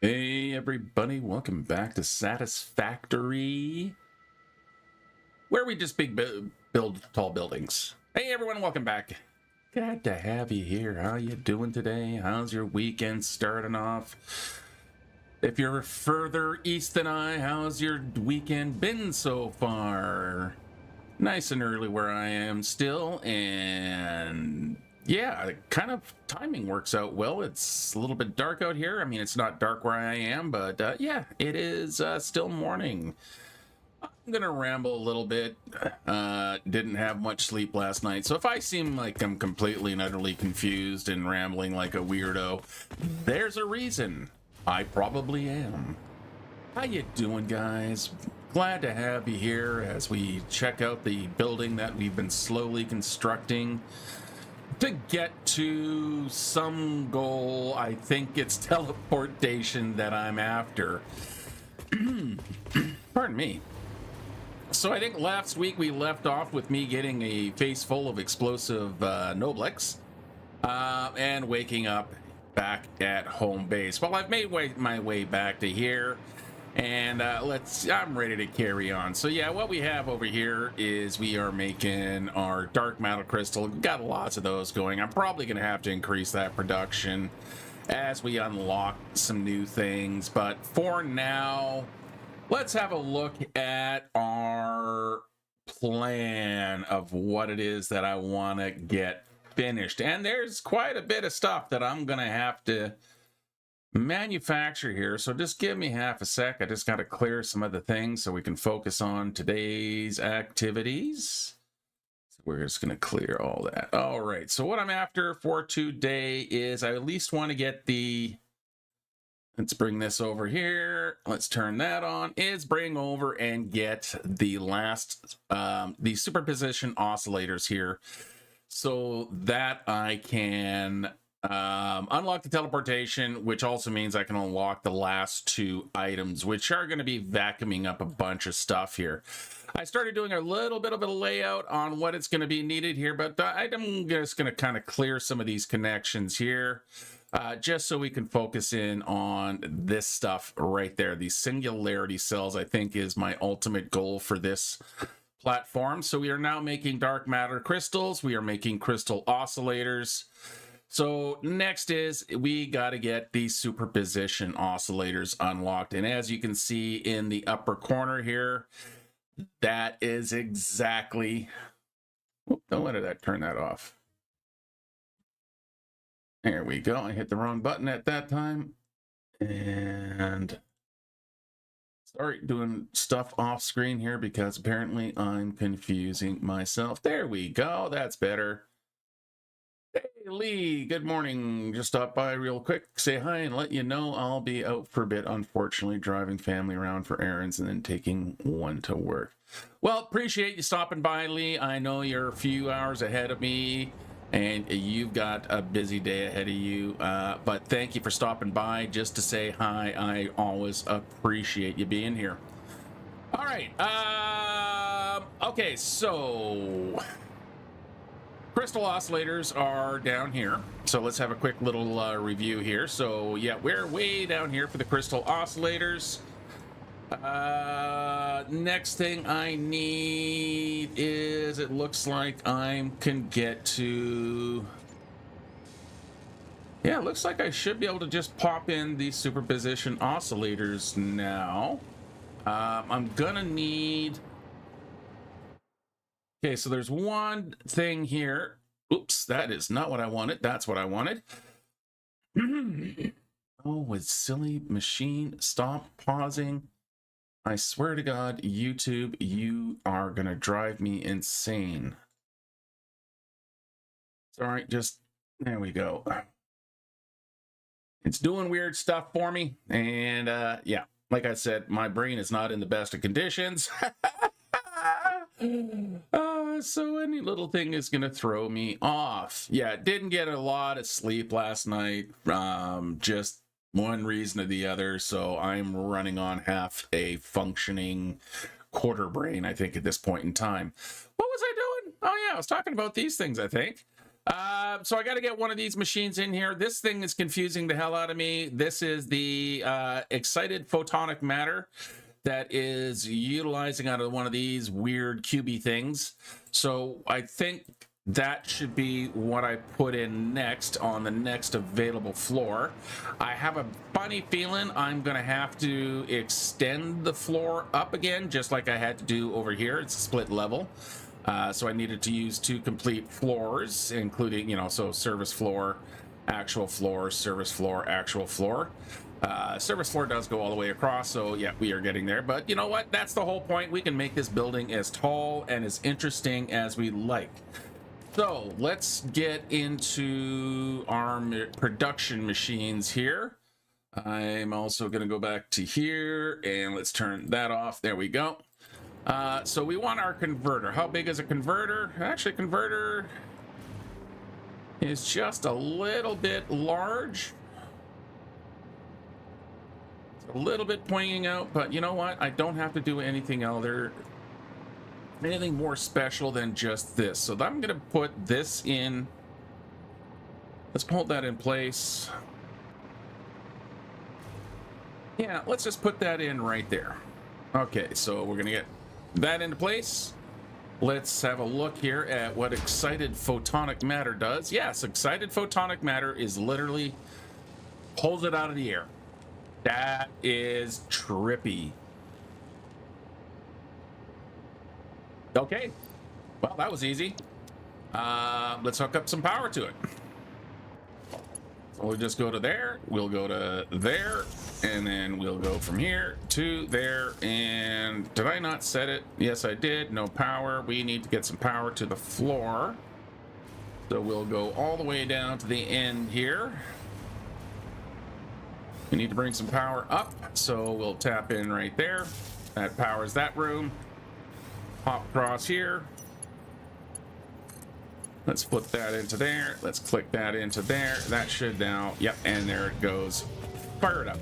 Hey everybody, welcome back to Satisfactory, where we just build tall buildings. Hey everyone, welcome back. Glad to have you here. How you doing today? How's your weekend starting off? If you're further east than I, how's your weekend been so far? Nice and early where I am still, and yeah, kind of timing works out well. It's a little bit dark out here. I mean, it's not dark where I am, but yeah, it is still morning. I'm gonna ramble a little bit. Didn't have much sleep last night, so if I seem like I'm completely and utterly confused and rambling like a weirdo, there's a reason. I probably am. How you doing, guys? Glad to have you here as we check out the building that we've been slowly constructing to get to some goal. I think it's teleportation that I'm after. Pardon me. So I think last week we left off with me getting a face full of explosive Noblex and waking up back at home base. Well, I've made my way back to here. And I'm ready to carry on. So yeah, what we have over here is we are making our dark matter crystal. We've got lots of those going. I'm probably going to have to increase that production as we unlock some new things. But for now, let's have a look at our plan of what it is that I want to get finished. And there's quite a bit of stuff that I'm going to have to manufacture here, so just give me half a sec. I just got to clear some other things so we can focus on today's activities. So we're just going to clear all that. All right, so what I'm after for today is I at least want to get let's bring this over here, let's turn that on, is bring over and get the last the superposition oscillators here so that I can unlock the teleportation, which also means I can unlock the last two items, which are going to be vacuuming up a bunch of stuff here. I started doing a little bit of a layout on what it's going to be needed here, but I'm just going to kind of clear some of these connections here, just so we can focus in on this stuff right there. These singularity cells, I think, is my ultimate goal for this platform. So we are now making dark matter crystals. We are making crystal oscillators. So next is we got to get these superposition oscillators unlocked. And as you can see in the upper corner here, that is exactly... Oh, don't let that turn that off. There we go. I hit the wrong button at that time. And start doing stuff off screen here because apparently I'm confusing myself. There we go. That's better. Hey Lee, good morning. Just stop by real quick, say hi, and let you know I'll be out for a bit, unfortunately, driving family around for errands and then taking one to work. Well, appreciate you stopping by, Lee. I know you're a few hours ahead of me, and you've got a busy day ahead of you, but thank you for stopping by just to say hi. I always appreciate you being here. All right. Okay, so... crystal oscillators are down here, so let's have a quick little review here. So yeah, we're way down here for the crystal oscillators. Next thing I need is, it looks like I can get to, yeah, it looks like I should be able to just pop in these superposition oscillators now. I'm gonna need... Okay, so there's one thing here. Oops, that is not what I wanted. That's what I wanted. Oh, it's silly machine. Stop pausing. I swear to God, YouTube, you are going to drive me insane. It's all right, just... there we go. It's doing weird stuff for me. And, yeah, like I said, my brain is not in the best of conditions. So any little thing is gonna throw me off. Yeah, didn't get a lot of sleep last night, just one reason or the other, so I'm running on half a functioning quarter brain, I think, at this point in time. What was I doing? Oh yeah, I was talking about these things, I think. So I got to get one of these machines in here. This thing is confusing the hell out of me. This is the excited photonic matter that is utilizing out of one of these weird cubey things. So I think that should be what I put in next on the next available floor. I have a funny feeling I'm going to have to extend the floor up again, just like I had to do over here. It's a split level. So I needed to use 2 complete floors, including, so service floor, actual floor, service floor, actual floor. Service floor does go all the way across, so yeah, we are getting there. But you know what? That's the whole point. We can make this building as tall and as interesting as we like. So let's get into our production machines here. I'm also going to go back to here, and let's turn that off. There we go. So we want our converter. How big is a converter? Actually, converter is just a little bit large. It's a little bit pointing out, but you know what? I don't have to do anything anything more special than just this. So I'm going to put this in. Let's hold that in place. Yeah, let's just put that in right there. Okay, so we're going to get that into place. Let's have a look here at what excited photonic matter does. Yes, excited photonic matter is literally pulls it out of the air. That is trippy. Okay, well, that was easy. Let's hook up some power to it. So we'll just go to there, we'll go to there, and then we'll go from here to there. And did I not set it? Yes, I did. No power. We need to get some power to the floor. So we'll go all the way down to the end here. We need to bring some power up, so we'll tap in right there. That powers that room. Hop across here. Let's put that into there. Let's click that into there. That should now, yep, and there it goes. Fire it up.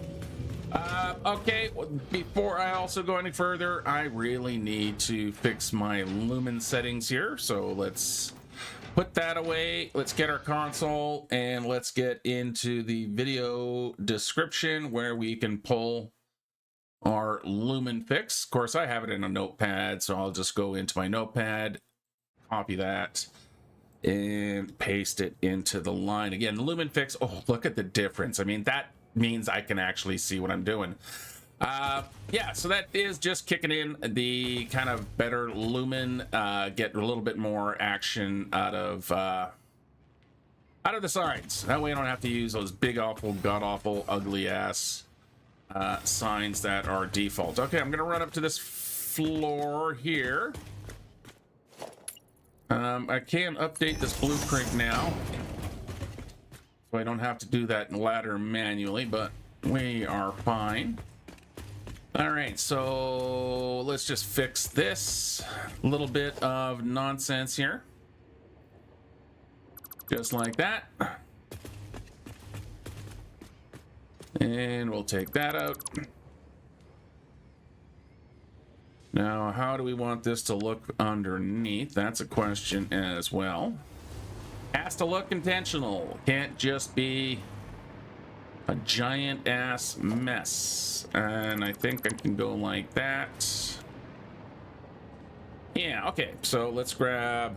Okay, before I also go any further, I really need to fix my Lumen settings here. So let's put that away. Let's get our console and let's get into the video description where we can pull our Lumen fix. Of course, I have it in a notepad, so I'll just go into my notepad, copy that, and paste it into the line. Again, the Lumen fix, oh, look at the difference. I mean, that means I can actually see what I'm doing. Yeah, so that is just kicking in the kind of better Lumen, get a little bit more action out of the signs. That way I don't have to use those big, awful, god-awful, ugly-ass signs that are default. Okay, I'm gonna run up to this floor here. I can update this blueprint now, so I don't have to do that ladder manually, but we are fine. All right, so let's just fix this little bit of nonsense here. Just like that. And we'll take that out. Now, how do we want this to look underneath? That's a question as well. Has to look intentional. Can't just be a giant ass mess. And I think I can go like that. Yeah, okay. So let's grab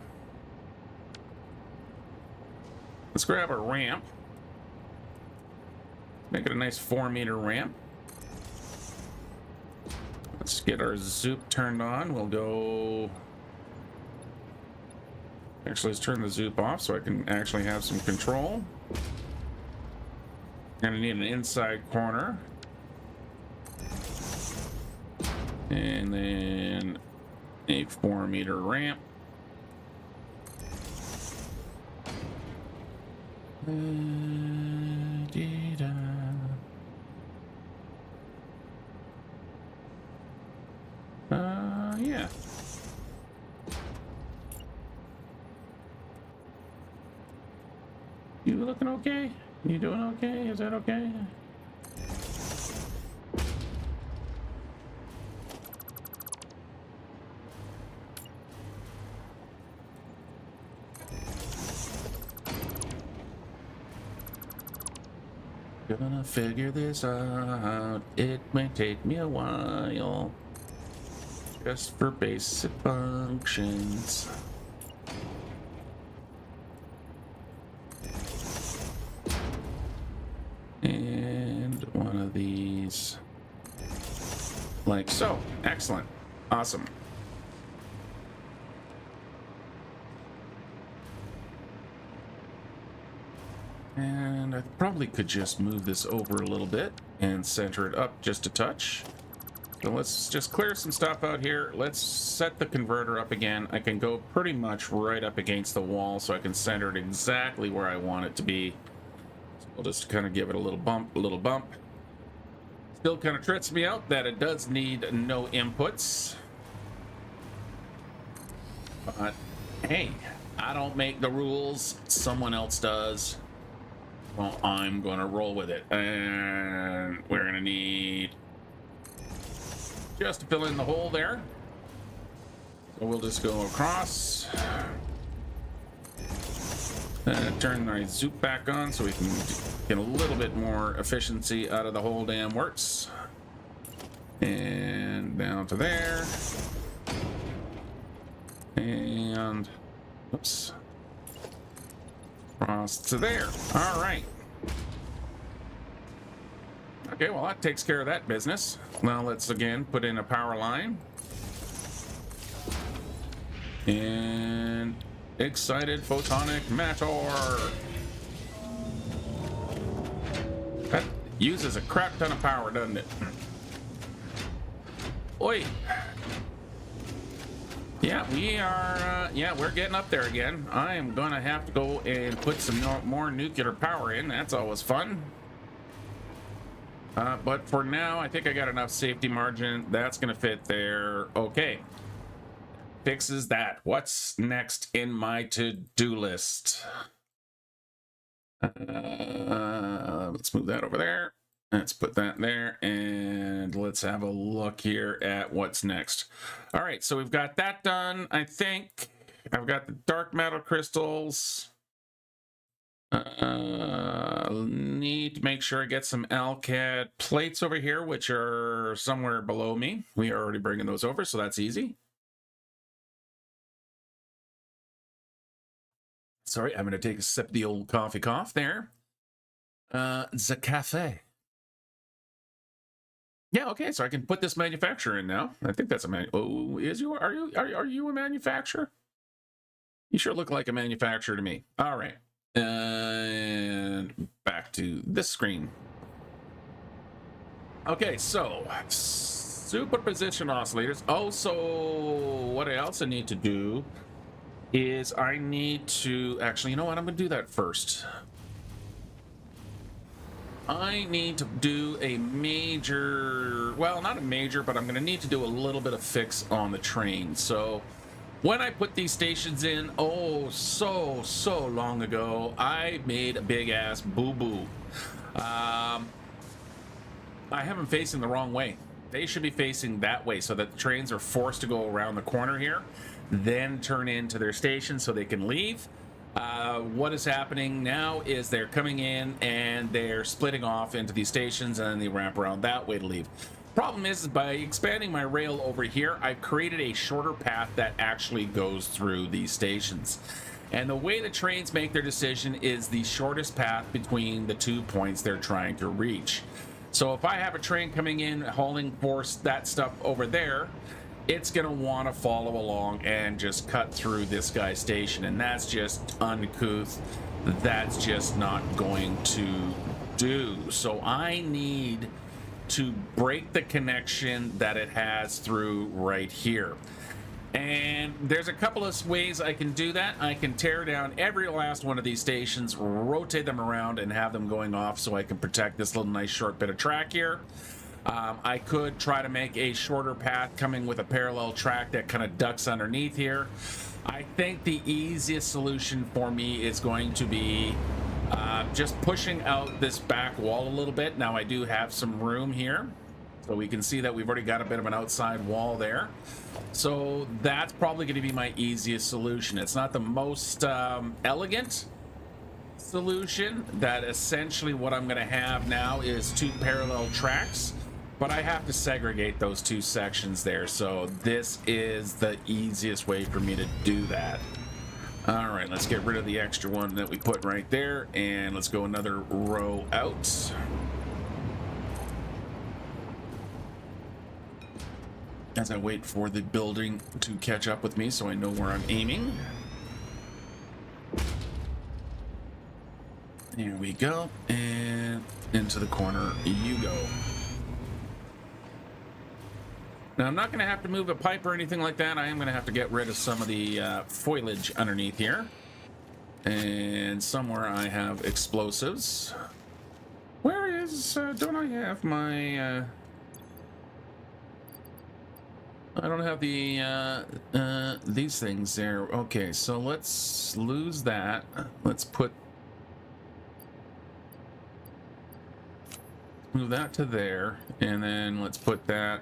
a ramp. Make it a nice 4-meter ramp. Let's get our zoop turned on. We'll go... Actually, let's turn the zoop off so I can actually have some control. Gonna need an inside corner. And then a 4-meter ramp. Yeah. You looking okay? You doing okay? Is that okay? Gonna figure this out. It may take me a while. Just for basic functions. And one of these. Like so. Excellent. Awesome. And I probably could just move this over a little bit and center it up just a touch. So let's just clear some stuff out here. Let's set the converter up again. I can go pretty much right up against the wall so I can center it exactly where I want it to be. So we'll just kind of give it a little bump, Still kind of trips me out that it does need no inputs. But hey, I don't make the rules, someone else does. Well, I'm gonna roll with it, and we're gonna need just to fill in the hole there. So we'll just go across. Turn my zoop back on so we can get a little bit more efficiency out of the whole damn works. And down to there. And oops. Across to there. All right. Okay, well, that takes care of that business. Now let's again put in a power line. And excited photonic matter. That uses a crap ton of power, doesn't it? Oi. Yeah, we are, we're getting up there again. I am gonna have to go and put some more nuclear power in. That's always fun. But for now, I think I got enough safety margin. That's gonna fit there. Okay. Fixes that. What's next in my to-do list? Let's move that over there. Let's put that there, and let's have a look here at what's next. All right, so we've got that done. I think I've got the dark matter crystals. Need to make sure I get some Alcad plates over here, which are somewhere below me. We are already bringing those over, so that's easy. Sorry, I'm going to take a sip of the old coffee cough there. The cafe. Yeah, okay, so I can put this manufacturer in now. I think that's a oh, are you a manufacturer? You sure look like a manufacturer to me. All right. And back to this screen. Okay, so superposition oscillators. Oh, so what I also need to do is I need to actually, you know what? I'm gonna do that first. I need to do a major, well, not a major, but I'm going to need to do a little bit of fix on the train. So when I put these stations in, oh, so long ago, I made a big ass boo-boo. I have them facing the wrong way. They should be facing that way so that the trains are forced to go around the corner here, then turn into their station so they can leave. What is happening now is they're coming in and they're splitting off into these stations and then they ramp around that way to leave. Problem is by expanding my rail over here, I've created a shorter path that actually goes through these stations. And the way the trains make their decision is the shortest path between the 2 points they're trying to reach. So if I have a train coming in hauling force that stuff over there, it's going to want to follow along and just cut through this guy's station, and that's just uncouth. That's just not going to do. So I need to break the connection that it has through right here. And there's a couple of ways I can do that. I can tear down every last one of these stations, rotate them around, and have them going off so I can protect this little nice short bit of track here. I could try to make a shorter path coming with a parallel track that kind of ducks underneath here. I think the easiest solution for me is going to be just pushing out this back wall a little bit. Now I do have some room here, so we can see that we've already got a bit of an outside wall there. So that's probably going to be my easiest solution. It's not the most elegant, solution that essentially what I'm going to have now is 2 parallel tracks, but I have to segregate those 2 sections there. So this is the easiest way for me to do that. All right, let's get rid of the extra one that we put right there, and let's go another row out. As I wait for the building to catch up with me so I know where I'm aiming. There we go, and into the corner you go. Now, I'm not going to have to move a pipe or anything like that. I am going to have to get rid of some of the foliage underneath here. And somewhere I have explosives. Where is... don't I have my... I don't have the... these things there. Okay, so let's lose that. Let's put... move that to there. And then let's put that...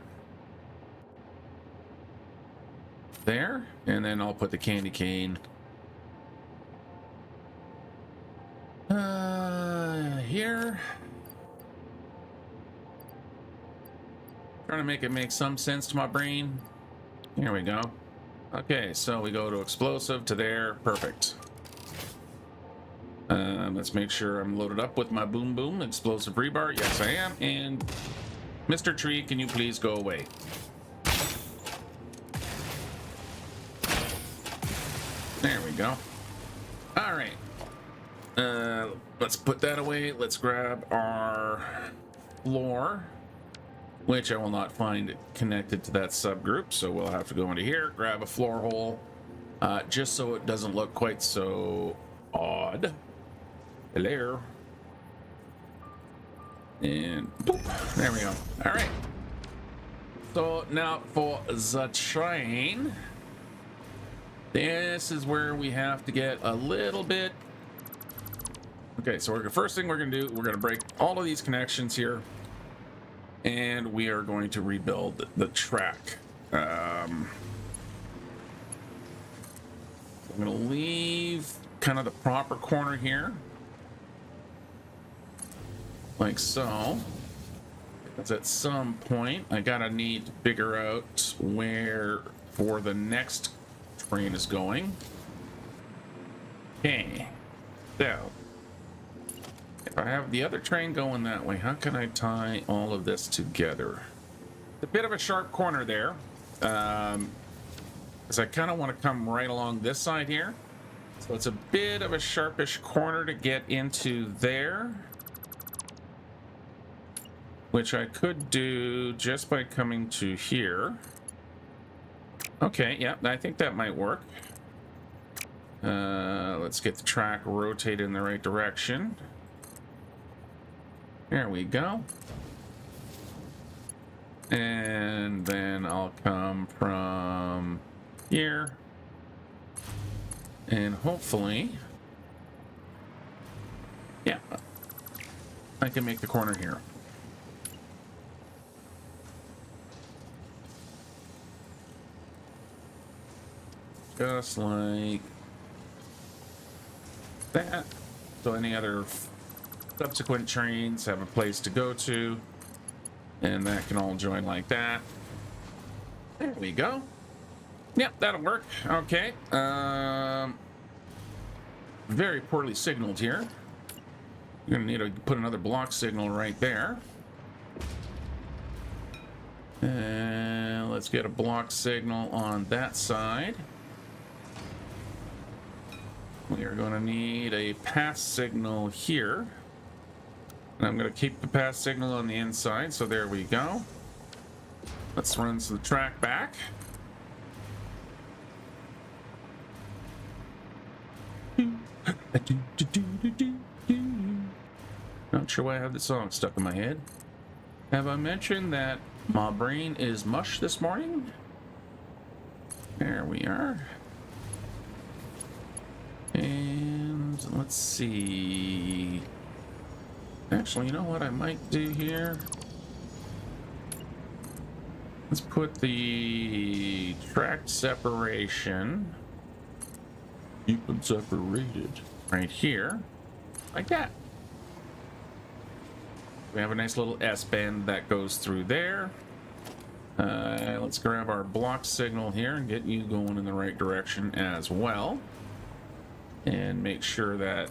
there, and then I'll put the candy cane here. Trying to make it make some sense to my brain. Here we go. Okay, so we go to explosive to there. Perfect. Let's make sure I'm loaded up with my boom boom explosive rebar. Yes, I am. And Mr. Tree, can you please go away? There we go. All right. Let's put that away. Let's grab our floor, which I will not find connected to that subgroup. So we'll have to go into here, grab a floor hole, just so it doesn't look quite so odd. Hello. And boop, there we go. All right. So now for the train. This is where we have to get a little bit. Okay, so first thing we're going to do, we're going to break all of these connections here, and we are going to rebuild the track. I'm going to leave kind of the proper corner here, like so. Because at some point, I gotta need to figure out where for the next train is going. Okay, so if I have the other train going that way, how can I tie all of this together? It's a bit of a sharp corner there, because I kind of want to come right along this side here. So it's a bit of a sharpish corner to get into there, which I could do just by coming to here. Okay, yeah, I think that might work. Let's get the track rotated in the right direction. There we go. And then I'll come from here. And hopefully, yeah, I can make the corner here. Just like that. So any other subsequent trains have a place to go to, and that can all join like that. There we go. Yep, that'll work. Okay. Very poorly signaled here. You're gonna need to put another block signal right there. And let's get a block signal on that side. We are going to need a pass signal here. And I'm going to keep the pass signal on the inside, so there we go. Let's run the track back. Not sure why I have the song stuck in my head. Have I mentioned that my brain is mush this morning? There we are. And let's see. Actually, you know what I might do here? Let's put the track separation. Keep them separated right here. like that. We have a nice little S-bend that goes through there. Let's grab our block signal here and get you going in the right direction as well. And make sure that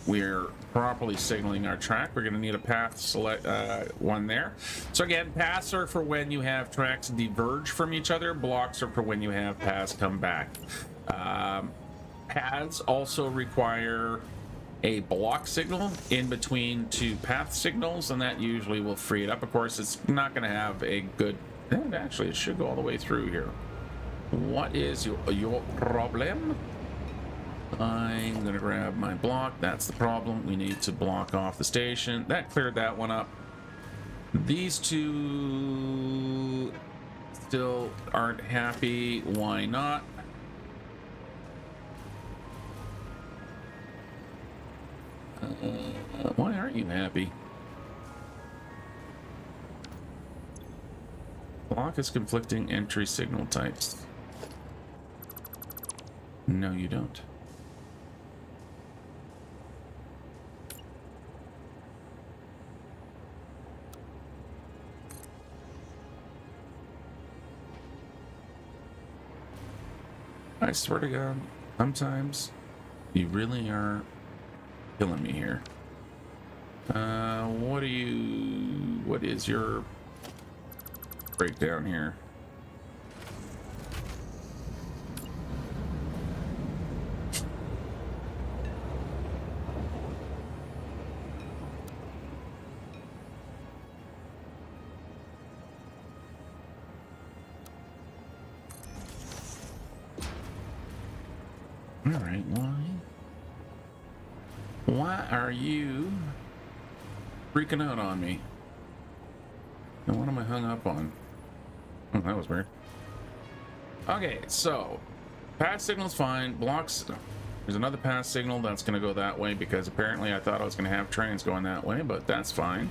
we're properly signaling our track. We're going to need a path select one there. So again, paths are for when you have tracks diverge from each other. Blocks are for when you have paths come back. Paths also require a block signal in between two path signals, and that usually will free it up. Of course, it's not going to have a good... And actually, it should go all the way through here. What is your problem? I'm going to grab my block. That's the problem. We need to block off the station. That cleared that one up. These two still aren't happy. Why not? Why aren't you happy? Block is conflicting entry signal types. No, you don't. I swear to God, sometimes you really are killing me here. What is your breakdown here? All right, why are you freaking out on me? And what am I hung up on? Oh, that was weird. Okay, so pass signal's fine. Blocks, there's another pass signal that's going to go that way because apparently I thought I was going to have trains going that way, but that's fine.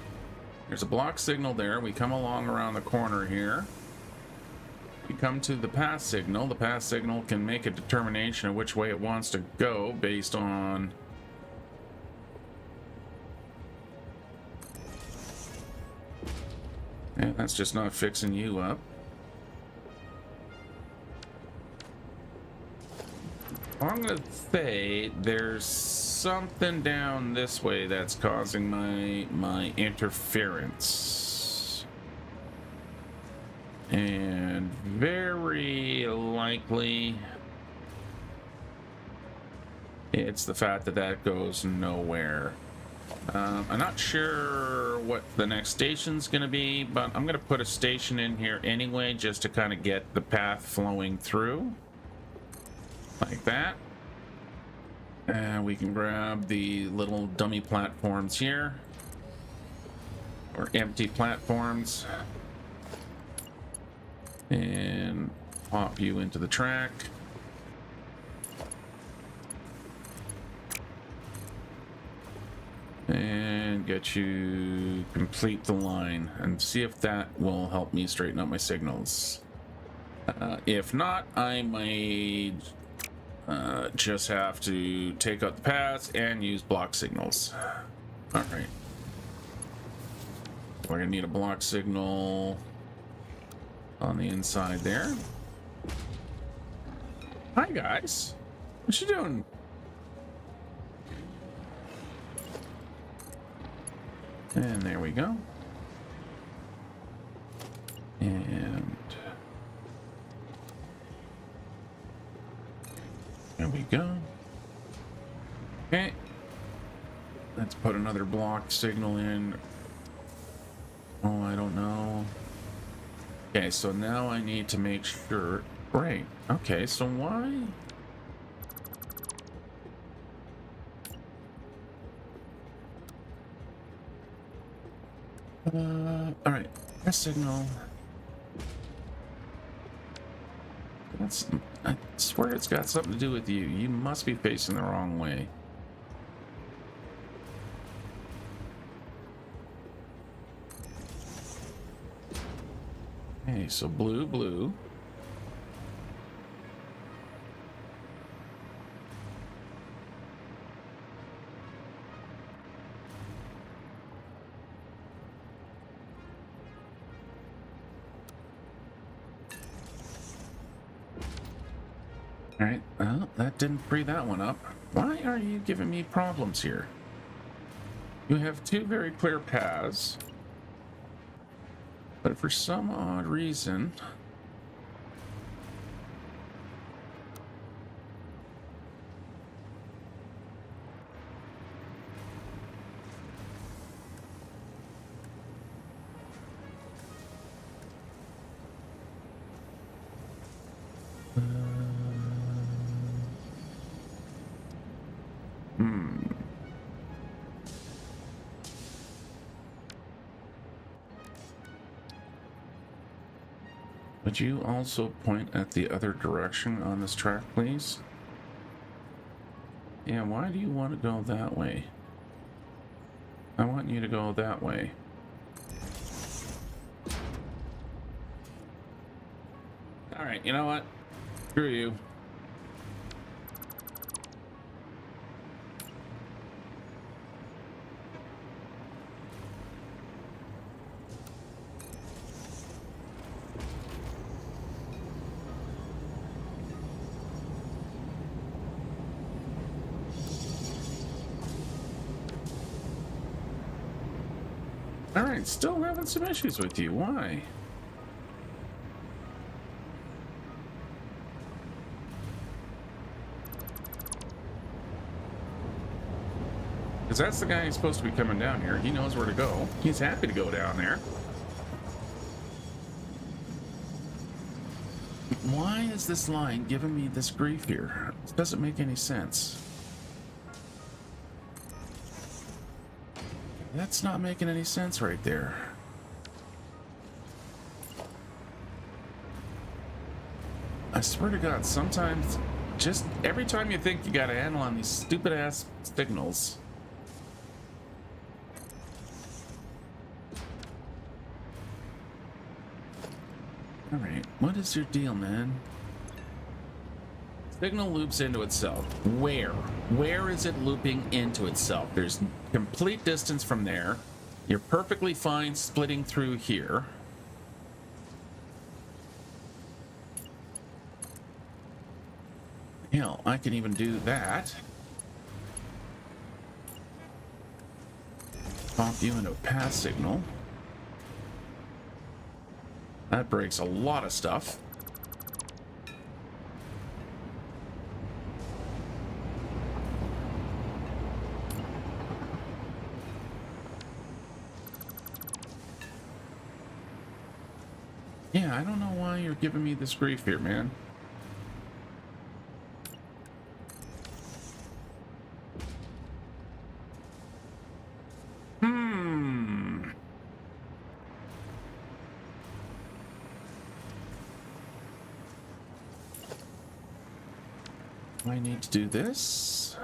There's a block signal there. We come along around the corner here. We come to the pass signal. The pass signal can make a determination of which way it wants to go based on yeah, that's just not fixing you up. I'm gonna say there's something down this way that's causing my interference. And very likely it's the fact that that goes nowhere. I'm not sure what the next station's going to be, but I'm going to put a station in here anyway just to kind of get the path flowing through. Like that. And we can grab the little dummy platforms here. Or empty platforms. And pop you into the track. And get you complete the line and see if that will help me straighten out my signals. If not, I might just have to take out the paths and use block signals. All right. We're gonna need a block signal on the inside there. Hi guys, what you doing? And there we go. And there we go. Okay. Let's put another block signal in. Oh, I don't know. Okay, so now I need to make sure. Right. Okay, so why? All right. That signal. That's. I swear it's got something to do with you. You must be facing the wrong way. Okay, so blue, blue. All right, well, that didn't free that one up. Why are you giving me problems here? You have two very clear paths, but for some odd reason... Would you also point at the other direction on this track, please? Yeah, why do you want to go that way? I want you to go that way. Alright, you know what? Screw you. Alright, still having some issues with you. Why? Because that's the guy who's supposed to be coming down here. He knows where to go. He's happy to go down there. Why is this line giving me this grief here? It doesn't make any sense. That's not making any sense right there. I swear to God, sometimes, just every time you think you got a handle on these stupid ass signals. Alright, what is your deal, man? Signal loops into itself. Where? Where is it looping into itself? There's complete distance from there. You're perfectly fine splitting through here. Hell, I can even do that. Pop you into a path signal. That breaks a lot of stuff. Yeah, I don't know why you're giving me this grief here, man. I need to do this.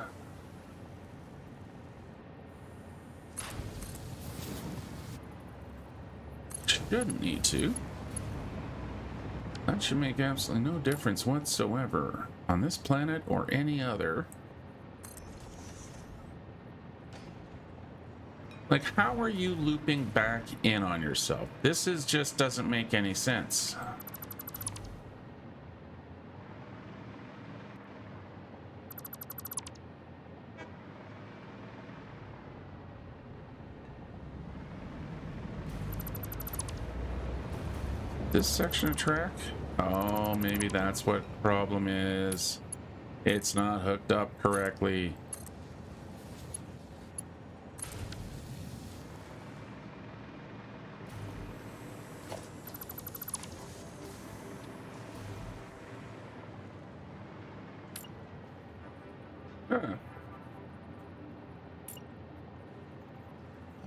Shouldn't need to. That should make absolutely no difference whatsoever on this planet or any other. Like, how are you looping back in on yourself? This is just doesn't make any sense. This section of track? Oh, maybe that's what the problem is. It's not hooked up correctly. Huh.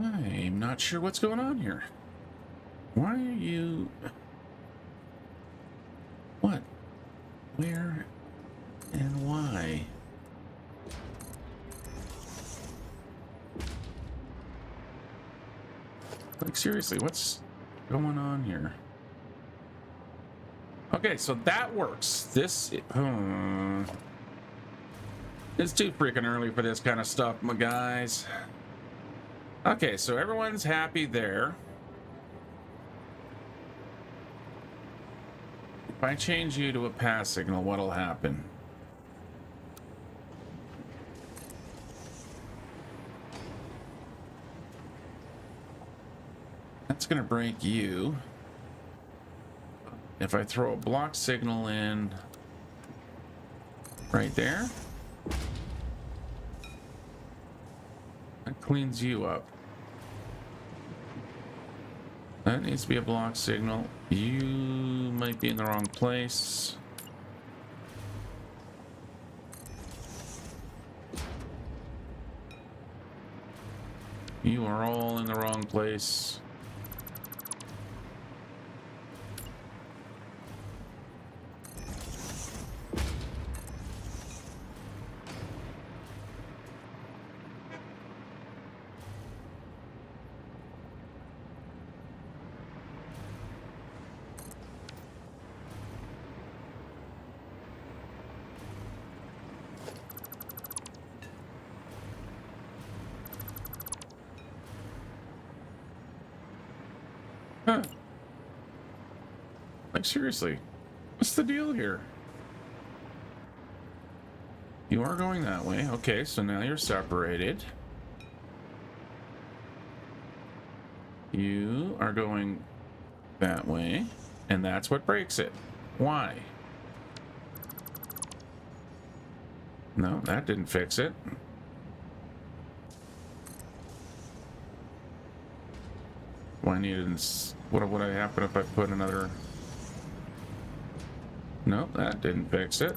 I'm not sure what's going on here. Why are you... What? Where? And why? Like, seriously, what's going on here? Okay, so that works. This... It's too freaking early for this kind of stuff, my guys. Okay, so everyone's happy there. If I change you to a pass signal, what'll happen? It's going to break you. If I throw a block signal in right there, that cleans you up. That needs to be a block signal. You might be in the wrong place. You are all in the wrong place. Huh. Like, seriously, what's the deal here? You are going that way. Okay, so now you're separated. You are going that way, and that's what breaks it. Why? No, that didn't fix it. Why needed? What would happen if I put another? Nope, that didn't fix it.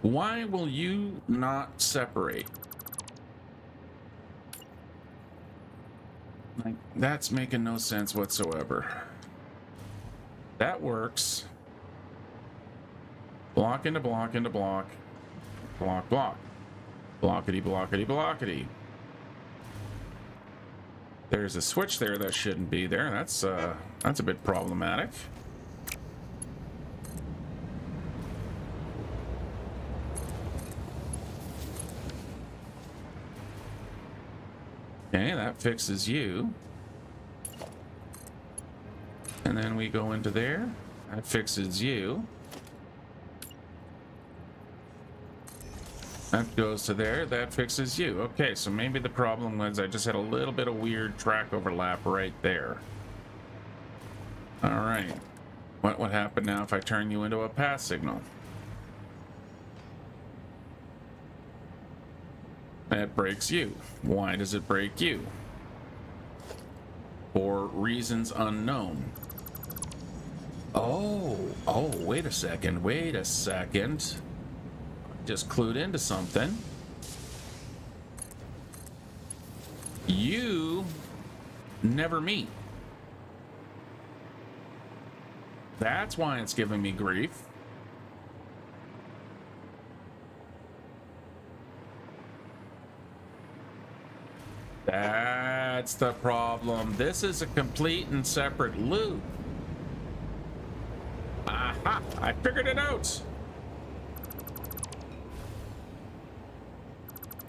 Why will you not separate? Like, that's making no sense whatsoever. That works. Block into block into block. Block, block. Blockity, blockity, blockity. There's a switch there that shouldn't be there. That's a bit problematic. Okay, that fixes you. And then we go into there. That fixes you. That goes to there. That fixes you. Okay, so maybe the problem was I just had a little bit of weird track overlap right there. All right. What would happen now if I turn you into a pass signal? That breaks you. Why does it break you? For reasons unknown. Oh, wait a second. Wait a second. Just clued into something. You never meet. That's why it's giving me grief. That's the problem. This is a complete and separate loop. Aha! I figured it out.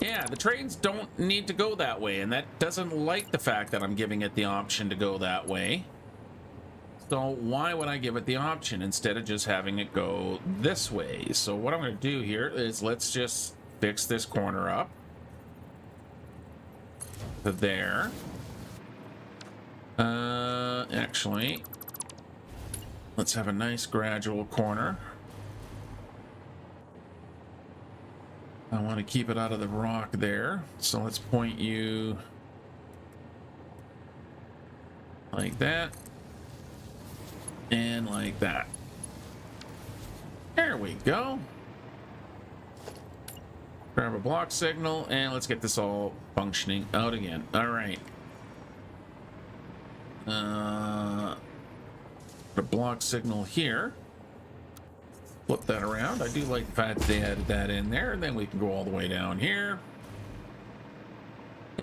Yeah, the trains don't need to go that way, and that doesn't like the fact that I'm giving it the option to go that way. So why would I give it the option instead of just having it go this way? So what I'm going to do here is let's just fix this corner up to there. Actually, let's have a nice gradual corner. I want to keep it out of the rock there, so let's point you like that and like that. There we go. Grab a block signal and let's get this all functioning out again. All right. The block signal here. Flip that around. I do like the fact that they added that in there, and then we can go all the way down here.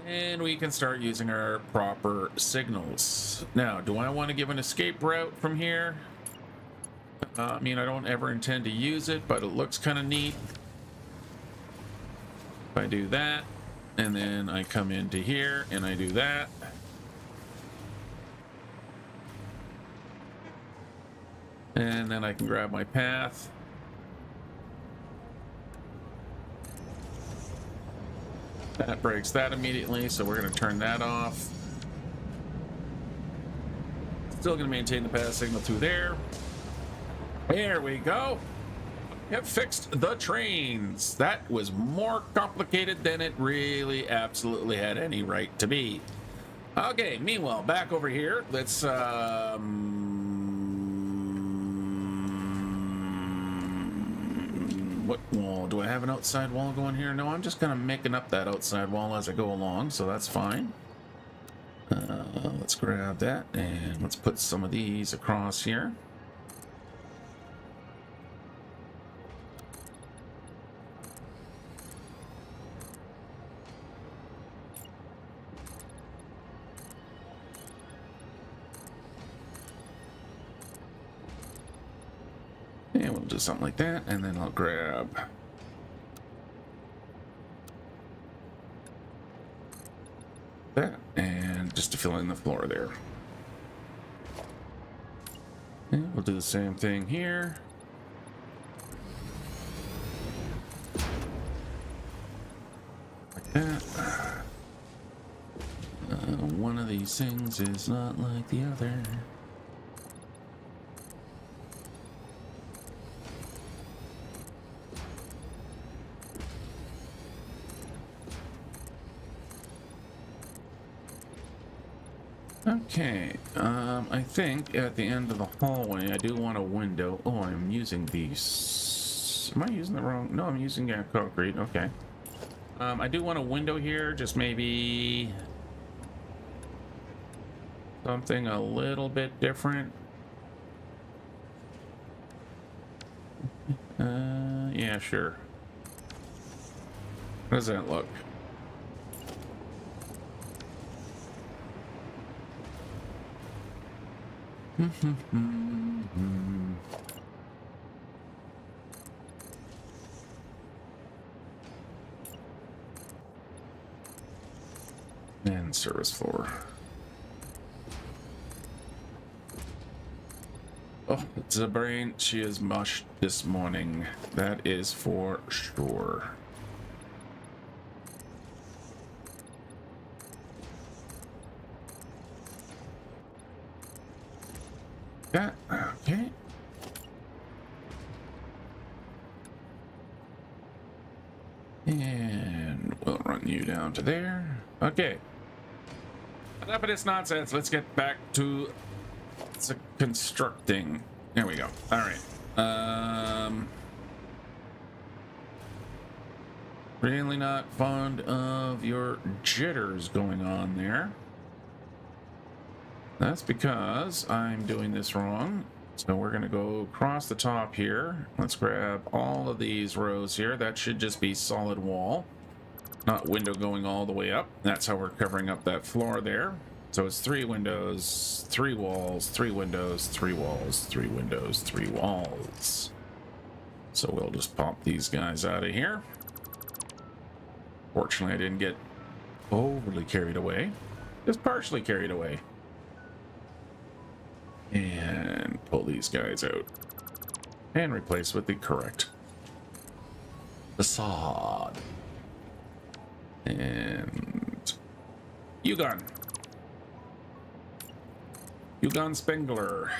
And we can start using our proper signals. Now, do I want to give an escape route from here? I mean, I don't ever intend to use it, but it looks kind of neat. If I do that, and then I come into here, and I do that. And then I can grab my path. That breaks that immediately, so we're going to turn that off. Still going to maintain the pass signal through there. There we go. We have fixed the trains. That was more complicated than it really absolutely had any right to be. Okay, meanwhile, back over here, let's what wall? Do I have an outside wall going here? No, I'm just kind of making up that outside wall as I go along, so that's fine. Let's grab that and let's put some of these across here. And we'll do something like that, and then I'll grab that, and just to fill in the floor there. And we'll do the same thing here. Like that. One of these things is not like the other. Okay, I think at the end of the hallway I do want a window. Oh, I'm using these. Am I using the wrong? No, I'm using concrete. Okay. I do want a window here, just maybe something a little bit different. Yeah, sure. How does that look? And service floor. Oh, the brain, she is mushed this morning. That is for sure. Yeah, okay. And we'll run you down to there. Okay. Enough of this nonsense. Let's get back to constructing. There we go. All right. Really not fond of your jitters going on there. That's because I'm doing this wrong. So we're going to go across the top here. Let's grab all of these rows here. That should just be solid wall, not window going all the way up. That's how we're covering up that floor there. So it's 3 windows, 3 walls, 3 windows, 3 walls, 3 windows, 3 walls. So we'll just pop these guys out of here. Fortunately, I didn't get overly carried away. Just partially carried away. And pull these guys out and replace with the correct facade. And Yugon Spengler.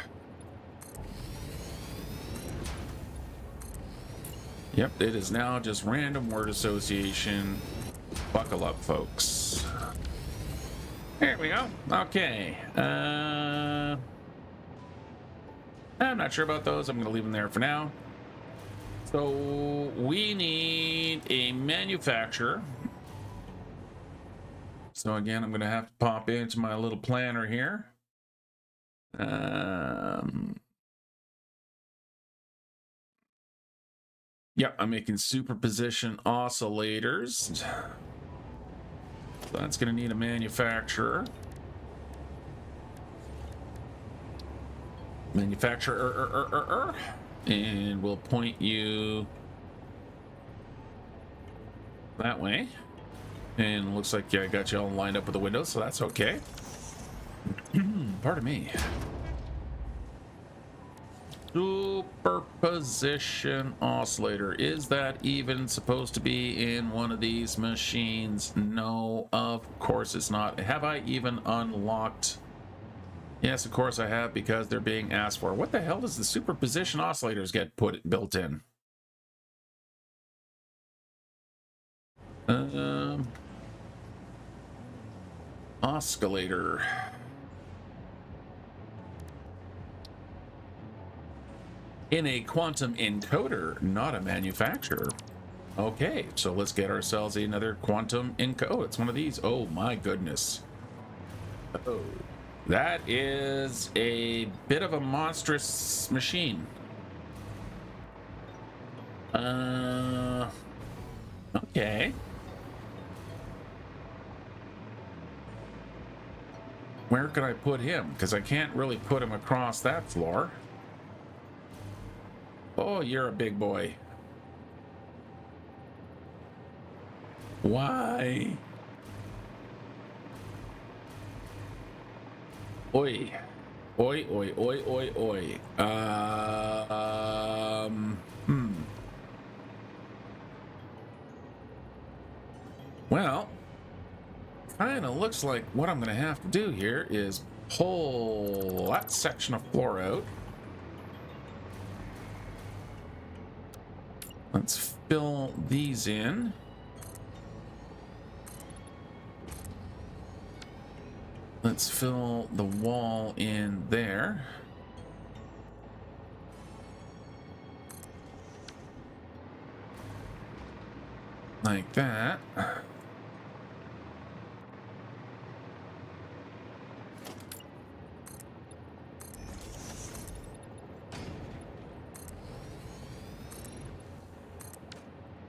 Yep, it is now just random word association. Buckle up, folks. There we go. Okay. I'm not sure about those. I'm going to leave them there for now. So we need a manufacturer. So again, I'm going to have to pop into my little planner here. Yeah, I'm making superposition oscillators. So that's going to need a manufacturer. Manufacturer, and we'll point you that way. And looks like, yeah, I got you all lined up with the windows, so that's okay. Pardon me. Superposition oscillator. Is that even supposed to be in one of these machines? No, of course it's not. Have I even unlocked? Yes, of course I have, because they're being asked for. What the hell does the superposition oscillators get built in? Oscillator. In a quantum encoder, not a manufacturer. Okay, so let's get ourselves another quantum encoder. Oh, it's one of these. Oh my goodness. Oh, that is a bit of a monstrous machine. Okay. Where could I put him? Because I can't really put him across that floor. Oh, you're a big boy. Why? Oi. Oi, oi, oi, oi, oi. Well, kind of looks like what I'm going to have to do here is pull that section of floor out. Let's fill these in. Let's fill the wall in there. Like that.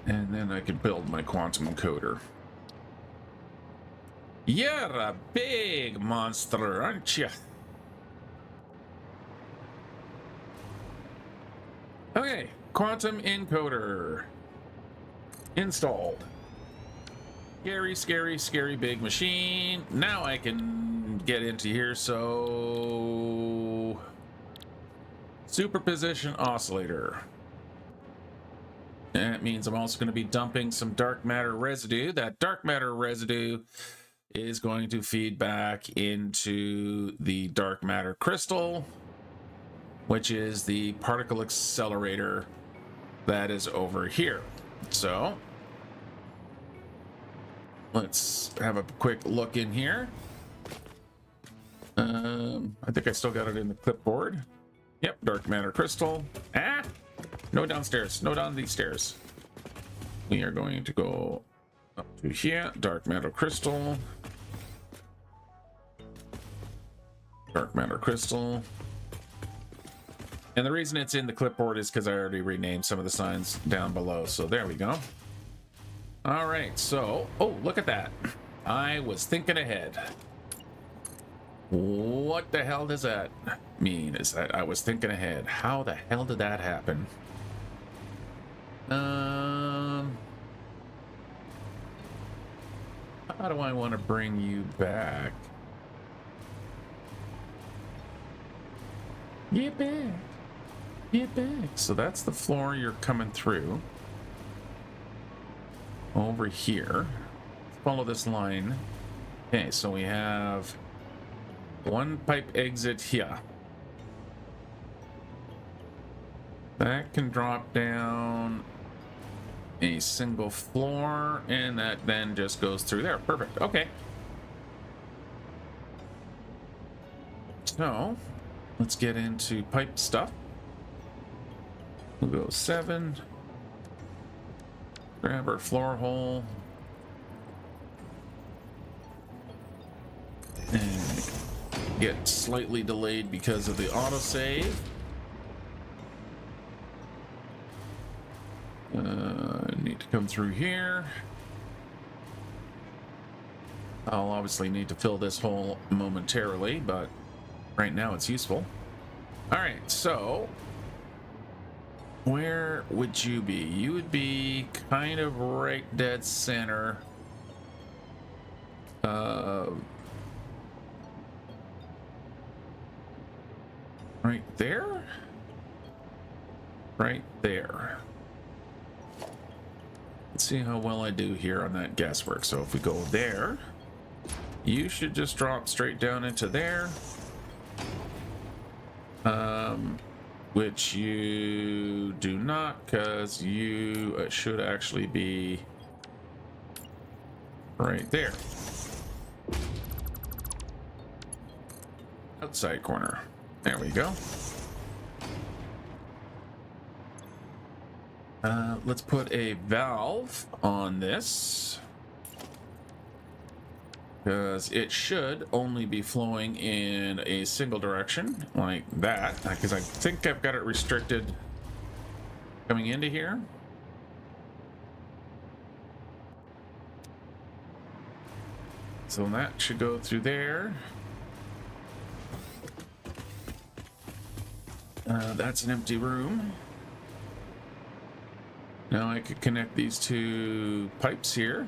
And then I could build my quantum encoder. You're a big monster, aren't you? Okay, quantum encoder installed. Scary, scary, scary big machine. Now I can get into here, so... Superposition oscillator. That means I'm also going to be dumping some dark matter residue. That dark matter residue is going to feed back into the dark matter crystal, which is the particle accelerator that is over here. So let's have a quick look in here. I think I still got it in the clipboard. Yep, dark matter crystal. Ah! No downstairs. No down these stairs. We are going to go up to here. Dark matter crystal. Dark matter crystal. And the reason it's in the clipboard is because I already renamed some of the signs down below. So there we go. All right. So, oh, look at that. I was thinking ahead. What the hell does that mean? Is that I was thinking ahead? How the hell did that happen? How do I want to bring you back? Get back. Get back. So that's the floor you're coming through. Over here. Follow this line. Okay, so we have one pipe exit here. That can drop down a single floor, and that then just goes through there. Perfect. Okay. So let's get into pipe stuff. We'll go 7. Grab our floor hole. And get slightly delayed because of the autosave. Need to come through here. I'll obviously need to fill this hole momentarily, but right now it's useful. All right, so where would you be? You would be kind of right dead center. Right there? right there. Let's see how well I do here on that guesswork. So if we go there, you should just drop straight down into there. Which you do not, because you should actually be right there. Outside corner. There we go. Let's put a valve on this, because it should only be flowing in a single direction, like that, because I think I've got it restricted coming into here. So that should go through there. That's an empty room. Now I could connect these two pipes here.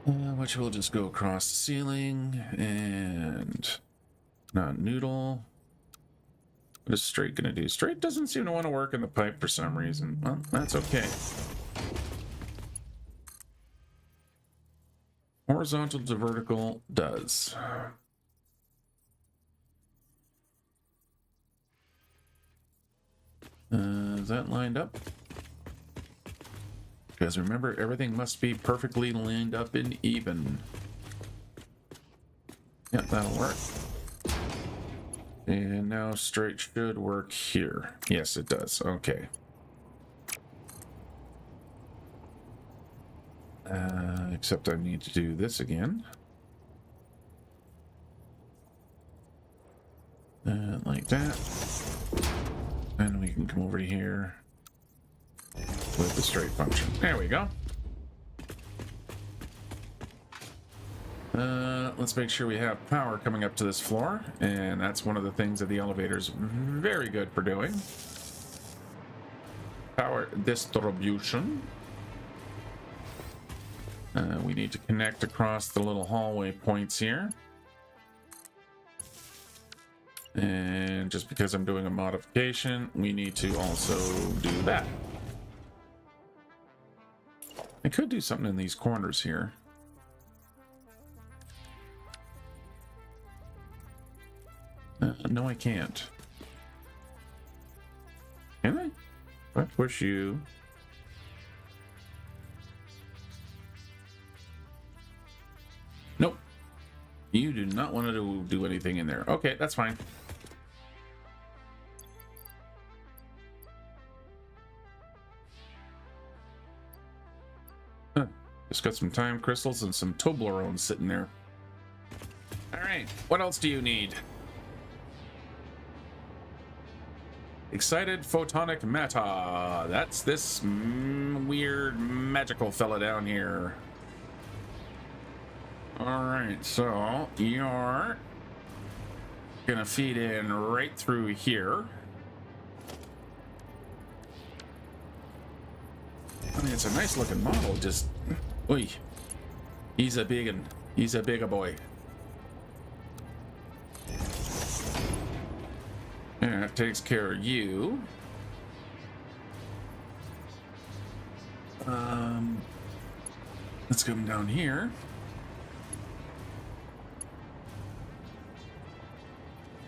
Which will just go across the ceiling, and not noodle. What is straight gonna do? Straight doesn't seem to want to work in the pipe for some reason. Well, that's okay. Horizontal to vertical does. Is that lined up? Because remember, everything must be perfectly lined up and even. Yep, that'll work. And now straight should work here. Yes, it does. Okay. Except I need to do this again. Like that. And we can come over to here with the straight function. There we go. Let's make sure we have power coming up to this floor, and that's one of the things that the elevator's very good for doing. Power distribution. We need to connect across the little hallway points here. And just because I'm doing a modification, we need to also do that. I could do something in these corners here. No, I can't. Can I? If I push you. Nope. You do not want to do anything in there. Okay, that's fine. Huh. Just got some time crystals and some Toblerones sitting there. All right, what else do you need? Excited photonic matter. That's this weird magical fella down here. All right, so you're gonna feed in right through here. I mean, it's a nice looking model. Just, oi, he's a big one. He's a bigger boy. And that takes care of you. Let's come down here.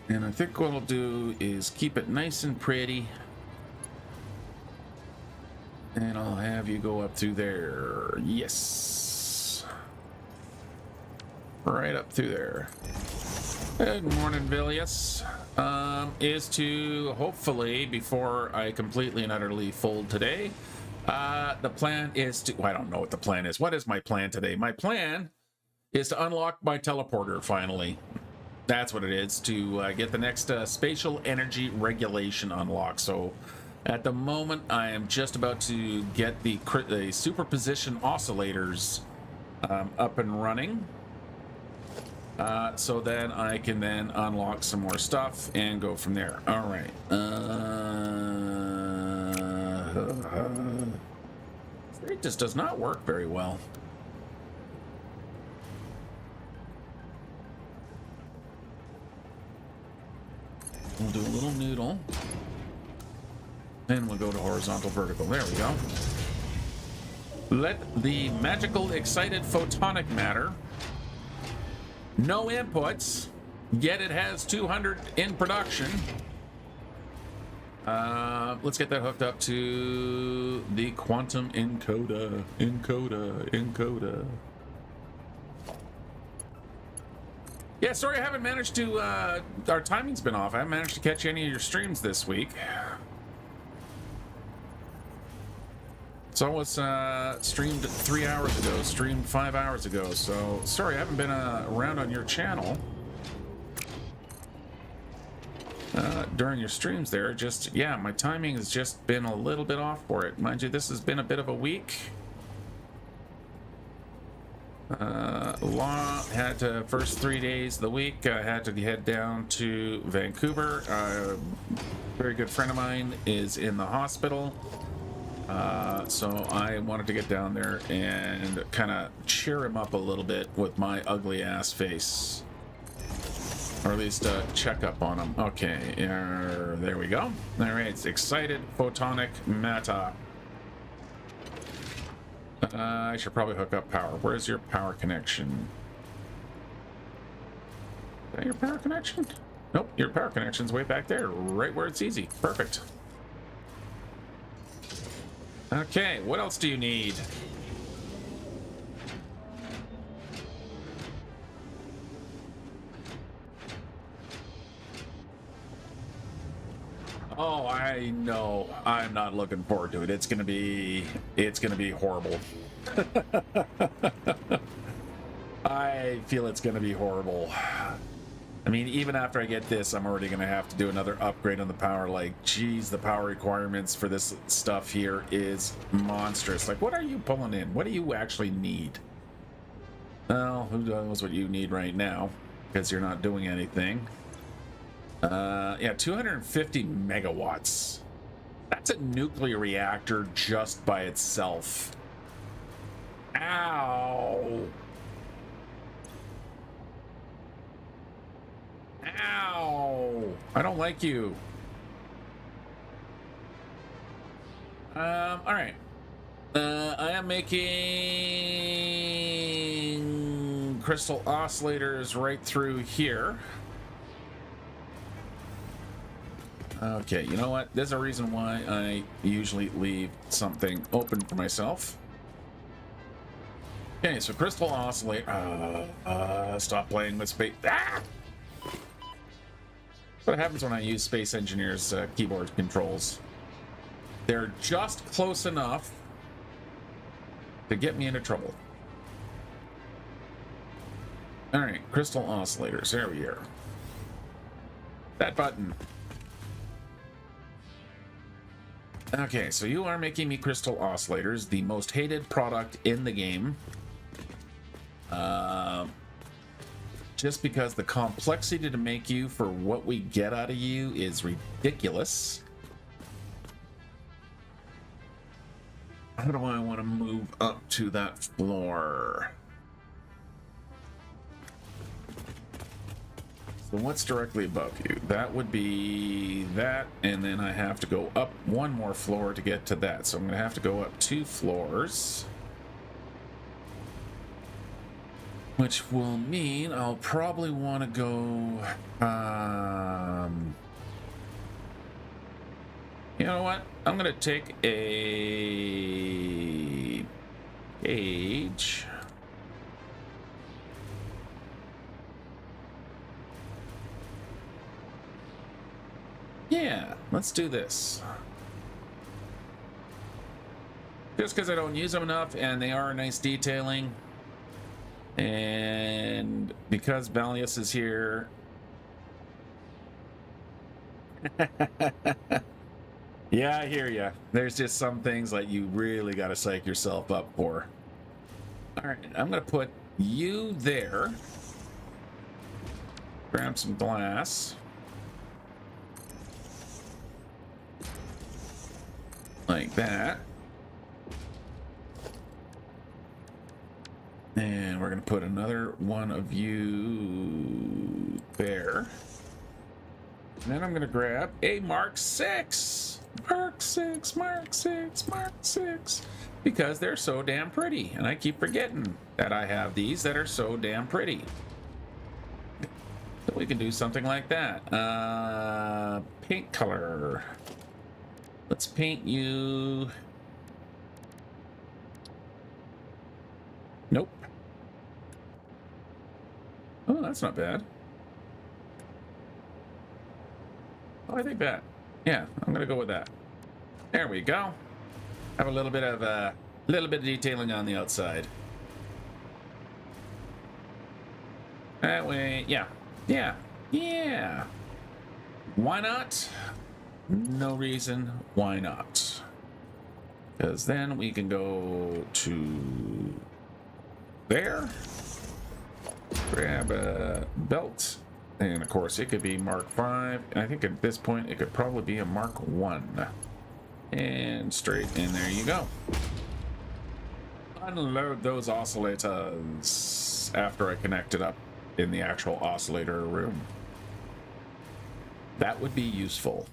And I think what I'll do is keep it nice and pretty. And I'll have you go up through there. Yes. Right up through there. Good morning, Vilius. Is to hopefully, before I completely and utterly fold today, the plan is to, well, I don't know what the plan is. What is my plan today? My plan is to unlock my teleporter finally. That's what it is, to get the next spatial energy regulation unlocked. So at the moment, I am just about to get the superposition oscillators up and running. So then I can then unlock some more stuff and go from there. All right. It just does not work very well. We'll do a little noodle. Then we'll go to horizontal vertical. There we go. Let the magical excited photonic matter. No inputs, yet it has 200 in production. Let's get that hooked up to the quantum encoder. Encoder. Yeah, sorry I haven't managed to, our timing's been off. I haven't managed to catch any of your streams this week. So I was streamed 3 hours ago, streamed 5 hours ago, so sorry I haven't been around on your channel during your streams there. Just, yeah, my timing has just been a little bit off for it. Mind you, this has been a bit of a week. Had to, first 3 days of the week, I had to head down to Vancouver. A very good friend of mine is in the hospital. So I wanted to get down there and kind of cheer him up a little bit with my ugly ass face. Or at least check up on him. Okay, there we go. All right, it's excited photonic matter. I should probably hook up power. Where's your power connection? Is that your power connection? Nope, your power connection's way back there, right where it's easy. Perfect. Okay, what else do you need? Oh, I know. I'm not looking forward to it. It's gonna be horrible. I feel it's gonna be horrible. I mean, even after I get this, I'm already gonna have to do another upgrade on the power. Like, geez, the power requirements for this stuff here is monstrous. Like, what are you pulling in? What do you actually need? Well, who knows what you need right now, because you're not doing anything. Yeah, 250 megawatts. That's a nuclear reactor just by itself. Ow. Ow! I don't like you. All right. I am making crystal oscillators right through here. Okay, you know what? There's a reason why I usually leave something open for myself. Okay, so crystal oscillator. Stop playing with space. Ah! What happens when I use Space Engineer's keyboard controls? They're just close enough to get me into trouble. All right, crystal oscillators. There we are. That button. Okay, so you are making me crystal oscillators, the most hated product in the game. Just because the complexity to make you for what we get out of you is ridiculous. How do I want to move up to that floor? So what's directly above you? That would be that, and then I have to go up one more floor to get to that. So I'm going to have to go up 2 floors. Which will mean I'll probably want to go, you know what? I'm going to take a cage. Yeah, let's do this. Just because I don't use them enough and they are nice detailing. And because Valius is here. Yeah, I hear ya. There's just some things that you really got to psych yourself up for. All right, I'm going to put you there. Grab some glass. Like that. And we're going to put another one of you there. And then I'm going to grab a Mark 6. Mark 6, Mark 6, Mark 6. Because they're so damn pretty. And I keep forgetting that I have these that are so damn pretty. So we can do something like that. Paint color. Let's paint you. Nope. Oh, that's not bad. Oh, I think that. Yeah, I'm gonna go with that. There we go. Have a little bit of detailing on the outside. That way, yeah. Why not? No reason why not. Because then we can go to there, grab a belt, and of course it could be Mark 5. I think at this point it could probably be a Mark 1. And straight in there you go. Unload those oscillators after I connect it up in the actual oscillator room. That would be useful.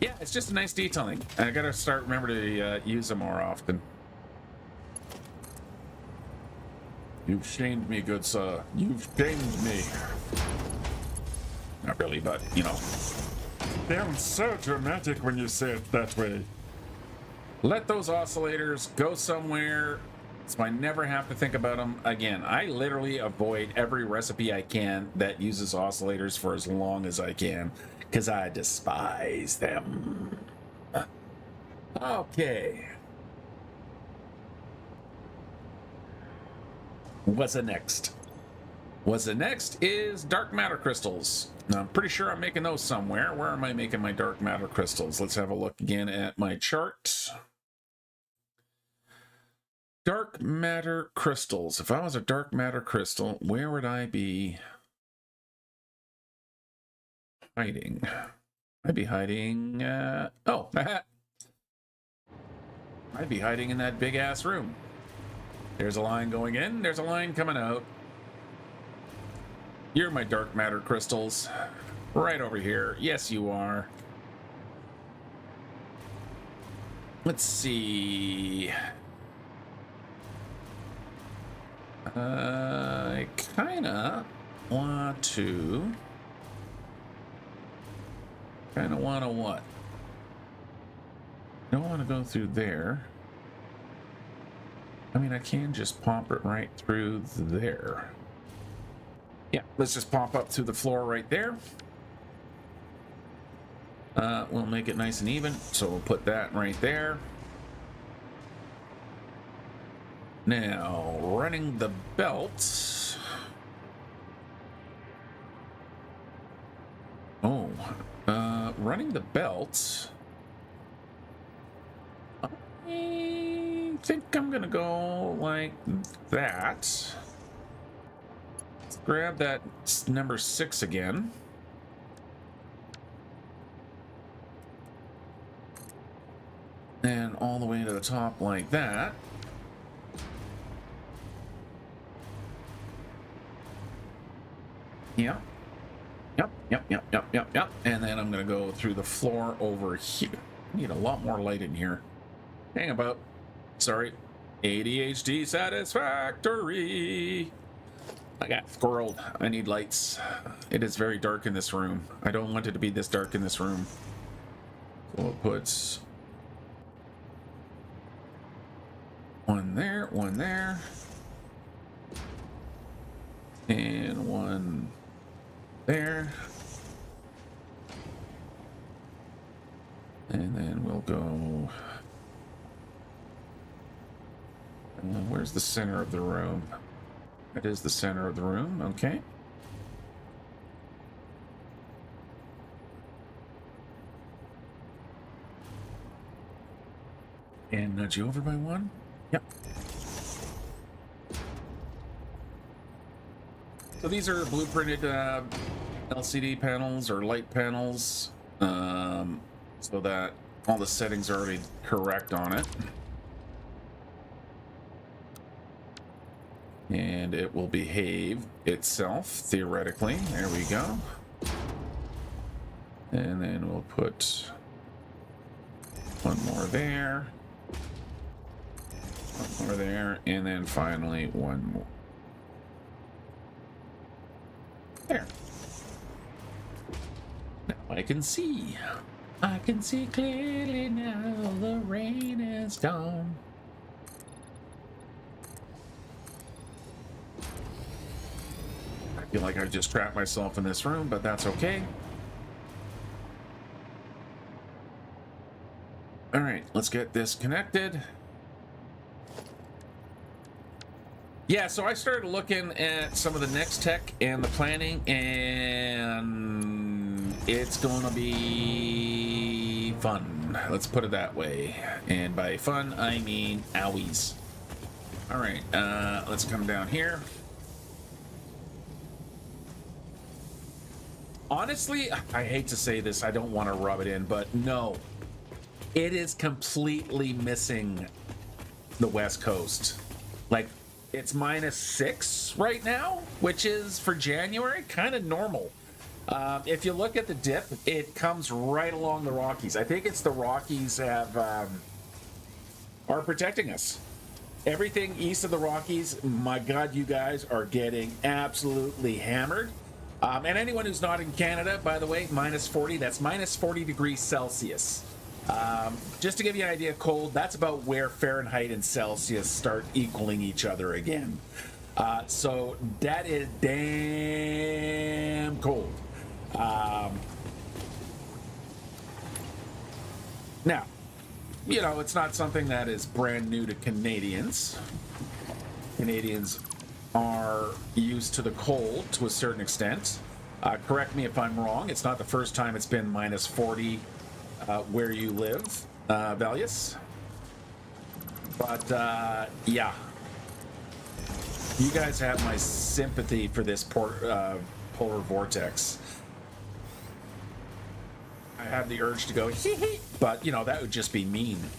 Yeah, it's just a nice detailing. I gotta remember to use them more often. You've shamed me, good sir. You've shamed me. Not really, but, you know. Sounds so dramatic when you say it that way. Let those oscillators go somewhere so I never have to think about them again. I literally avoid every recipe I can that uses oscillators for as long as I can, because I despise them. Okay. What's the next? What's the next is dark matter crystals. Now, I'm pretty sure I'm making those somewhere. Where am I making my dark matter crystals? Let's have a look again at my chart. Dark matter crystals. If I was a dark matter crystal, where would I be hiding? I'd be hiding... oh, I'd be hiding in that big-ass room. There's a line going in. There's a line coming out. You're my dark matter crystals. Right over here. Yes, you are. Let's see. I kinda want to what? I don't want to go through there. I mean, I can just pop it right through there. Yeah, let's just pop up through the floor right there. We'll make it nice and even, so we'll put that right there. Now, running the belt. Oh, running the belt. I think I'm gonna go like that. Let's grab that number 6 again. And all the way to the top like that. Yeah. Yep. And then I'm going to go through the floor over here. Need a lot more light in here. Hang about. Sorry. ADHD Satisfactory. I got squirreled. I need lights. It is very dark in this room. I don't want it to be this dark in this room. So we'll put one there, and one there. And then we'll go... where's the center of the room? That is the center of the room, okay. And nudge you over by one? Yep. So these are blueprinted LCD panels or light panels, so that all the settings are already correct on it. And it will behave itself, theoretically. There we go. And then we'll put one more there. One more there. And then finally one more. There. Now I can see. I can see clearly now. The rain is gone. I feel like I just trapped myself in this room, but that's okay. All right, let's get this connected. Yeah, so I started looking at some of the next tech and the planning, and it's gonna be fun. Let's put it that way. And by fun, I mean owies. All right, let's come down here. Honestly, I hate to say this, I don't want to rub it in, but no. It is completely missing the West Coast. Like, it's -6 right now, which is, for January, kind of normal. If you look at the dip, it comes right along the Rockies. I think it's the Rockies are protecting us. Everything east of the Rockies, my God, you guys are getting absolutely hammered. And anyone who's not in Canada, by the way, -40, that's -40 degrees Celsius. Just to give you an idea of cold, that's about where Fahrenheit and Celsius start equaling each other again. So that is damn cold. Now, you know, it's not something that is brand new to Canadians. Canadians are used to the cold to a certain extent. Correct me if I'm wrong. It's not the first time it's been -40 where you live, Valius. But yeah, you guys have my sympathy for this polar vortex. I have the urge to go, but you know, that would just be mean.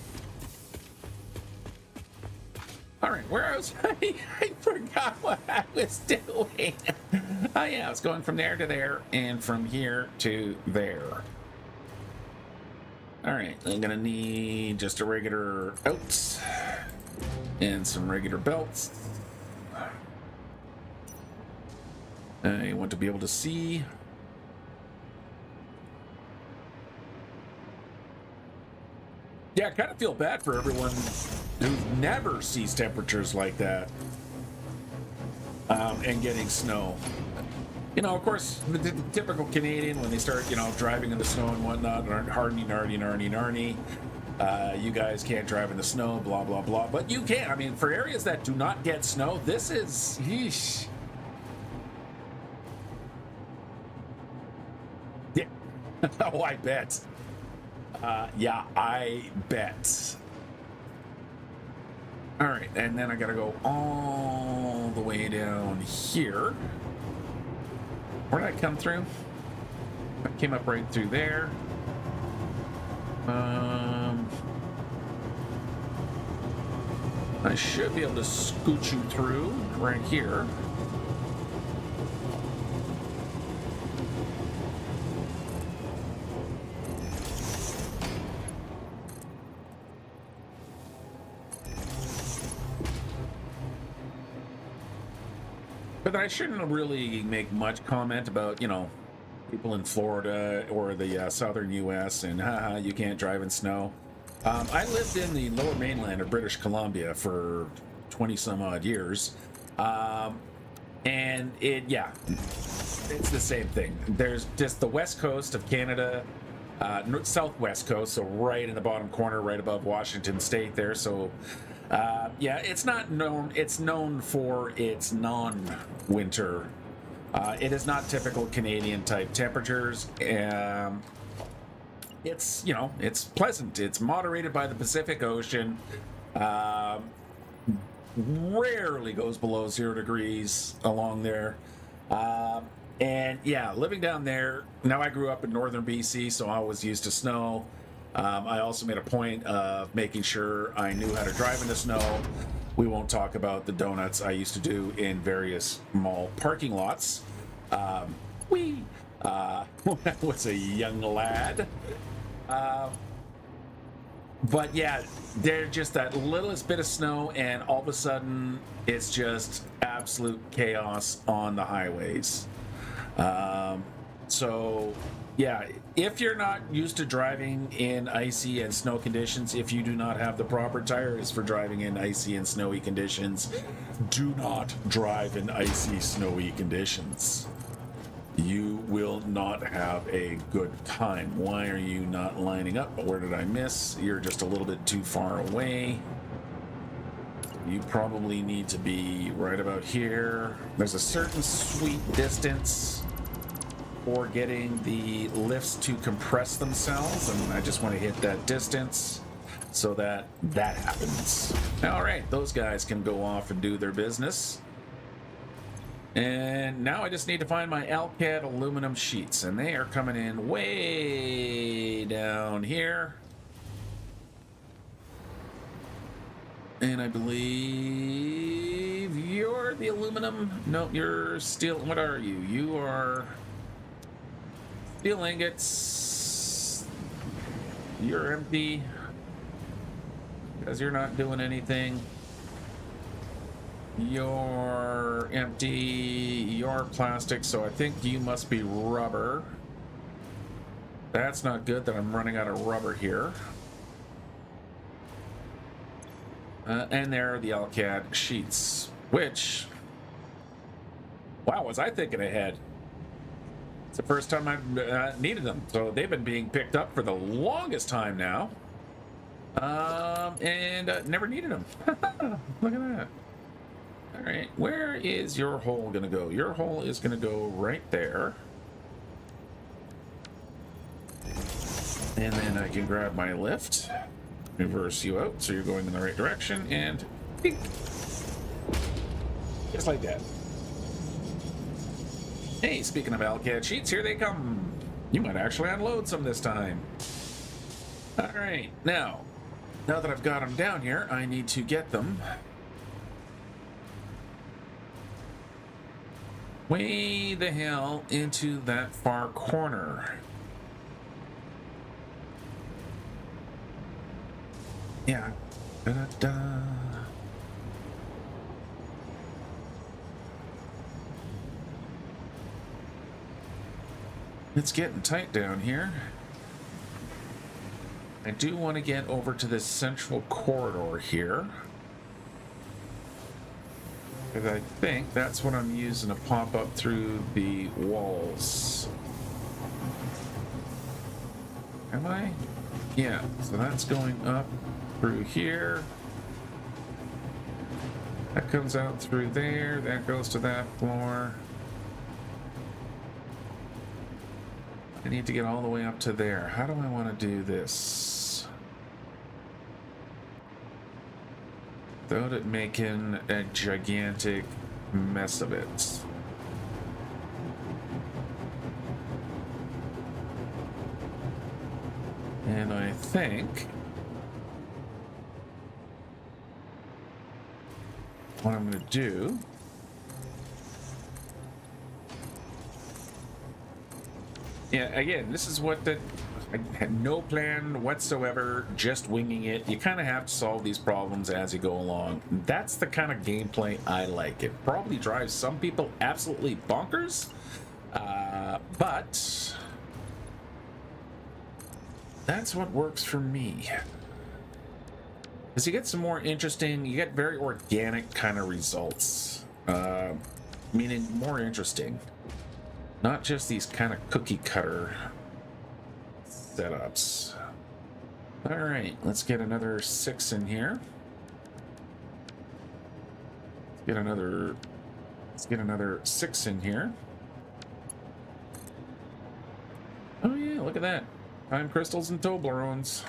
All right, where I was, I forgot what I was doing. Oh yeah, I was going from there to there and from here to there. All right, I'm gonna need just a regular oats and some regular belts. I want to be able to see. Yeah, I kind of feel bad for everyone who never sees temperatures like that and getting snow. You know, of course, the typical Canadian, when they start, you know, driving in the snow and whatnot, aren't hardy, nardy. You guys can't drive in the snow, blah, blah, blah. But you can. I mean, for areas that do not get snow, this is, yeesh. Yeah. Oh, I bet. Yeah, I bet. All right, and then I gotta go all the way down here. Where did I come through? I came up right through there. I should be able to scoot you through right here. But I shouldn't really make much comment about, you know, people in Florida or the southern U.S. and haha, you can't drive in snow. I lived in the lower mainland of British Columbia for 20 some odd years. And yeah, it's the same thing. There's just the west coast of Canada, southwest coast, so right in the bottom corner, right above Washington State there. So yeah, it's not known. It's known for its non-winter. It is not typical Canadian type temperatures. It's, you know, it's pleasant. It's moderated by the Pacific Ocean. Rarely goes below 0 degrees along there. And yeah, living down there. Now I grew up in northern BC, so I was used to snow. I also made a point of making sure I knew how to drive in the snow. We won't talk about the donuts I used to do in various mall parking lots. when I was a young lad. But yeah, there's just that littlest bit of snow, and all of a sudden, it's just absolute chaos on the highways. So, yeah, if you're not used to driving in icy and snow conditions, if you do not have the proper tires for driving in icy and snowy conditions, do not drive in icy, snowy conditions. You will not have a good time. Why are you not lining up? Where did I miss? You're just a little bit too far away. You probably need to be right about here. There's a certain sweet distance for getting the lifts to compress themselves, and I just want to hit that distance so that that happens. All right, those guys can go off and do their business. And now I just need to find my Alcad aluminum sheets, and they are coming in way down here. And I believe you're the aluminum. No, you're steel. What are you? You are steel ingots. You're empty because you're not doing anything. You're empty. You're plastic, so I think you must be rubber. That's not good that I'm running out of rubber here. And there are the Alcad sheets, which, wow, was I thinking ahead? It's the first time I've needed them, so they've been being picked up for the longest time now, and never needed them. Look at that. All right, where is your hole gonna go? Your hole is gonna go right there. And then I can grab my lift, reverse you out so you're going in the right direction, and pink. Just like that. Hey, speaking of Alcad sheets, here they come. You might actually unload some this time. All right, now that I've got them down here, I need to get them way the hell into that far corner. Yeah. Da-da-da. It's getting tight down here. I do want to get over to this central corridor here, because I think that's what I'm using to pop up through the walls. Am I? Yeah, so that's going up through here. That comes out through there. That goes to that floor. I need to get all the way up to there. How do I want to do this without it making a gigantic mess of it? And I think what I'm going to do again, this is what I had no plan whatsoever, just winging it. You kind of have to solve these problems as you go along. That's the kind of gameplay I like. It probably drives some people absolutely bonkers, but that's what works for me. Because you get some more interesting, you get very organic kind of results, meaning more interesting. Not just these kind of cookie cutter setups. All right, let's get another 6 in here. Let's get another 6 in here. Oh yeah, look at that. Time crystals and Toblerones.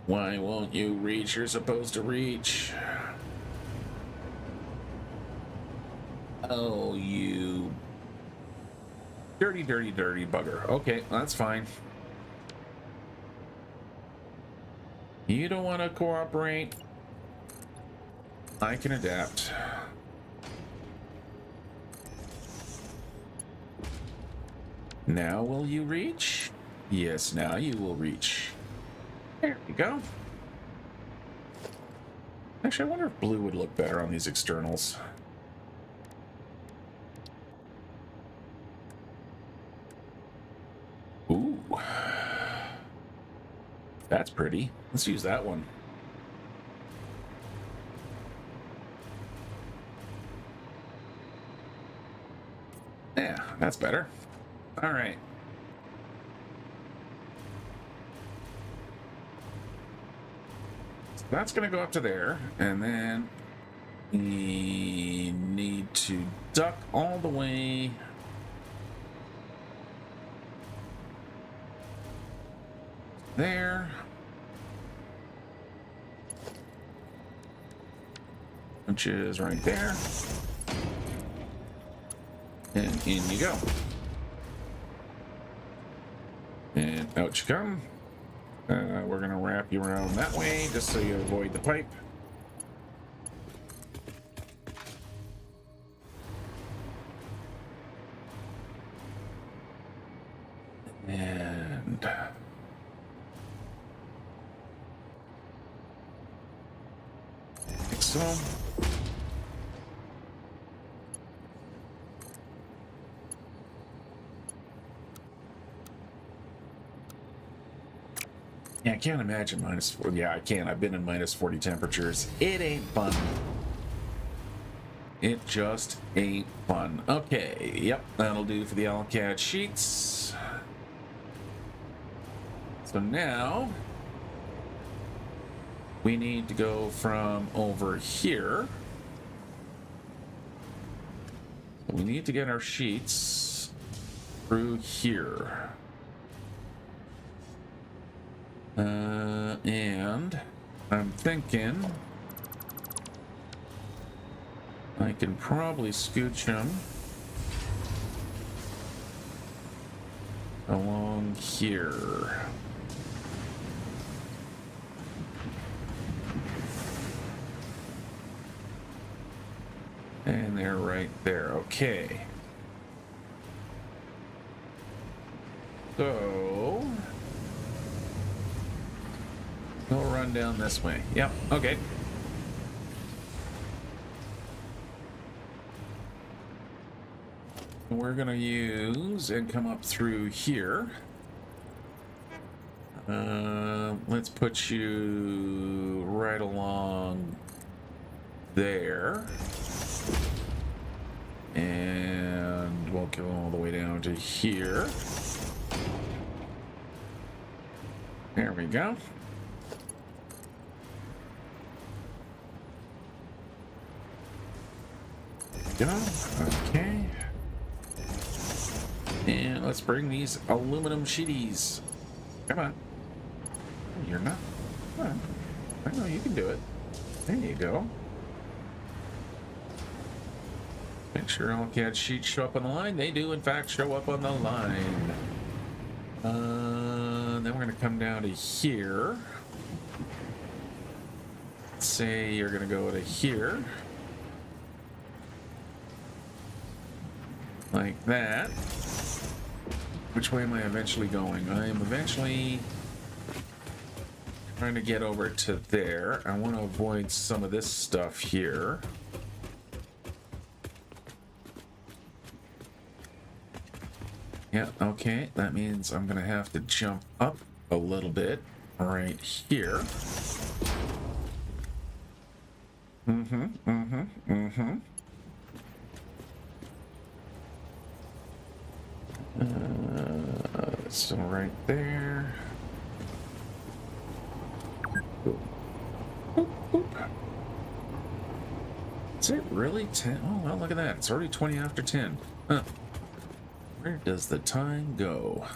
Why won't you reach? You're supposed to reach. Oh, you dirty, dirty, dirty bugger. Okay, that's fine. You don't want to cooperate? I can adapt. Now will you reach? Yes, now you will reach. There you go. Actually, I wonder if blue would look better on these externals. Ooh. That's pretty. Let's use that one. Yeah, that's better. All right. So that's going to go up to there, and then we need to duck all the way there. Which is right there. And in you go. And out you come. We're going to wrap you around that way just so you avoid the pipe. And like so. Yeah, I can't imagine minus 40. Yeah, I can. I've been in minus 40 temperatures. It ain't fun. It just ain't fun. Okay, yep, that'll do for the AutoCAD sheets. So now we need to go from over here. We need to get our sheets through here. And I'm thinking I can probably scooch them along here. And they're right there. Okay. So we'll run down this way. Yep, okay. We're gonna use and come up through here. Let's put you right along there. And we'll go all the way down to here. There we go. Okay. And let's bring these aluminum sheeties. Come on. You're not. Come on. I know you can do it. There you go. Make sure all CAD sheets show up on the line. They do, in fact, show up on the line. Then we're going to come down to here. Let's say you're going to go to here. Like that. Which way am I eventually going? I am eventually trying to get over to there. I want to avoid some of this stuff here. Yeah, okay. That means I'm going to have to jump up a little bit right here. So right there. Boop. Boop, boop. Is it really 10? Oh, well, look at that. It's already 20 after 10. Huh. Where does the time go?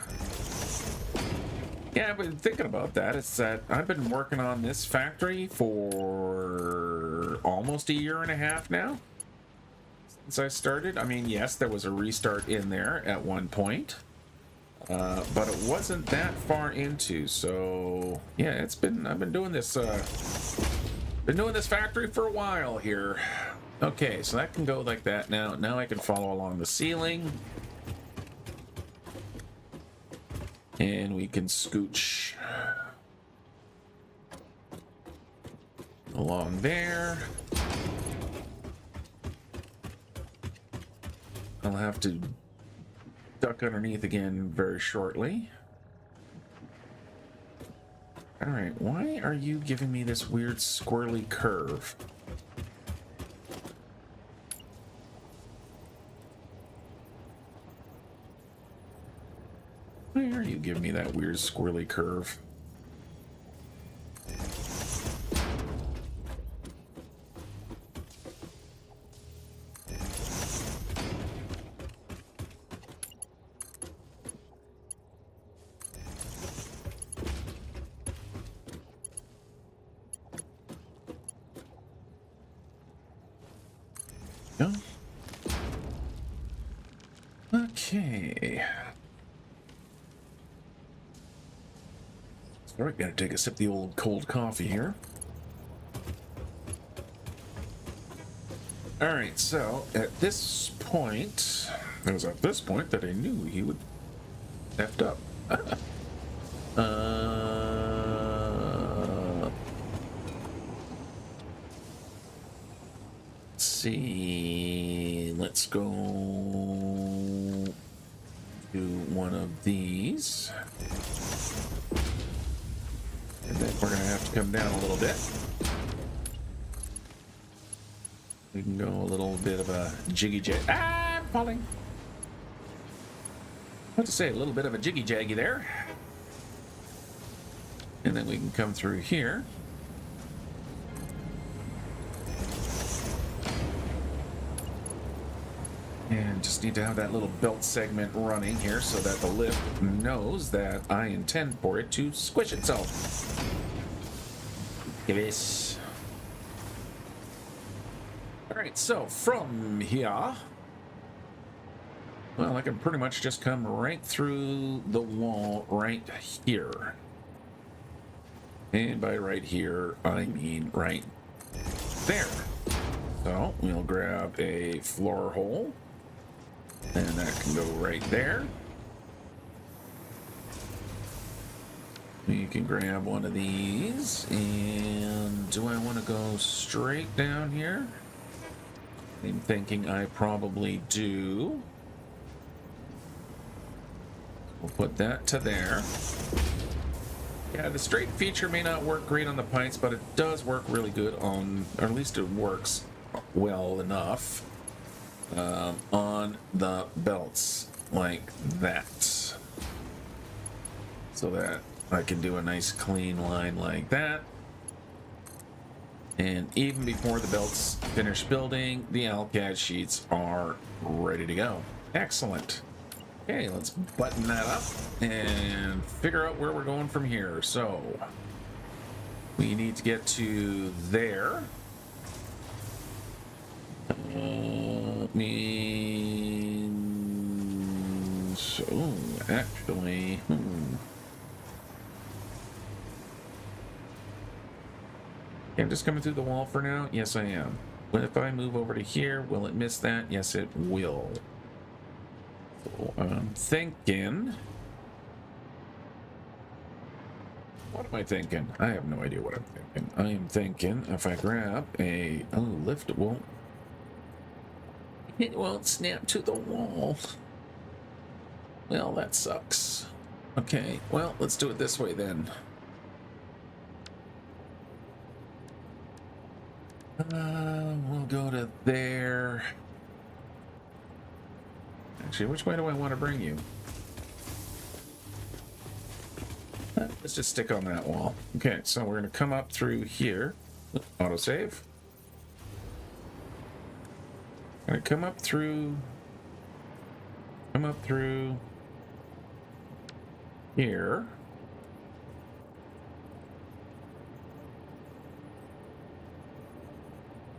Yeah, I've been thinking about that. It's that I've been working on this factory for almost a year and a half now. Since I started. I mean, yes, there was a restart in there at one point. But it wasn't that far into, so yeah, I've been doing this factory for a while here. Okay, so that can go like that now. Now I can follow along the ceiling. And we can scooch along there. I'll have to duck underneath again very shortly. All right, why are you giving me this weird squirrely curve? Why are you giving me that weird squirrely curve? No. Okay. All right, gotta take a sip of the old cold coffee here. All right, so at this point, it was at this point that I knew he would effed up. Let's see. Let's go do one of these. And then we're going to have to come down a little bit. We can go a little bit of a jiggy jag. Ah, I'm falling. What to say, a little bit of a jiggy jaggy there. And then we can come through here. And just need to have that little belt segment running here so that the lift knows that I intend for it to squish itself. Give this. Alright, so from here, well, I can pretty much just come right through the wall right here. And by right here, I mean right there. So we'll grab a floor hole. And that can go right there. You can grab one of these. And do I want to go straight down here? I'm thinking I probably do. We'll put that to there. Yeah, the straight feature may not work great on the pipes, but it does work really good on, or at least it works well enough. On the belts like that, so that I can do a nice clean line like that. And even before the belts finish building, the AlCAD sheets are ready to go. Excellent. Okay, let's button that up and figure out where we're going from here. So we need to get to there. Means, oh, actually, I'm just coming through the wall for now. Yes, I am. But if I move over to here, will it miss that? Yes, it will. So I'm thinking. What am I thinking? I have no idea what I'm thinking. I am thinking if I grab a lift, it won't snap to the wall. Well, that sucks. Okay, well, let's do it this way then. We'll go to there. Actually, which way do I want to bring you? Let's just stick on that wall. Okay, so we're going to come up through here. Autosave. Gonna come up through here.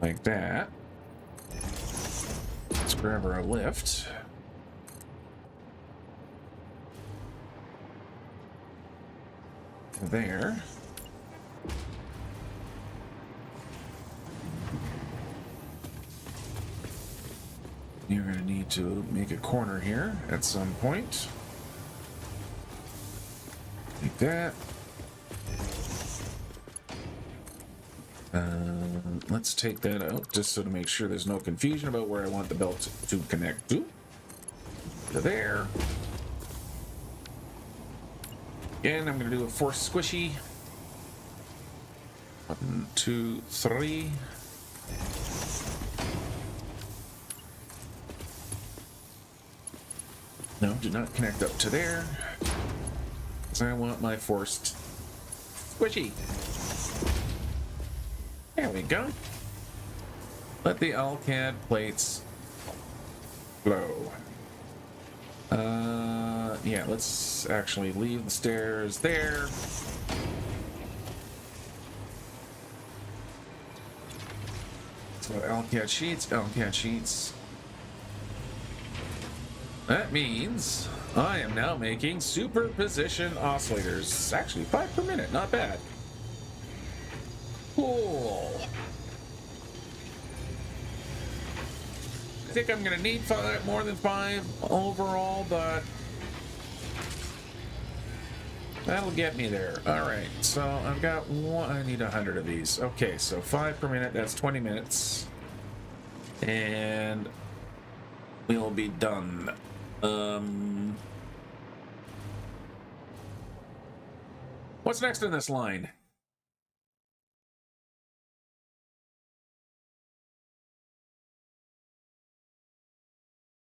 Like that. Let's grab our lift. There. You're going to need to make a corner here at some point. like that. Let's take that out just so to make sure there's no confusion about where I want the belt to connect to. To there. Again, I'm going to do a force squishy. 1, 2, 3. No, do not connect up to there. Because I want my forced squishy. There we go. Let the ALCAD plates flow. Yeah, let's actually leave the stairs there. So ALCAD sheets. That means I am now making superposition oscillators. Actually, 5 per minute, not bad. Cool. I think I'm gonna need more than 5 overall, but that'll get me there. All right, so I've got one. I need 100 of these. Okay, so 5 per minute. That's 20 minutes, and we'll be done. What's next in this line?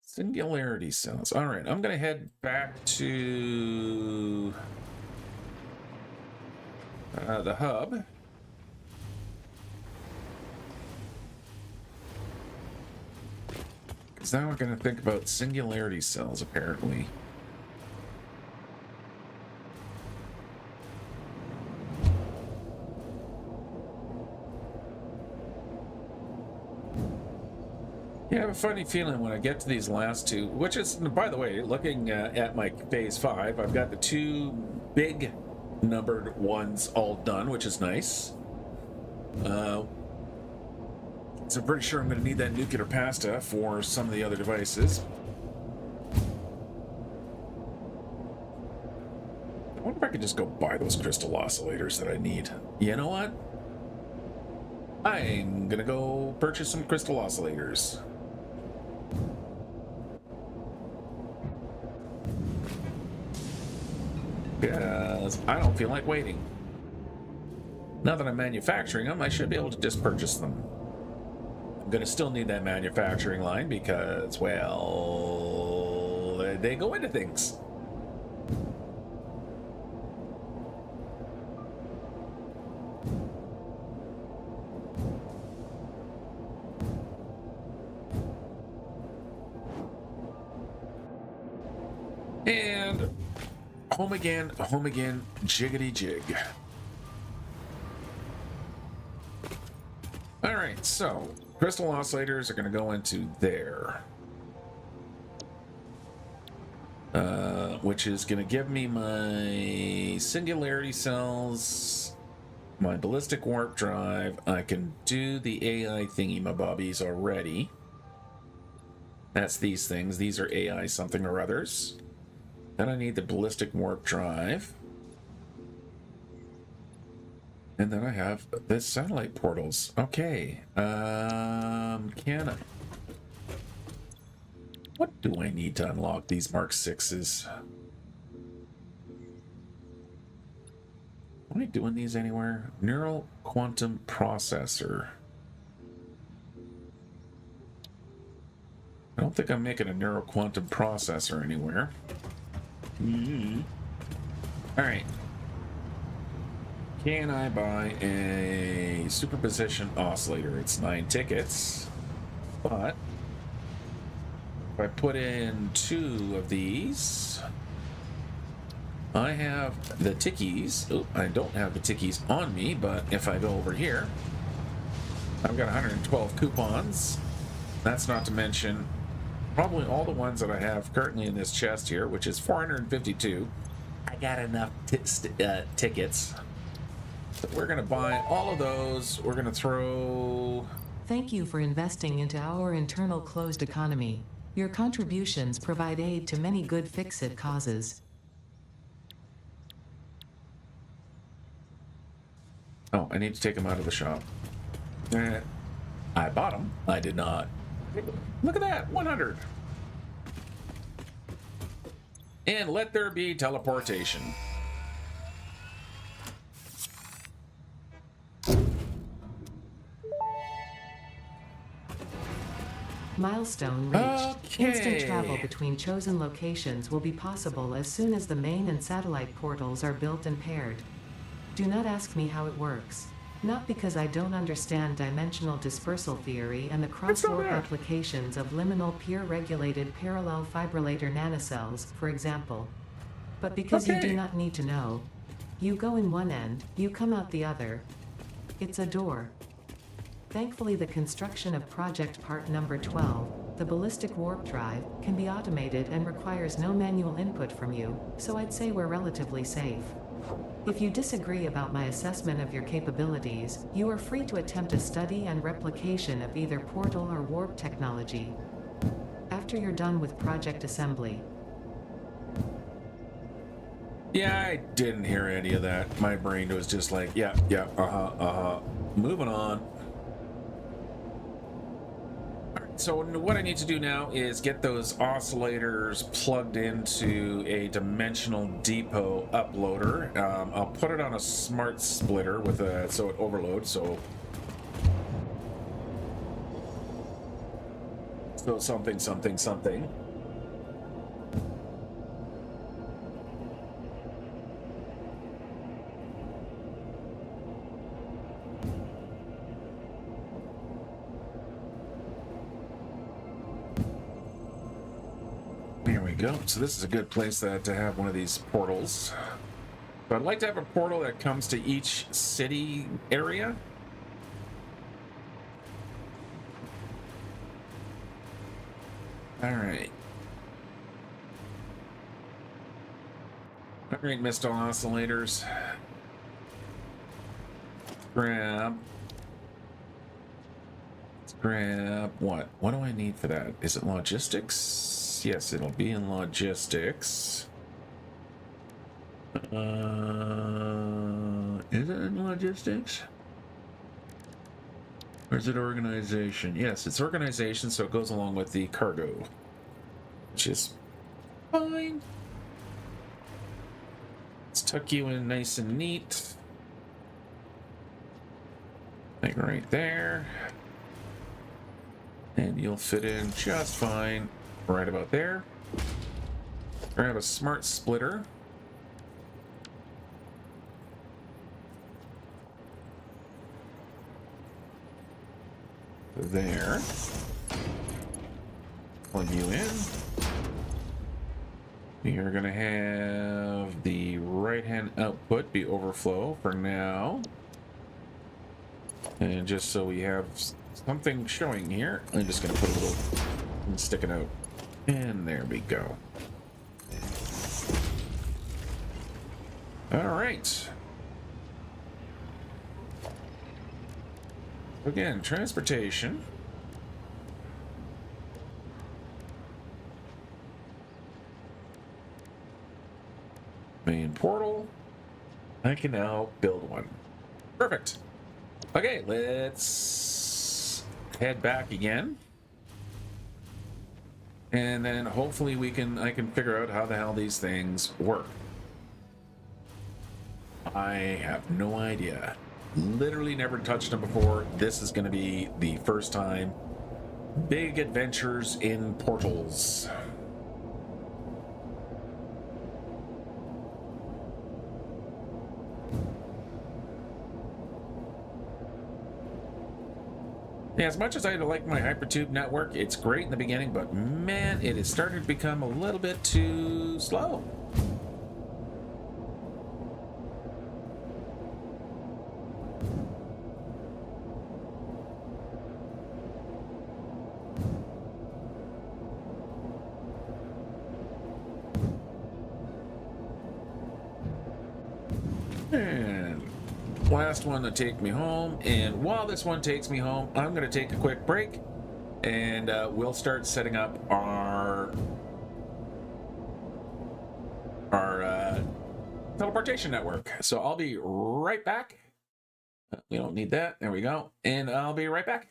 Singularity cells. All right, I'm going to head back to the hub. Because now we're going to think about singularity cells, apparently. Yeah, I have a funny feeling when I get to these last two, which is, by the way, looking at my phase 5, I've got the 2 big numbered ones all done, which is nice. So I'm pretty sure I'm going to need that nuclear pasta for some of the other devices. I wonder if I could just go buy those crystal oscillators that I need. You know what? I'm going to go purchase some crystal oscillators. Because I don't feel like waiting. Now that I'm manufacturing them, I should be able to just purchase them. I'm going to still need that manufacturing line because, well, they go into things. And home again, jiggity jig. All right, so crystal oscillators are going to go into there, which is going to give me my singularity cells, my ballistic warp drive. I can do the AI thingy-mabobbies already. That's these things. These are AI something or others. Then I need the ballistic warp drive. And then I have the satellite portals. Okay. Can I... What do I need to unlock these Mark 6s? Am I doing these anywhere? Neural quantum processor. I don't think I'm making a neural quantum processor anywhere. All right. Can I buy a superposition oscillator? It's 9 tickets, but if I put in 2 of these, I have the tickies. Oh, I don't have the tickies on me, but if I go over here, I've got 112 coupons. That's not to mention probably all the ones that I have currently in this chest here, which is 452. I got enough tickets. So we're going to buy all of those. We're going to throw... Thank you for investing into our internal closed economy. Your contributions provide aid to many good FICSIT causes. Oh, I need to take them out of the shop. I bought them. I did not. Look at that, 100. And let there be teleportation. Milestone reached. Okay. Instant travel between chosen locations will be possible as soon as the main and satellite portals are built and paired. Do not ask me how it works. Not because I don't understand dimensional dispersal theory and the crosswarp applications of liminal peer-regulated parallel fibrillator nanocells, for example. But because you do not need to know. You go in one end, you come out the other. It's a door. Thankfully, the construction of project part number 12, the ballistic warp drive, can be automated and requires no manual input from you, so I'd say we're relatively safe. If you disagree about my assessment of your capabilities, you are free to attempt a study and replication of either portal or warp technology. After you're done with project assembly. Yeah, I didn't hear any of that. My brain was just like, yeah, moving on. So what I need to do now is get those oscillators plugged into a dimensional depot uploader. I'll put it on a smart splitter with so it overloads. So something. Go. So this is a good place to have one of these portals. But I'd like to have a portal that comes to each city area. All right. All right, missed all oscillators. Grab what? What do I need for that? Is it logistics? Yes, it'll be in logistics. Is it in logistics? Or is it organization? Yes, it's organization, so it goes along with the cargo, which is fine. Let's tuck you in nice and neat. Like right there. And you'll fit in just fine. Right about there. Grab a smart splitter. There. Plug you in. You're going to have the right-hand output be overflow for now. And just so we have something showing here, I'm just going to put a little and stick it out. And there we go. All right. Again, transportation. Main portal. I can now build one. Perfect. Okay, let's head back again. And then hopefully I can figure out how the hell these things work. I have no idea. Literally never touched them before. This is going to be the first time. Big adventures in portals. Yeah, as much as I like my hypertube network, it's great in the beginning, but man, it is starting to become a little bit too slow. And last one to take me home. And while this one takes me home, I'm going to take a quick break, and we'll start setting up our teleportation network. So I'll be right back. We don't need that. There we go. And I'll be right back.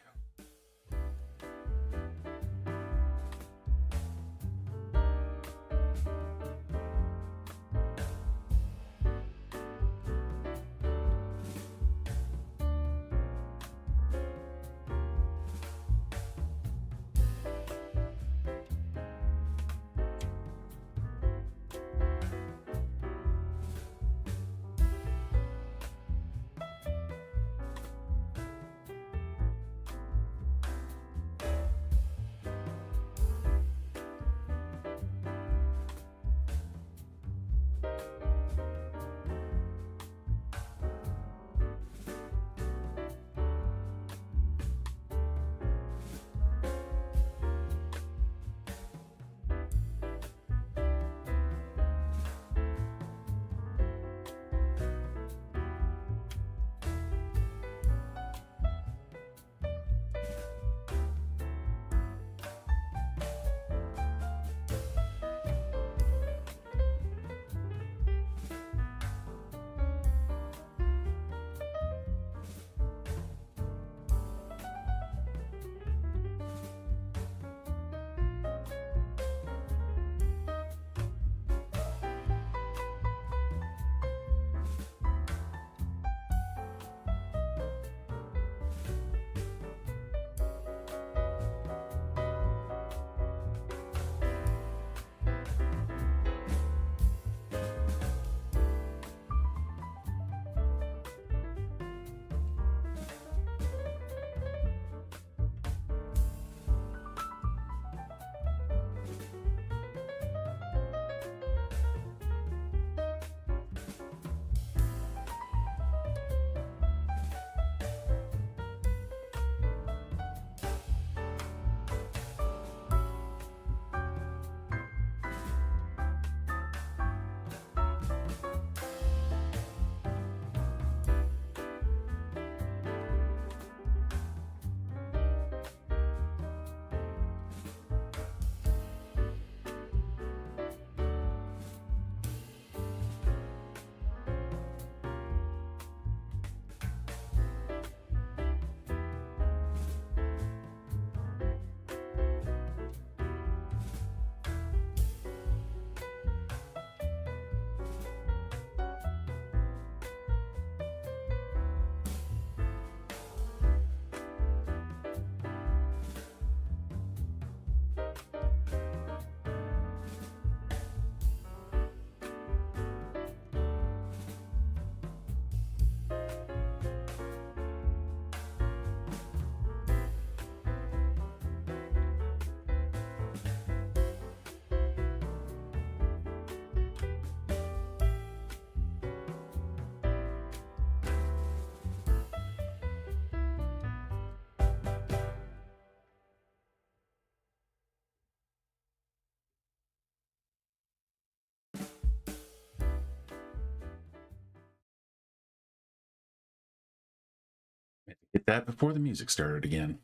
Hit that before the music started again.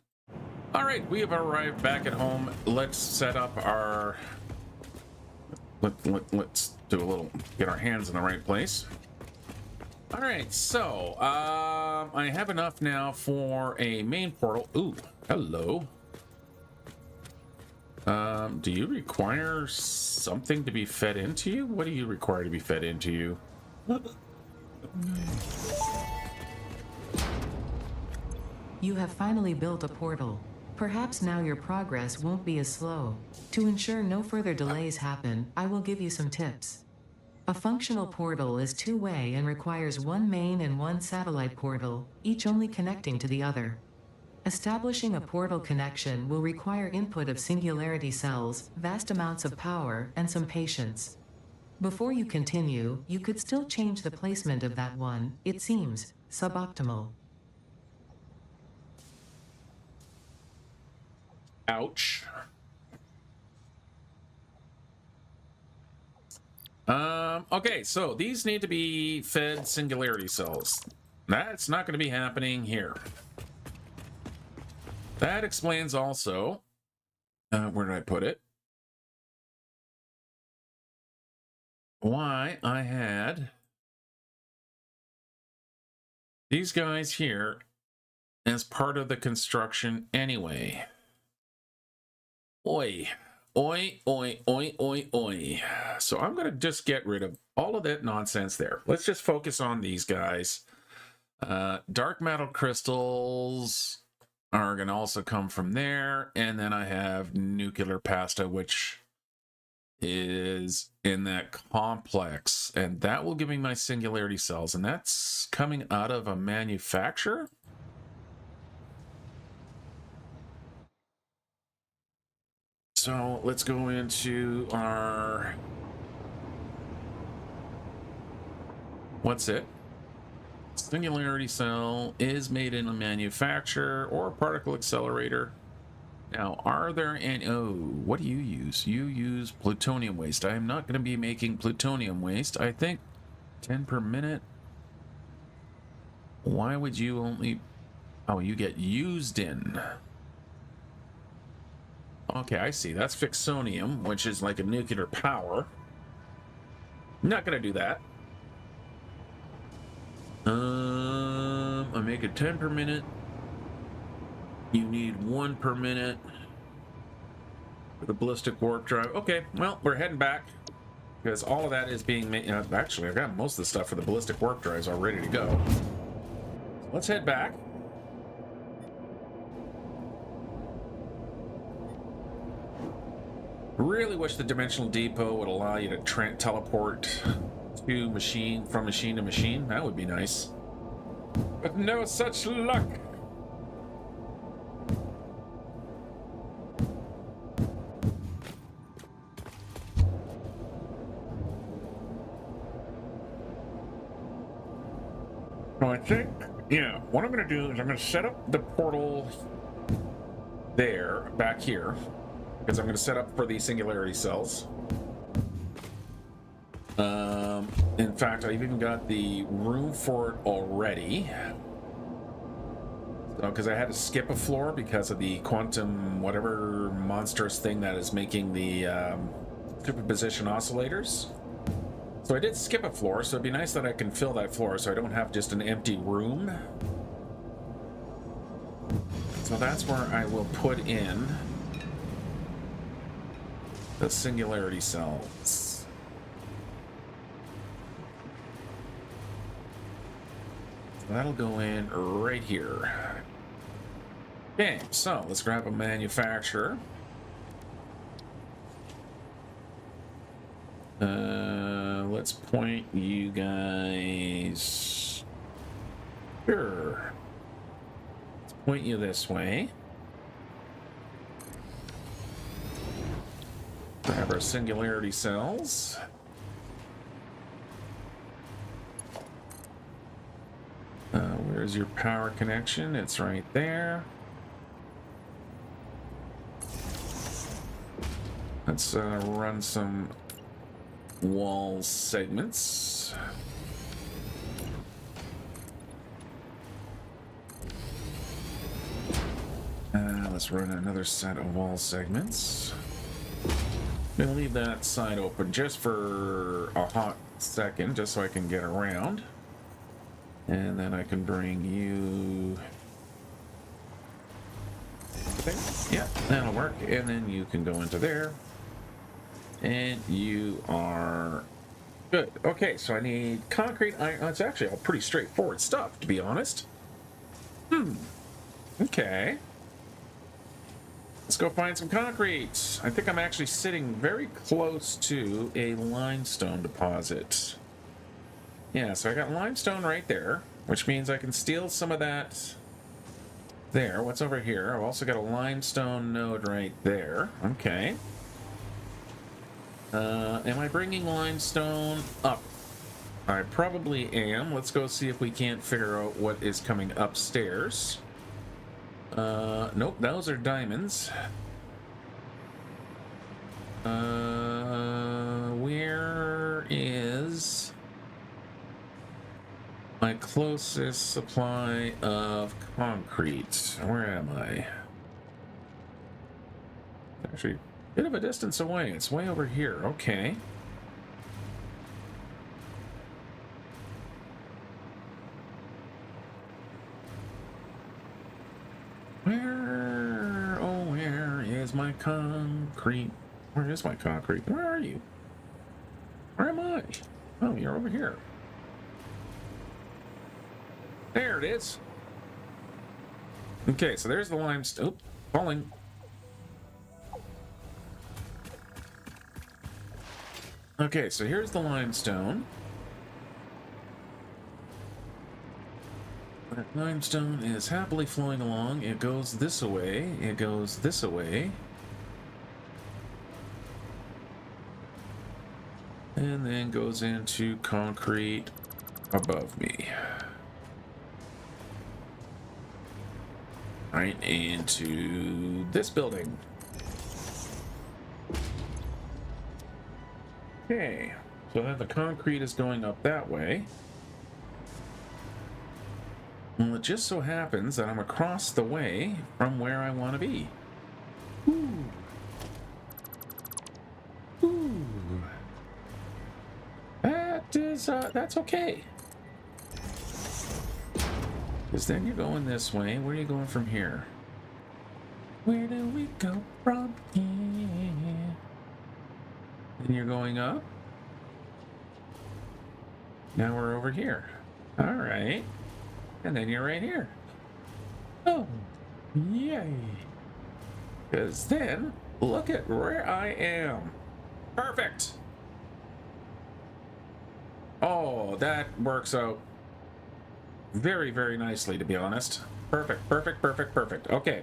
All right, we have arrived back at home. Let's set up our... Let's do a little... Get our hands in the right place. All right, so I have enough now for a main portal. Ooh, hello. Do you require something to be fed into you? What do you require to be fed into you? You have finally built a portal. Perhaps now your progress won't be as slow. To ensure no further delays happen, I will give you some tips. A functional portal is two-way and requires one main and one satellite portal, each only connecting to the other. Establishing a portal connection will require input of singularity cells, vast amounts of power, and some patience. Before you continue, you could still change the placement of that one, it seems, suboptimal. Ouch. Okay, so these need to be fed singularity cells. That's not going to be happening here. That explains also, where did I put it? Why I had these guys here as part of the construction anyway. Oi. Oi, oi, oi, oi, oi. So I'm going to just get rid of all of that nonsense there. Let's just focus on these guys. Dark metal crystals are going to also come from there. And then I have nuclear pasta, which is in that complex. And that will give me my singularity cells. And that's coming out of a manufacturer. So let's go into our... What's it? Singularity cell is made in a manufacturer or a particle accelerator. Now, are there any... Oh, what do you use? You use plutonium waste. I am not going to be making plutonium waste. I think 10 per minute. Why would you only... Oh, you get used in. Okay, I see. That's fixonium, which is like a nuclear power. I'm not going to do that. I make it 10 per minute. You need 1 per minute for the ballistic warp drive. Okay, well, we're heading back because all of that is being made. Actually, I've got most of the stuff for the ballistic warp drives all ready to go. So let's head back. Really wish the dimensional depot would allow you to teleport to machine, from machine to machine. That would be nice. But no such luck. So I think, yeah, what I'm going to do is I'm going to set up the portal there, back here, because I'm going to set up for the singularity cells. In fact, I've even got the room for it already. Because I had to skip a floor because of the quantum whatever monstrous thing that is making the superposition oscillators. So I did skip a floor, so it'd be nice that I can fill that floor so I don't have just an empty room. So that's where I will put in the singularity cells. That'll go in right here. Okay, so let's grab a manufacturer. Let's point you guys. Sure. Let's point you this way. Grab our singularity cells. Where's your power connection? It's right there. Let's run some wall segments. Let's run another set of wall segments. I'm gonna leave that side open just for a hot second, just so I can get around. And then I can bring you... Yeah, that'll work. And then you can go into there. And you are good. Okay, so I need concrete iron. It's actually all pretty straightforward stuff, to be honest. Okay. Let's go find some concrete. I think I'm actually sitting very close to a limestone deposit. Yeah, so I got limestone right there, which means I can steal some of that there. What's over here? I've also got a limestone node right there. Okay. Am I bringing limestone up? I probably am. Let's go see if we can't figure out what is coming upstairs. Nope, those are diamonds. Where is my closest supply of concrete? Where am I? Actually, a bit of a distance away. It's way over here. Okay. Where is my concrete? Where is my concrete? Where are you? Where am I? Oh, you're over here. There it is. Okay, so there's the limestone. Oh, falling. Okay, so here's the limestone. That limestone is happily flowing along. It goes this way. It goes this way. And then goes into concrete above me. Right into this building. Okay, so then the concrete is going up that way. Well, it just so happens that I'm across the way from where I want to be. Ooh. Ooh. That's okay. Because then you're going this way. Where are you going from here? Where do we go from here? And you're going up. Now we're over here. All right. And then you're right here. Oh, yay. Because then, look at where I am. Perfect. Oh, that works out very, very nicely, to be honest. Perfect, perfect, perfect, perfect. Okay.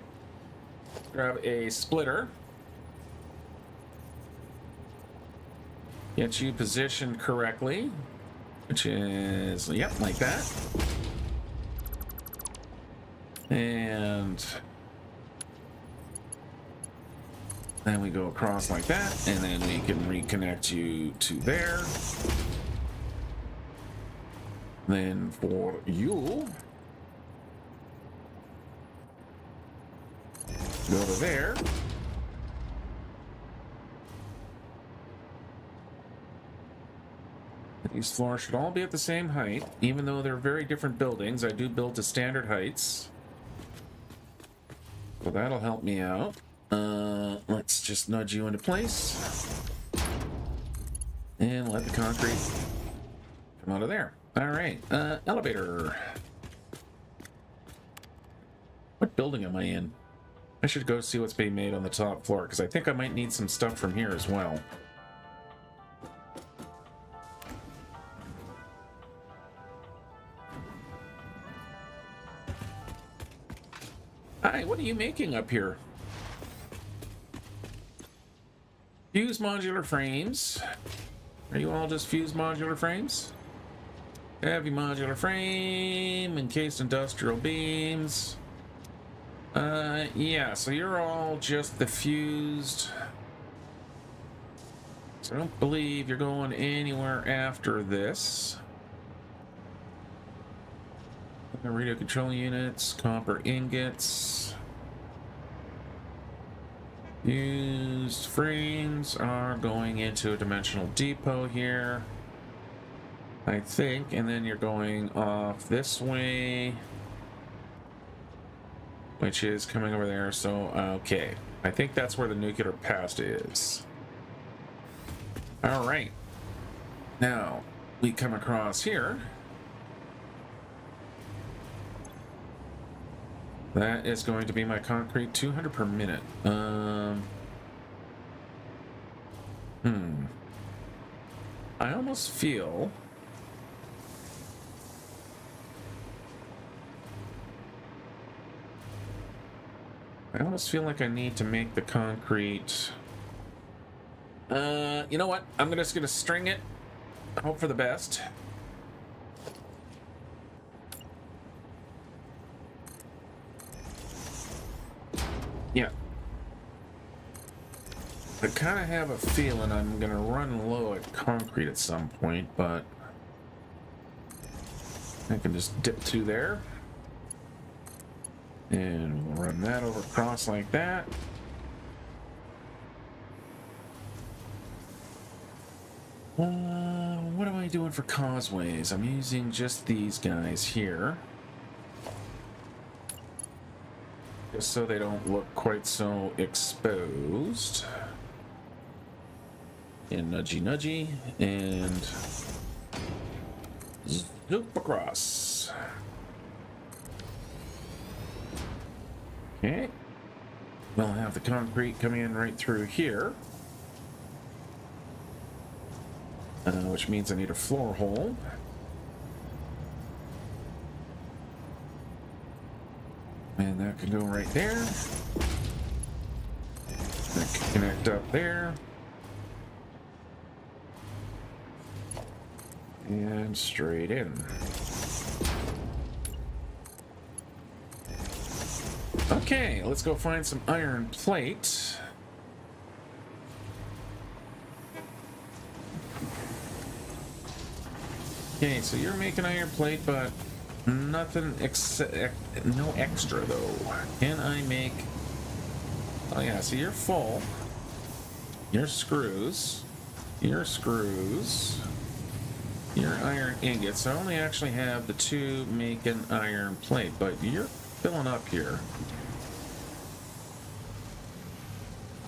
Grab a splitter. Get you positioned correctly. Which is, yep, like that. And then we go across like that, and then we can reconnect you to there. Then for you, go to there. These floors should all be at the same height, even though they're very different buildings. I do build to standard heights. So that'll help me out. Let's just nudge you into place. And let the concrete come out of there. All right, elevator. What building am I in? I should go see what's being made on the top floor, because I think I might need some stuff from here as well. Hi, what are you making up here? Fuse modular frames. Are you all just fuse modular frames? Heavy modular frame, encased industrial beams. Yeah, so you're all just the fused. So I don't believe you're going anywhere after this. Radio control units, copper ingots. Used frames are going into a dimensional depot here, I think, and then you're going off this way, which is coming over there. So, okay, I think that's where the nuclear past is. All right, now we come across here. That is going to be my concrete, 200 per minute. I almost feel like I need to make the concrete. You know what? I'm just gonna string it. Hope for the best. Yeah. I kind of have a feeling I'm gonna run low at concrete at some point, but I can just dip through there. And we'll run that over across like that. What am I doing for causeways? I'm using just these guys here. just so they don't look quite so exposed. And nudgy nudgy, and zoop across. Okay. We'll have the concrete come in right through here. Which means I need a floor hole. And that can go right there. That can connect up there. And straight in. Okay, let's go find some iron plate. Okay, so you're making iron plate, but nothing no extra though. Can I make... Oh yeah, so you're full. Your screws. Your screws. Your iron ingots. I only actually have the 2 making iron plate, but you're filling up here.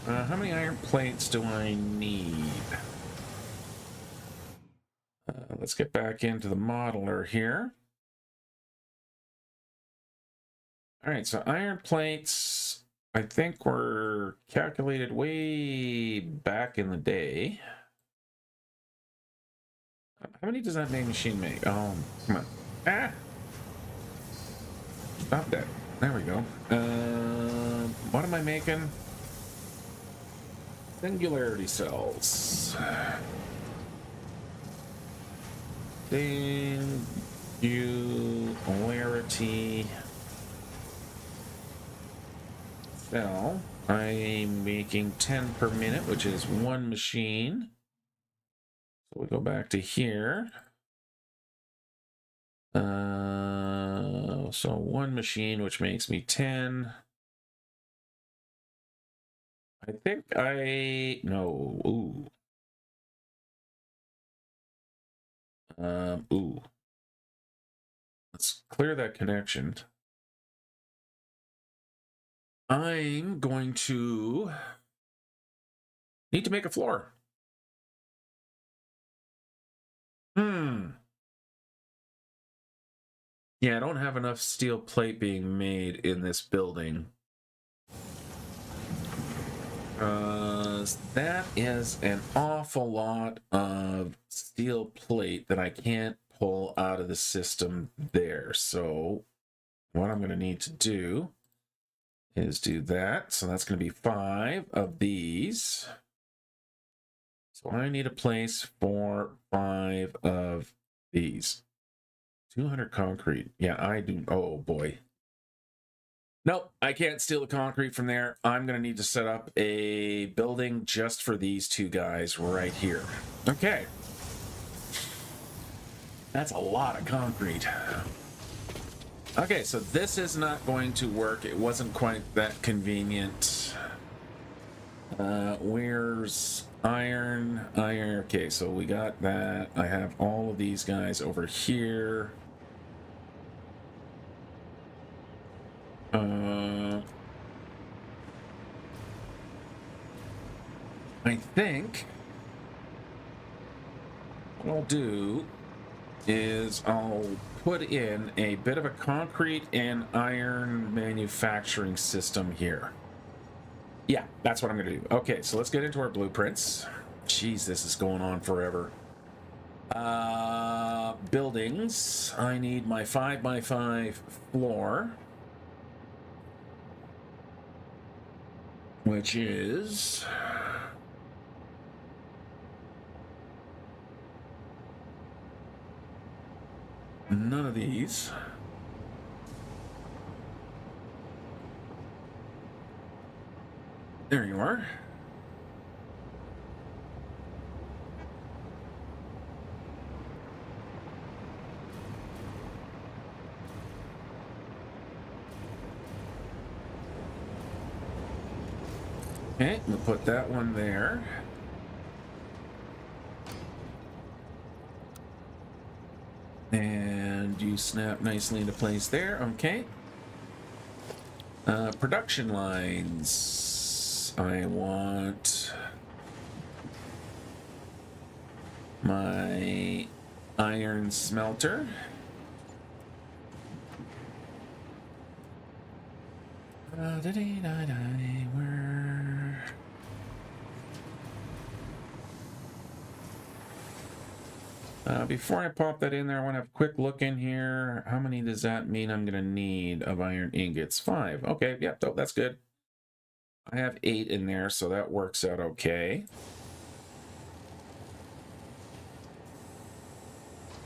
How many iron plates do I need? Let's get back into the modeler here. All right, so iron plates, I think were calculated way back in the day. How many does that main machine make? Oh, come on. Ah! Stop that. There we go. What am I making? Singularity cells. Singularity cell. I'm making 10 per minute, which is 1 machine. So we go back to here. So 1 machine, which makes me 10. I think no. Ooh. Ooh. Let's clear that connection. I'm going to need to make a floor. Yeah, I don't have enough steel plate being made in this building. That is an awful lot of steel plate that I can't pull out of the system there. So what I'm going to need to do is do that. So that's going to be 5 of these. So I need a place for 5 of these. 200 concrete. Yeah, I do. Oh, boy. Nope, I can't steal the concrete from there. I'm going to need to set up a building just for these 2 guys right here. Okay. That's a lot of concrete. Okay, so this is not going to work. It wasn't quite that convenient. Where's iron? Iron. Okay, so we got that. I have all of these guys over here. I think what I'll do is I'll put in a bit of a concrete and iron manufacturing system here. Yeah, that's what I'm going to do. Okay, so let's get into our blueprints. Jeez, this is going on forever. Buildings. I need my 5x5 floor, which is none of these. There you are. Okay, we'll put that one there. And you snap nicely into place there. Okay. Production lines. I want my iron smelter. Where? Before I pop that in there, I want to have a quick look in here. How many does that mean I'm going to need of iron ingots? 5. Okay, yep, that's good. I have 8 in there, so that works out okay.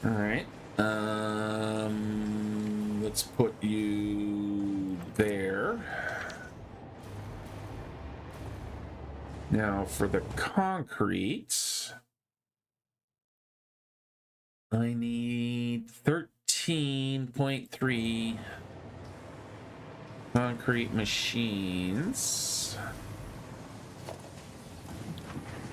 All right. Let's put you there. Now for the concrete, I need 13.3 concrete machines.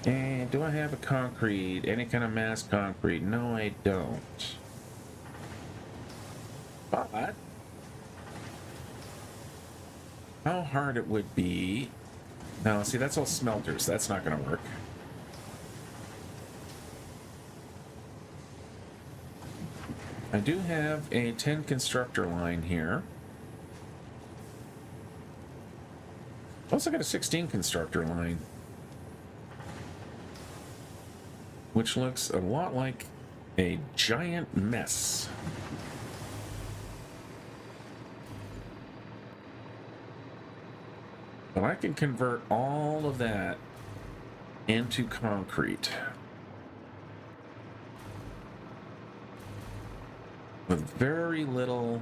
And do I have a concrete? Any kind of mass concrete? No, I don't. But how hard it would be. Now, see, that's all smelters. That's not going to work. I do have a 10 constructor line here. Also got a 16 constructor line, which looks a lot like a giant mess. But I can convert all of that into concrete with very little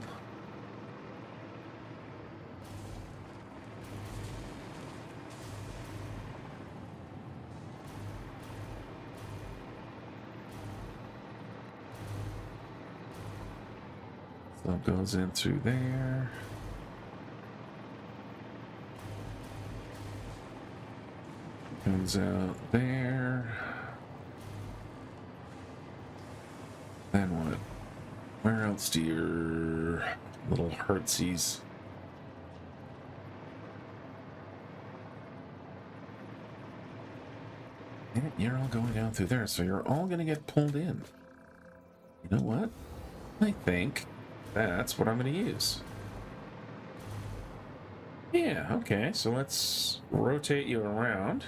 so it goes in through there. Comes out there. Then what? Where else do your little heartsies? Yeah, you're all going down through there, so you're all going to get pulled in. You know what? I think that's what I'm going to use. Yeah, okay, so let's rotate you around.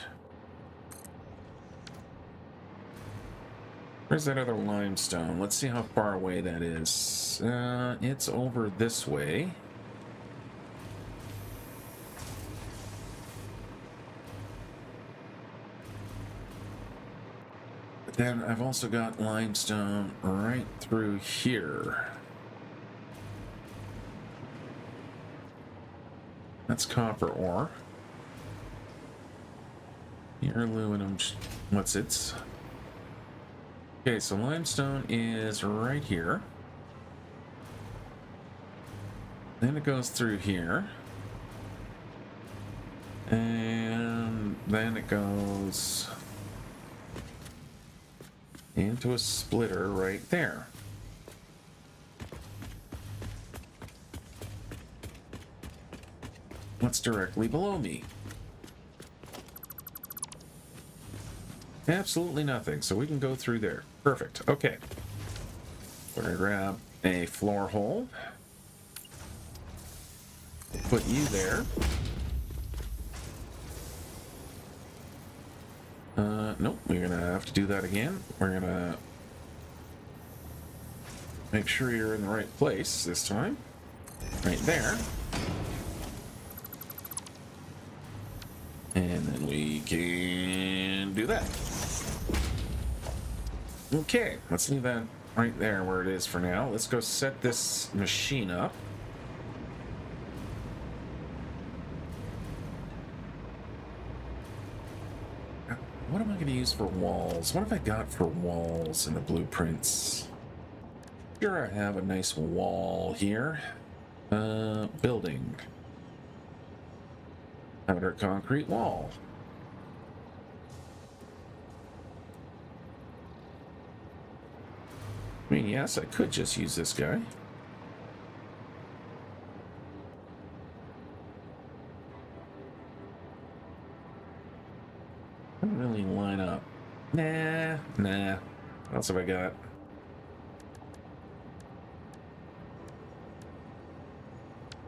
Where's that other limestone? Let's see how far away that is. It's over this way. But then I've also got limestone right through here. That's copper ore. Your aluminum, what's its? Okay, so limestone is right here. Then it goes through here. And then it goes into a splitter right there. What's directly below me? Absolutely nothing, so we can go through there. Perfect. Okay. We're gonna grab a floor hole. Put you there. Nope, we're gonna have to do that again. We're gonna make sure you're in the right place this time. Right there. And then we can do that. Okay, let's leave that right there where it is for now. Let's go set this machine up. What am I going to use for walls? What have I got for walls in the blueprints? Sure, I have a nice wall here. Building. Outer concrete wall. I mean, yes, I could just use this guy. Doesn't really line up. Nah. What else have I got?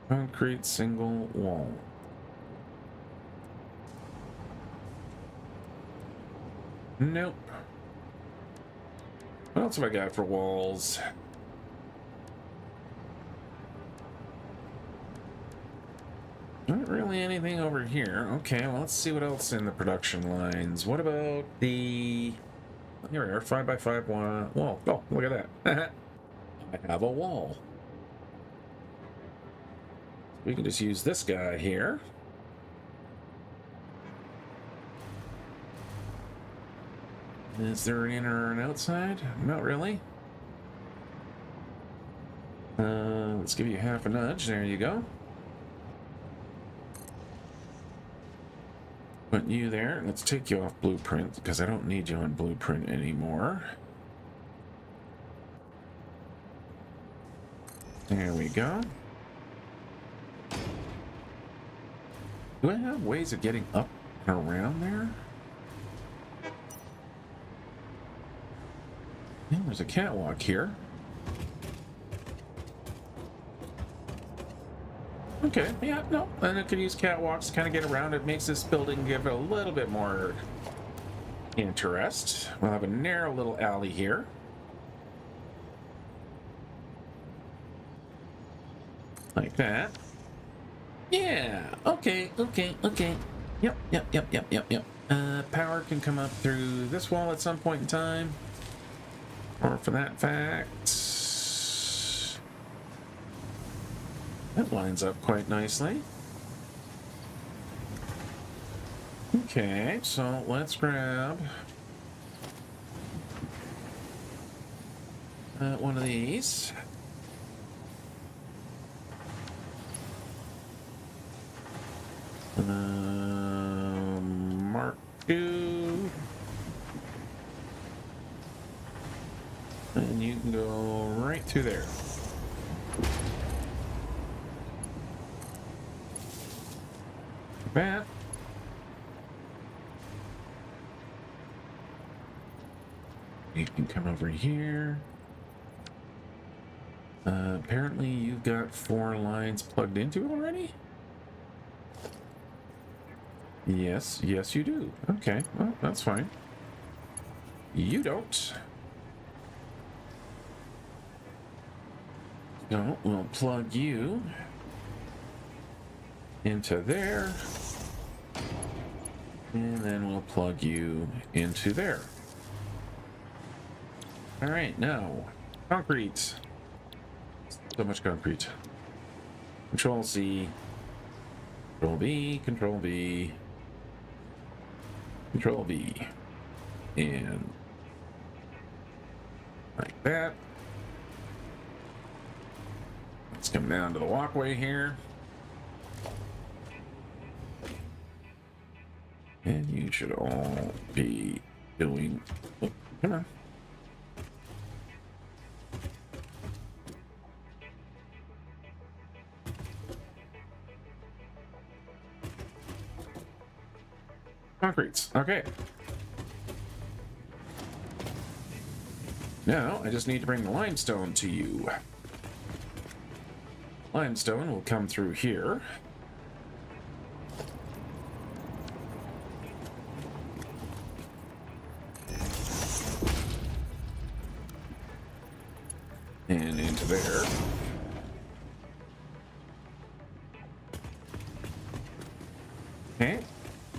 Concrete single wall. Nope. What else have I got for walls? Not really anything over here. Okay, well, let's see what else in the production lines. What about the... Here we are, 5x5 wall. Oh, look at that. I have a wall. We can just use this guy here. Is there an inner or an outside? Not really. Let's give you half a nudge. There you go. Put you there. Let's take you off blueprint because I don't need you on blueprint anymore. There we go. Do I have ways of getting up and around there? Yeah, there's a catwalk here. Okay, yeah, no, and I could use catwalks to kind of get around. It makes this building give it a little bit more interest. We'll have a narrow little alley here. Like that. Yeah, okay. Yep. Power can come up through this wall at some point in time. Or for that fact, that lines up quite nicely. Okay, so let's grab one of these. Mark II. And you can go right through there. That. You can come over here. Apparently you've got 4 lines plugged into it already? Yes, you do. Okay, well, that's fine. You don't. No, we'll plug you into there, and then we'll plug you into there. All right, now, concrete. So much concrete. Control C, Control V, Control V, Control V, and like that. Let's come down to the walkway here. And you should all be doing... Oh, come on. Concretes. Okay. Now, I just need to bring the limestone to you. Limestone will come through here. And into there. Okay.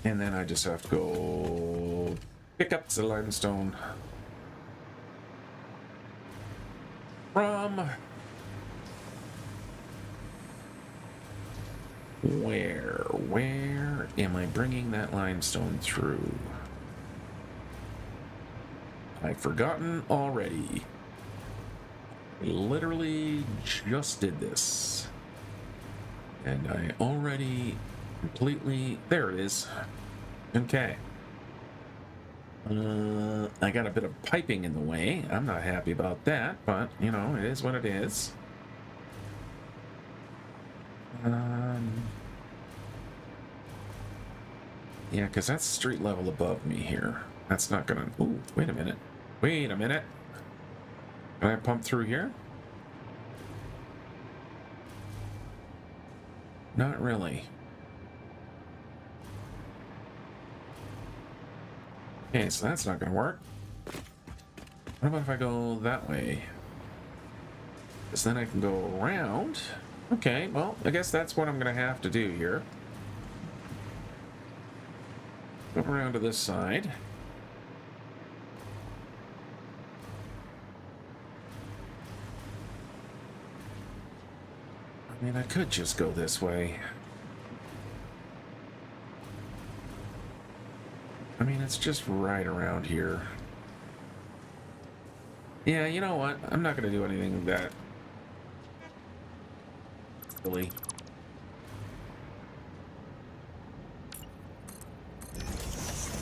And then I just have to go pick up the limestone from where am I bringing that limestone through? I've forgotten already. I literally just did this. And I already completely... There it is. Okay. I got a bit of piping in the way. I'm not happy about that, but, you know, it is what it is. Yeah, because that's street level above me here. That's not gonna... Ooh, wait a minute. Wait a minute. Can I pump through here? Not really. Okay, so that's not gonna work. What about if I go that way? Because then I can go around. Okay, well, I guess that's what I'm gonna have to do here. Go around to this side. I mean, I could just go this way. I mean, it's just right around here. Yeah, you know what? I'm not going to do anything that silly.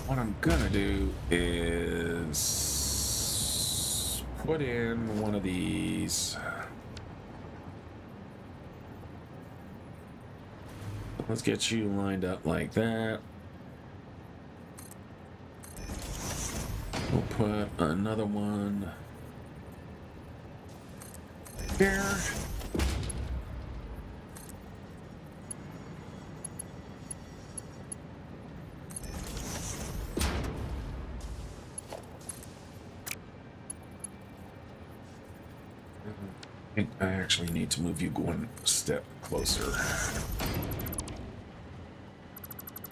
What I'm going to do is put in one of these. Let's get you lined up like that. We'll put another one there. I actually need to move you one step closer.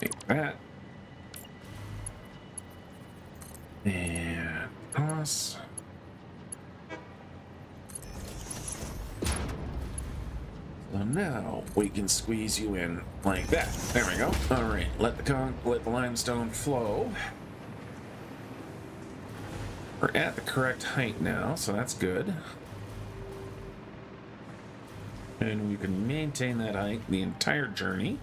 Like that. And toss. So now we can squeeze you in like that. There we go. All right, let the limestone flow. We're at the correct height now, so that's good. And we can maintain that height the entire journey.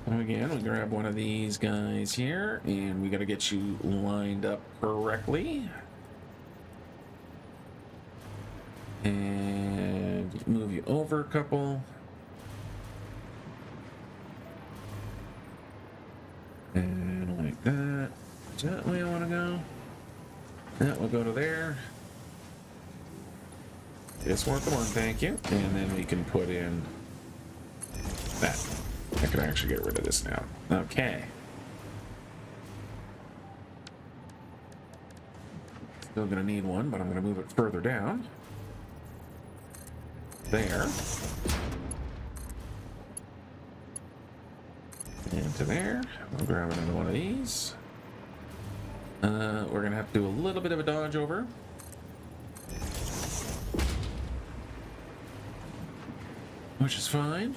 So again, we grab one of these guys here, and we got to get you lined up correctly. And move you over a couple. And like that. Is that the way I want to go? That will go to there. This one, the one, thank you. And then we can put in that. I can actually get rid of this now. Okay. Still gonna need one, but I'm gonna move it further down. There. And to there. I'll grab another one of these. We're gonna have to do a little bit of a dodge over. Which is fine.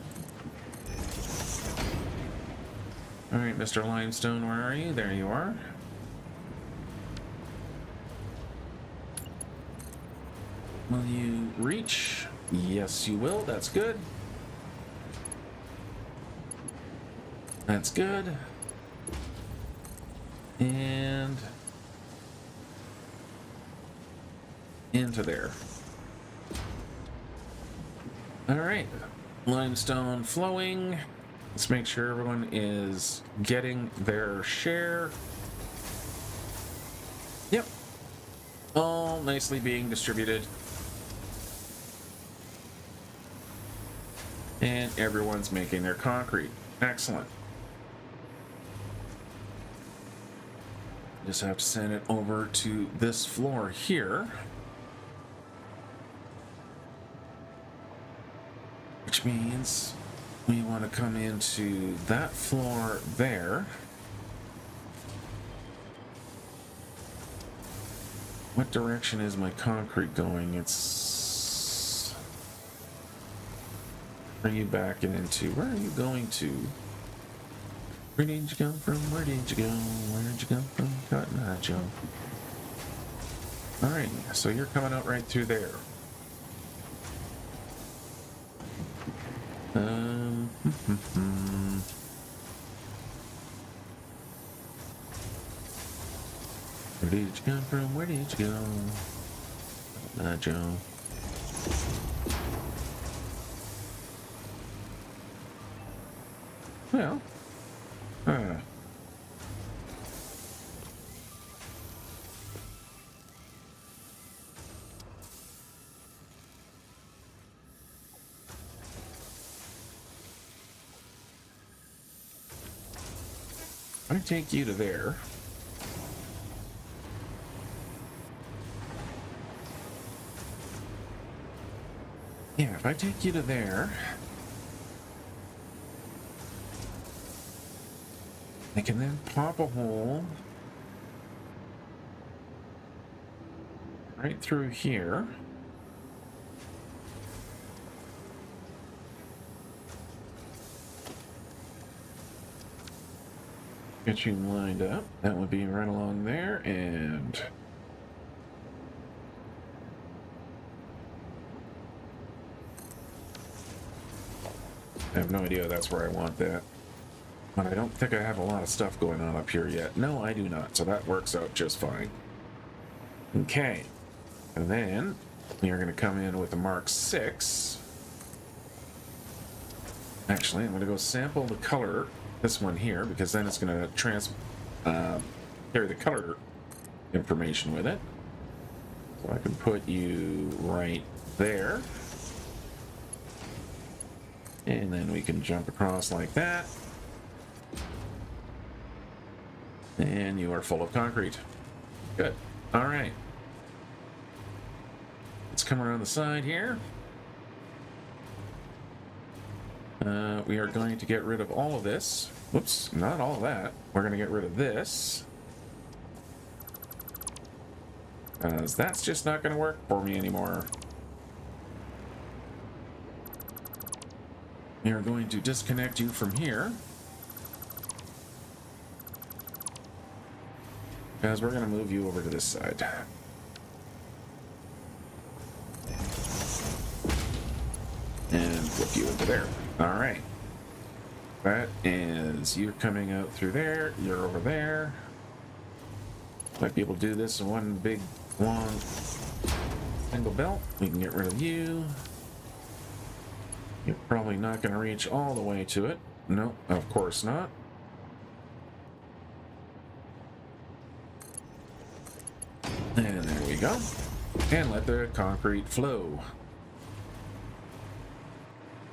All right, Mr. Limestone, where are you? There you are. Will you reach? Yes, you will. That's good. That's good. And into there. All right, limestone flowing. Let's make sure everyone is getting their share. Yep. All nicely being distributed. And everyone's making their concrete. Excellent. Just have to send it over to this floor here. Which means we want to come into that floor there. What direction is my concrete going? It's... Where are you backing into? Where are you going to? Where did you come from? Where did you go? Where did you come from? Cotton Eye Joe. Alright, so you're coming out right through there. Where did you come from? Where did you go? Joe. Well, I take you to there. Yeah, if I take you to there, I can then pop a hole right through here. Get you lined up. That would be right along there, and I have no idea that's where I want that. But I don't think I have a lot of stuff going on up here yet. No, I do not, so that works out just fine. Okay, and then you're going to come in with a Mark 6. Actually, I'm going to go sample the color, this one here, because then it's going to carry the color information with it. So I can put you right there. And then we can jump across like that. And you are full of concrete. Good. All right. Let's come around the side here. We are going to get rid of all of this. Whoops, not all of that. We're going to get rid of this. Because that's just not going to work for me anymore. We are going to disconnect you from here. Because we're going to move you over to this side. And flip you into there. All right. That is, you're coming out through there, you're over there. Might be able to do this in one big, long single belt. We can get rid of you. You're probably not going to reach all the way to it. No, of course not. And there we go. And let the concrete flow.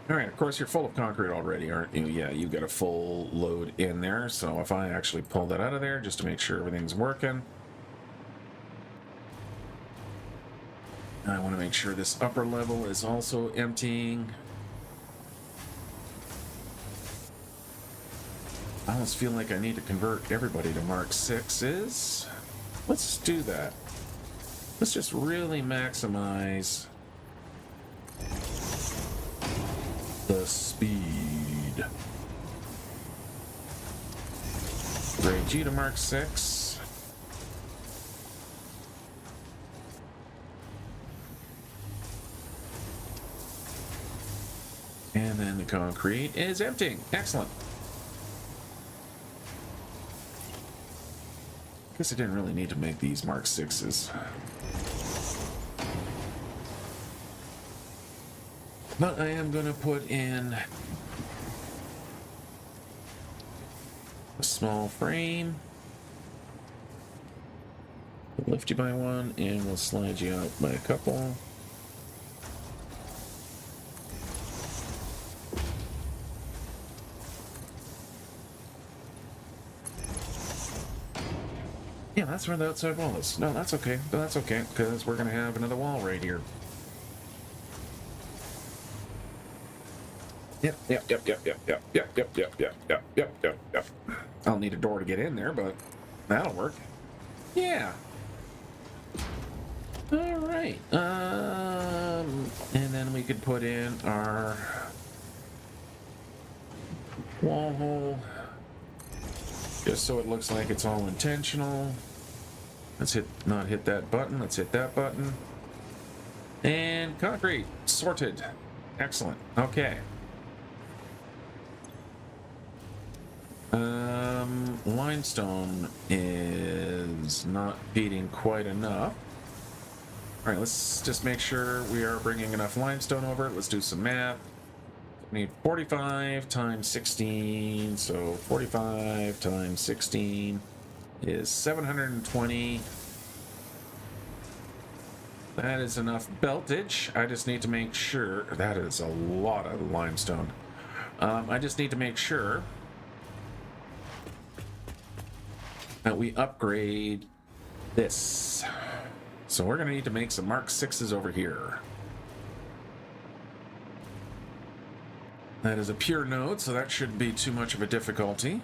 All right, of course, you're full of concrete already, aren't you? Yeah, you've got a full load in there. So if I actually pull that out of there just to make sure everything's working. I want to make sure this upper level is also emptying. I almost feel like I need to convert everybody to Mark 6s. Let's do that. Let's just really maximize the speed. Grade G to Mark 6. And then the concrete is emptying. Excellent. Guess I didn't really need to make these Mark 6s. But I am going to put in a small frame. We'll lift you by one, and we'll slide you out by a couple. Yeah, that's where the outside wall is. No, that's okay. That's okay, because we're going to have another wall right here. Yep. I'll need a door to get in there, but that'll work. Yeah. All right. And then we could put in our wall hole, just so it looks like it's all intentional. Let's not hit that button. Let's hit that button. And concrete sorted. Excellent. Okay. Limestone is not feeding quite enough. All right, let's just make sure we are bringing enough limestone over. Let's do some math. We need 45 times 16, so 45 times 16 is 720. That is enough beltage. I just need to make sure. That is a lot of limestone. I just need to make sure that we upgrade this. So we're going to need to make some Mark 6s over here. That is a pure node, so that shouldn't be too much of a difficulty.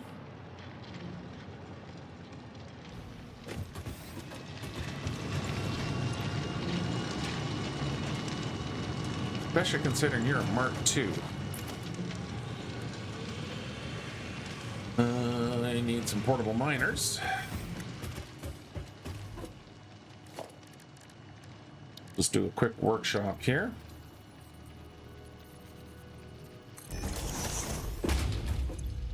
Especially considering you're a Mark II. I need some portable miners. Let's do a quick workshop here.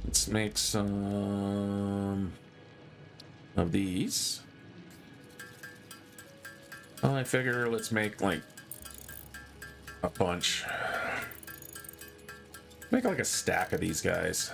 Let's make some of these. Well, I figure let's make like a bunch. Make like a stack of these guys.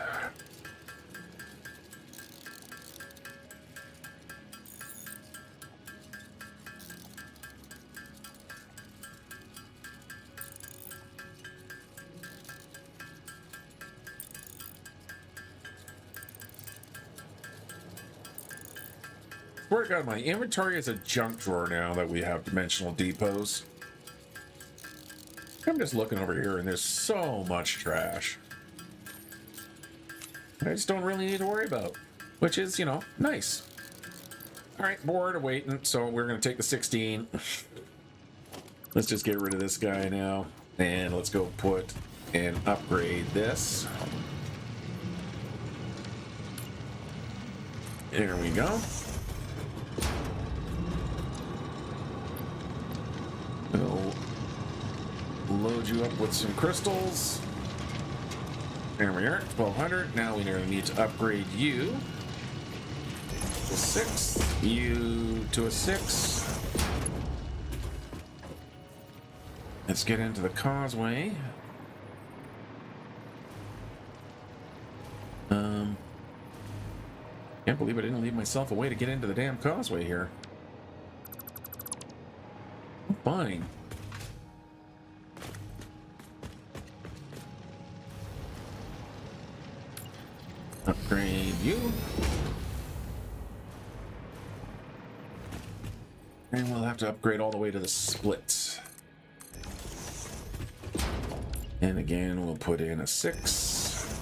Swear to God, my inventory is a junk drawer now that we have dimensional depots. I'm just looking over here and there's so much trash I just don't really need to worry about, which is, you know, nice. All right, bored of waiting, so we're going to take the 16. Let's just get rid of this guy now, and let's go put and upgrade this. There we go. We'll load you up with some crystals. There we are, 1200. Now we need to upgrade you to 6. You to a 6. Let's get into the causeway. Can't believe I didn't leave myself a way to get into the damn causeway here. Fine. Upgrade you. And we'll have to upgrade all the way to the split. And again, we'll put in a 6.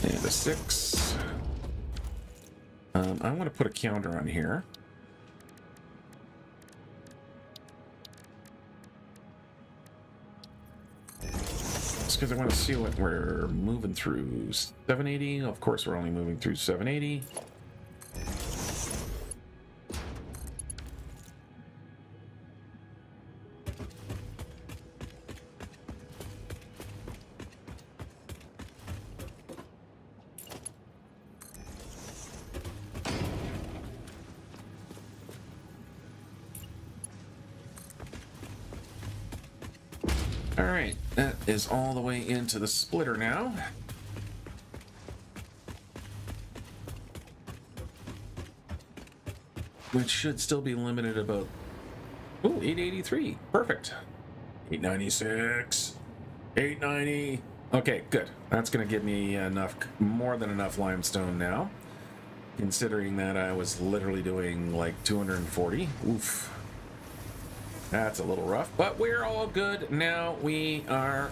And a 6. I want to put a counter on here. Just because I want to see what we're moving through. 780. Of course, we're only moving through 780. All right, that is all the way into the splitter now. Which should still be limited about, ooh, 883, perfect. 896, 890. Okay, good. That's gonna give me enough, more than enough limestone now. Considering that I was literally doing like 240, oof. That's a little rough, but we're all good. Now we are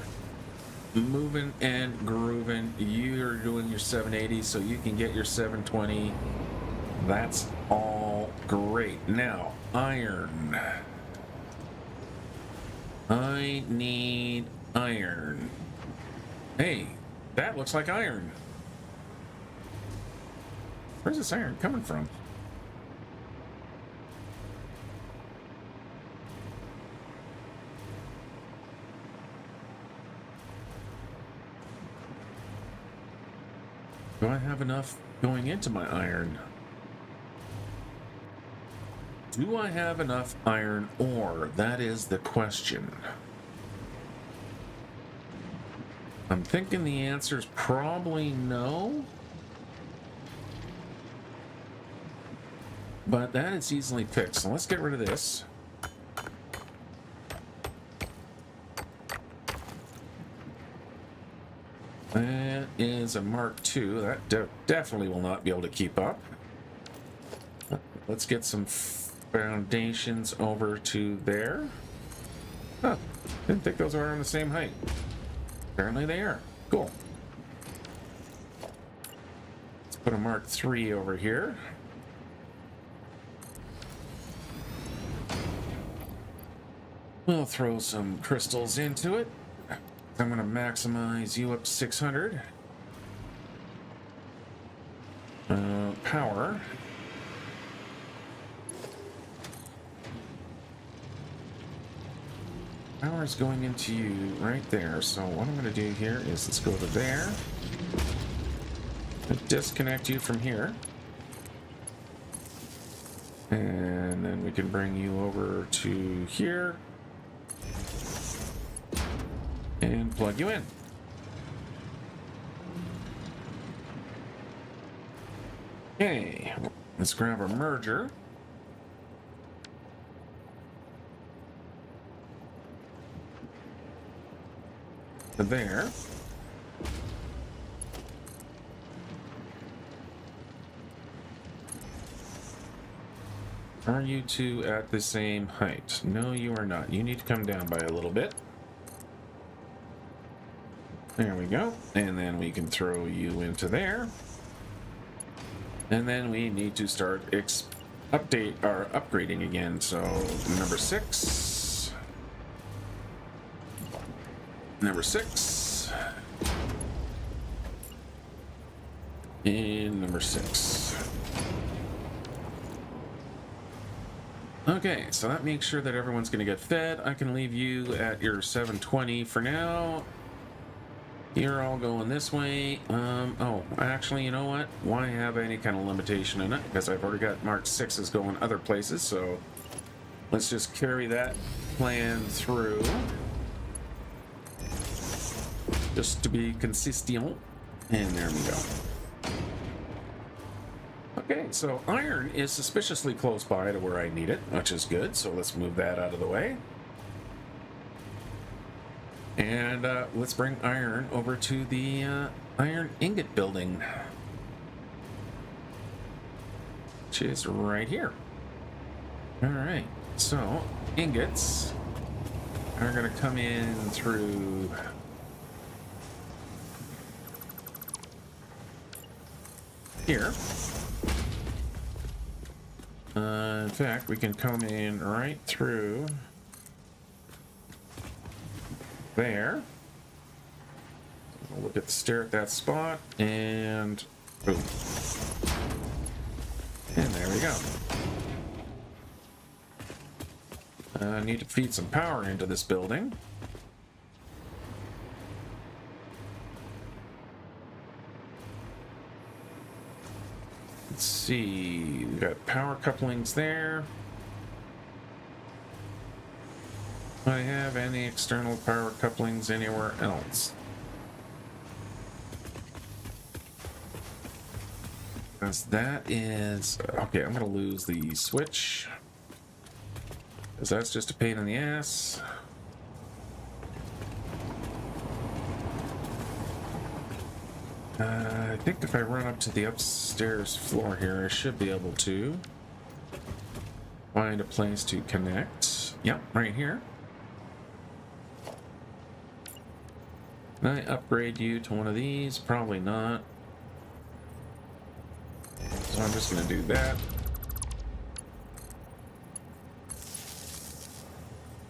moving and grooving. You're doing your 780, so you can get your 720. That's all great. Now, iron. I need iron. Hey, that looks like iron. Where's this iron coming from? Do I have enough going into my iron? Do I have enough iron ore? That is the question. I'm thinking the answer is probably no. But that is easily fixed. So let's get rid of this. That is a Mark II. That definitely will not be able to keep up. Let's get some foundations over to there. Huh. Didn't think those were on the same height. Apparently they are. Cool. Let's put a Mark III over here. We'll throw some crystals into it. I'm going to maximize you up to 600. Power. Power is going into you right there. So what I'm going to do here is let's go to there. Disconnect you from here. And then we can bring you over to here. And plug you in. Okay, let's grab a merger. There. Are you two at the same height? No, you are not. You need to come down by a little bit. There we go. And then we can throw you into there. And then we need to start upgrading again. So number 6. Number 6. And number 6. Okay, so that makes sure that everyone's going to get fed. I can leave you at your 720 for now. You're all going this way. Oh, actually, you know what? Why have any kind of limitation in it? Because I've already got Mark 6s going other places, so let's just carry that plan through. Just to be consistent. And there we go. Okay, so iron is suspiciously close by to where I need it, which is good. So let's move that out of the way. And let's bring iron over to the iron ingot building, which is right here. All right, so ingots are going to come in through here. In fact, we can come in right through there. We'll look at the stair at that spot, and boom. And there we go. I need to feed some power into this building. Let's see, we've got power couplings there. Do I have any external power couplings anywhere else? Because that is... Okay, I'm going to lose the switch. Because that's just a pain in the ass. I think if I run up to the upstairs floor here, I should be able to find a place to connect. Yep, right here. Can I upgrade you to one of these? Probably not. So I'm just going to do that.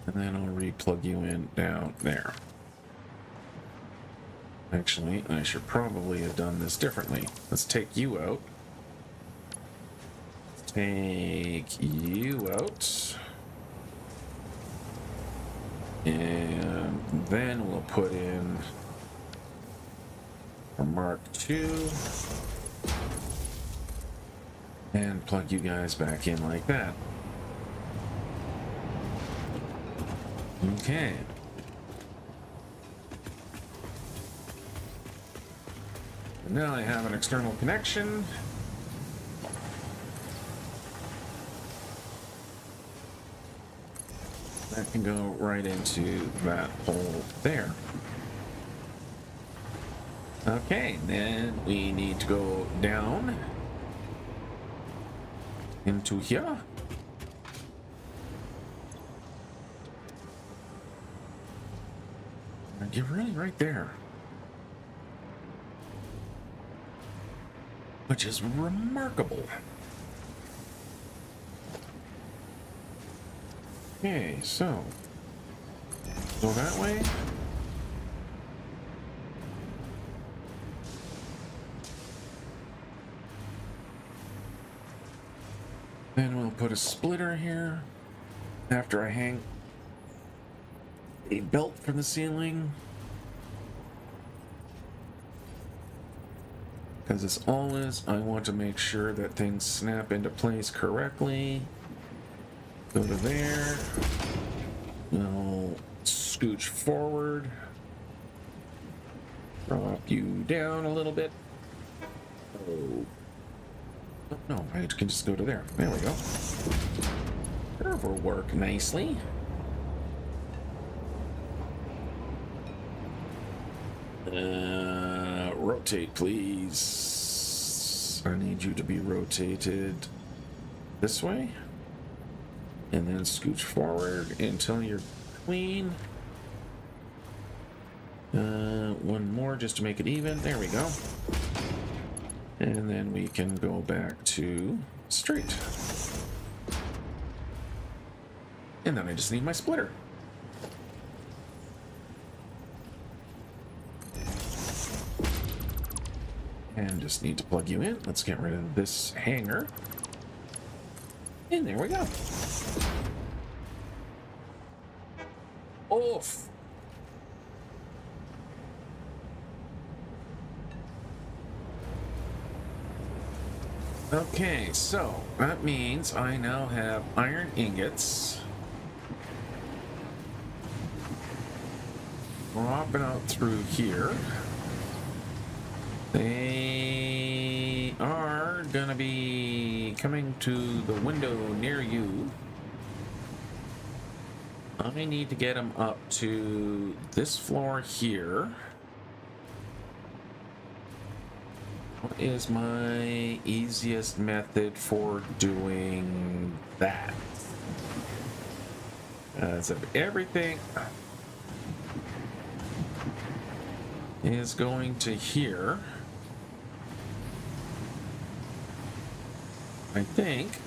And then I'll re-plug you in down there. Actually, I should probably have done this differently. Let's take you out. Take you out. And then we'll put in a Mark II. And plug you guys back in like that. Okay. now I have an external connection. That can go right into that hole there. Okay, then we need to go down into here. And you're really right there. Which is remarkable. Okay, so go that way. Then we'll put a splitter here after I hang a belt from the ceiling. Because as always, I want to make sure that things snap into place correctly. Go to there. We'll scooch forward. Drop you down a little bit. Oh. No, I can just go to there. There we go. Curve will work nicely. Rotate, please. I need you to be rotated this way. And then scooch forward until you're clean. One more just to make it even. There we go. And then we can go back to straight. And then I just need my splitter. And just need to plug you in. Let's get rid of this hanger. And there we go. Oof. Okay, so that means I now have iron ingots dropping out through here. They are gonna be coming to the window near you. I need to get them up to this floor here. What is my easiest method for doing that? So everything is going to here. I think.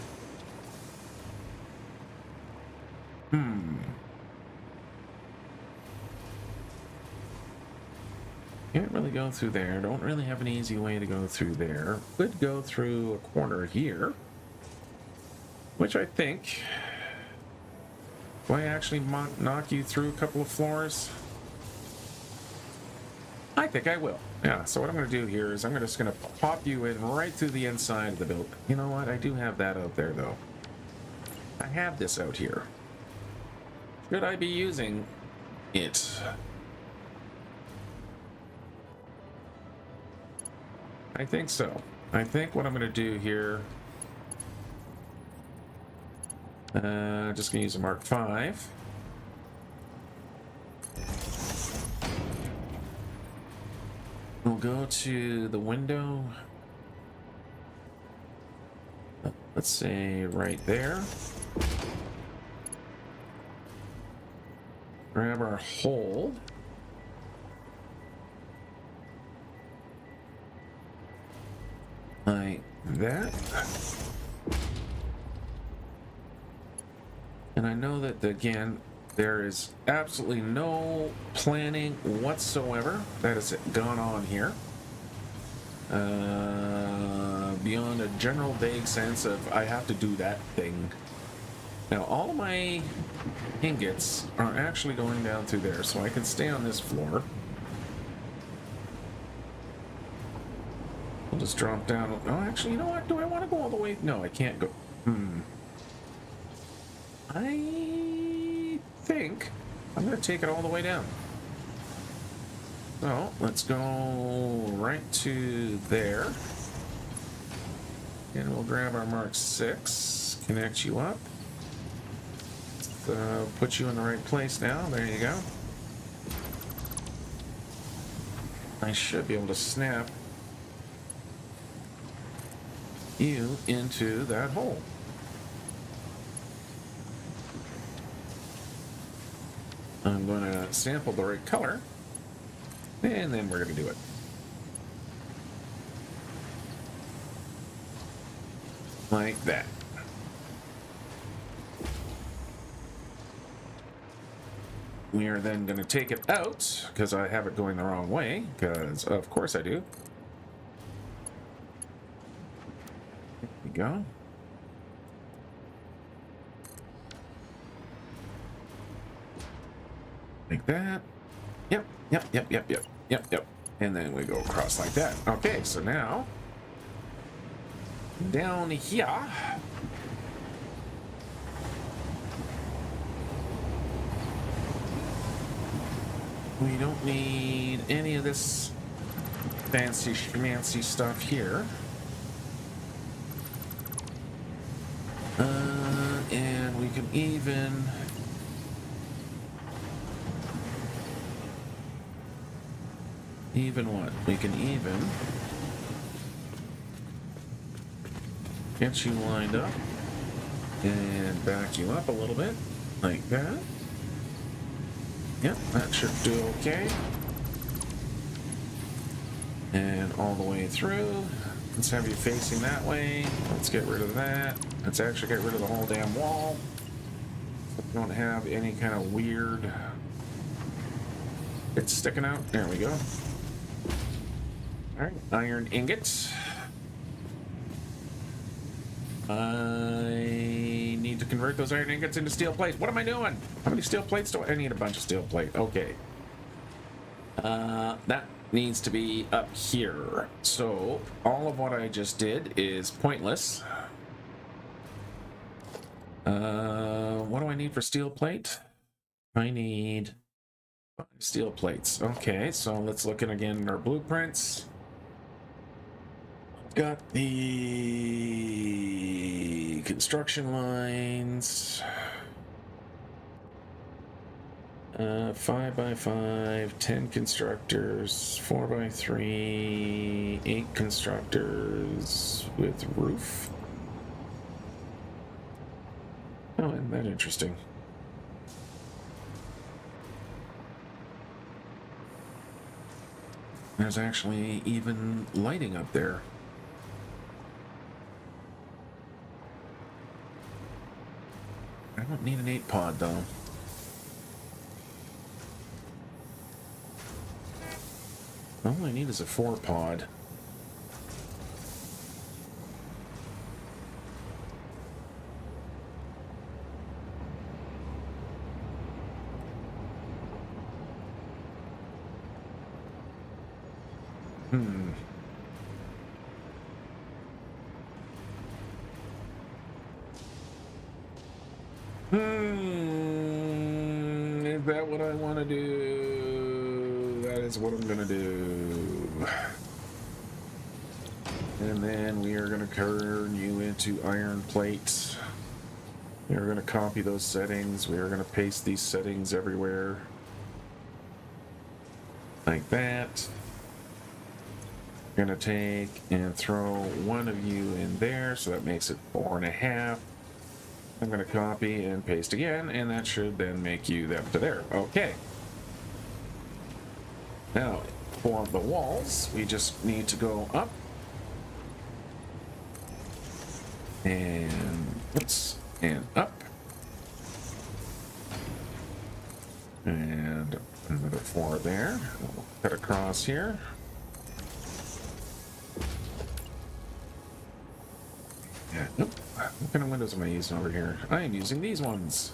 Can't really go through there. Don't really have an easy way to go through there. Could go through a corner here. Which I think... Do I actually knock you through a couple of floors? I think I will. Yeah, so what I'm going to do here is I'm just going to pop you in right through the inside of the building. You know what? I do have that out there, though. I have this out here. Should I be using it? I think so. I think what I'm going to do here... just going to use a Mark V. We'll go to the window. Let's say right there. Grab our hole. Like that. And I know that, again, there is absolutely no planning whatsoever that has gone on here. Beyond a general vague sense of I have to do that thing. Now, all of my ingots are actually going down through there, so I can stay on this floor. I'll just drop down. Oh, actually, you know what? Do I want to go all the way? No, I can't go. I think I'm going to take it all the way down. So let's go right to there. And we'll grab our Mark 6, connect you up. Put you in the right place now. There you go. I should be able to snap you into that hole. I'm going to sample the right color, and then we're going to do it. Like that. We are then going to take it out, because I have it going the wrong way, because of course I do. There we go. Like that. Yep. And then we go across like that. Okay, so now down here we don't need any of this fancy schmancy stuff here. And we can even what? We can even get you lined up and back you up a little bit like that. Yep, that should do okay. And all the way through. Let's have you facing that way. Let's get rid of that. Let's actually get rid of the whole damn wall. So we don't have any kind of weird bits sticking out. There we go. All right, iron ingots. I need to convert those iron ingots into steel plates. What am I doing? How many steel plates do I need? A bunch of steel plate. Okay. That needs to be up here. So all of what I just did is pointless. What do I need for steel plate? I need 5 steel plates. Okay, so let's look at again our blueprints. Got the construction lines. 5x5, 10 constructors, 4x3, 8 constructors with roof. Oh, isn't that interesting? There's actually even lighting up there. I don't need an 8 pod though. All I need is a 4 pod. Is that what I want to do? That is what I'm going to do. And then we are going to turn you into iron plates. We are going to copy those settings. We are going to paste these settings everywhere. Like that. We're going to take and throw one of you in there, so that makes it 4.5. I'm going to copy and paste again, and that should then make you them to there. Okay. Now, for the walls, we just need to go up. And, oops, and up. And another 4 there. We'll cut across here. Yeah, nope. What kind of windows am I using over here? I am using these ones.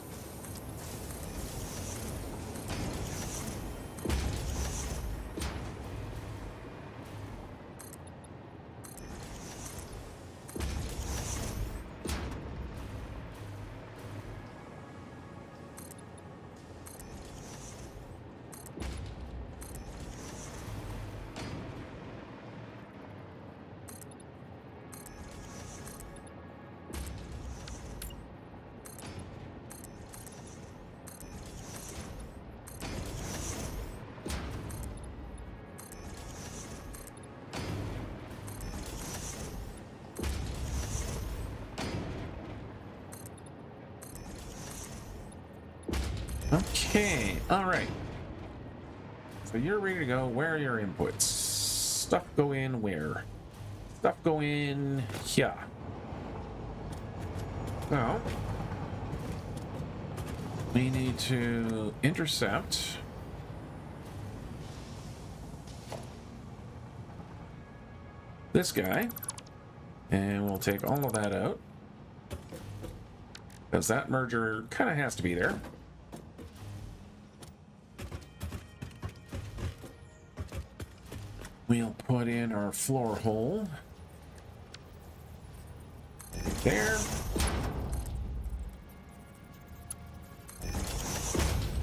Okay, all right. So you're ready to go. Where are your inputs? Stuff go in where? Stuff go in here. So we need to intercept this guy, and we'll take all of that out because that merger kind of has to be there. We'll put in our floor hole right there,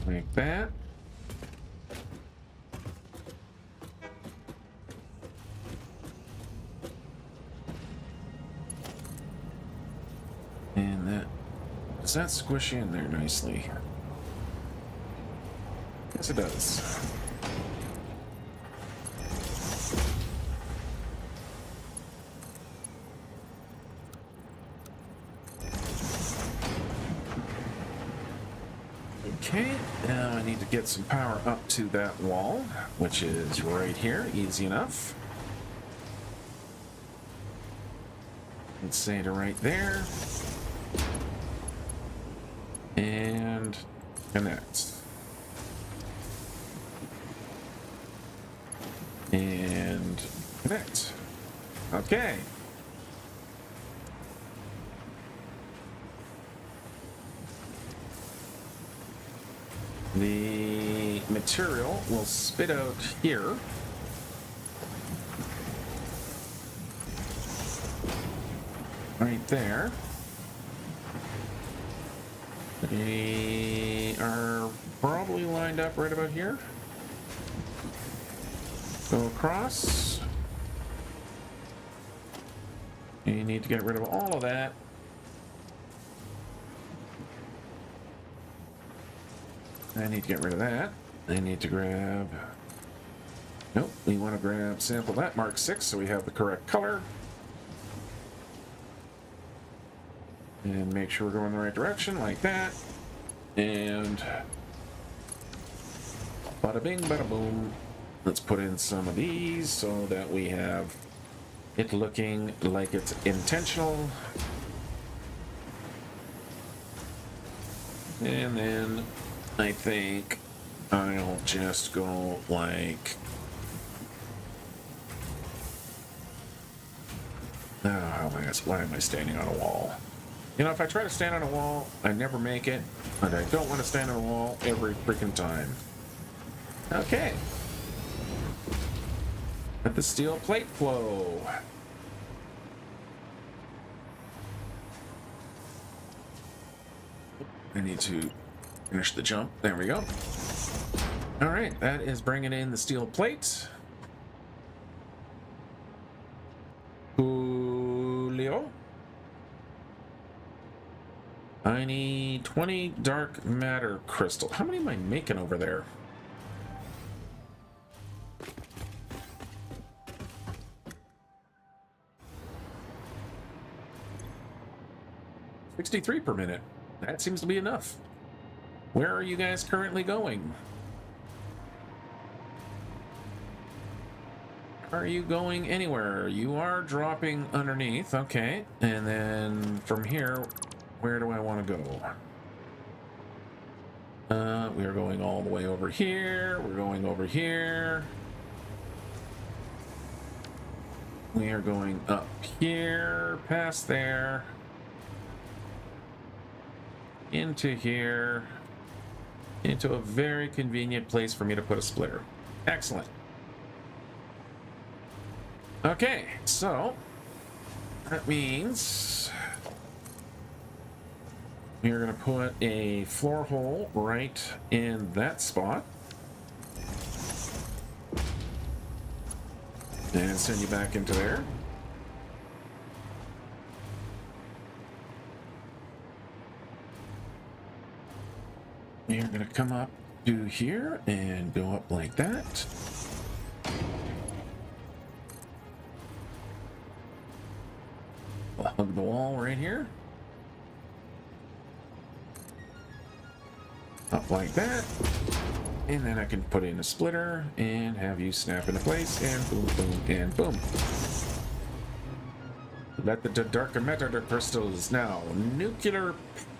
like that. And that, does that squish in there nicely? Yes, it does. Okay, now I need to get some power up to that wall, which is right here, easy enough. Let's say to right there. And connect. And connect. Okay. The material will spit out here. Right there. They are probably lined up right about here. Go across. You need to get rid of all of that. I need to get rid of that. I need to grab... Nope, we want to grab sample that, mark 6, so we have the correct color. And make sure we're going the right direction, like that. And... bada bing, bada boom. Let's put in some of these so that we have it looking like it's intentional. And then... I think I'll just go like... why am I standing on a wall? You know, if I try to stand on a wall, I never make it, and I don't want to stand on a wall every freaking time. Okay. Let the steel plate flow. I need to finish the jump. There we go. All right, that is bringing in the steel plate. Julio. I need 20 dark matter crystal. How many am I making over there? $63 per minute. That seems to be enough. Where are you guys currently going? Are you going anywhere? You are dropping underneath, okay. And then from here, where do I want to go? We are going all the way over here. We're going over here. We are going up here, past there, into here, into a very convenient place for me to put a splitter. Excellent. Okay, so that means we're going to put a floor hole right in that spot and send you back into there. We're going to come up to here and go up like that. I'll hug the wall right here. Up like that. And then I can put in a splitter and have you snap into place, and boom, boom, and boom. Let the darker matter crystals now. Nuclear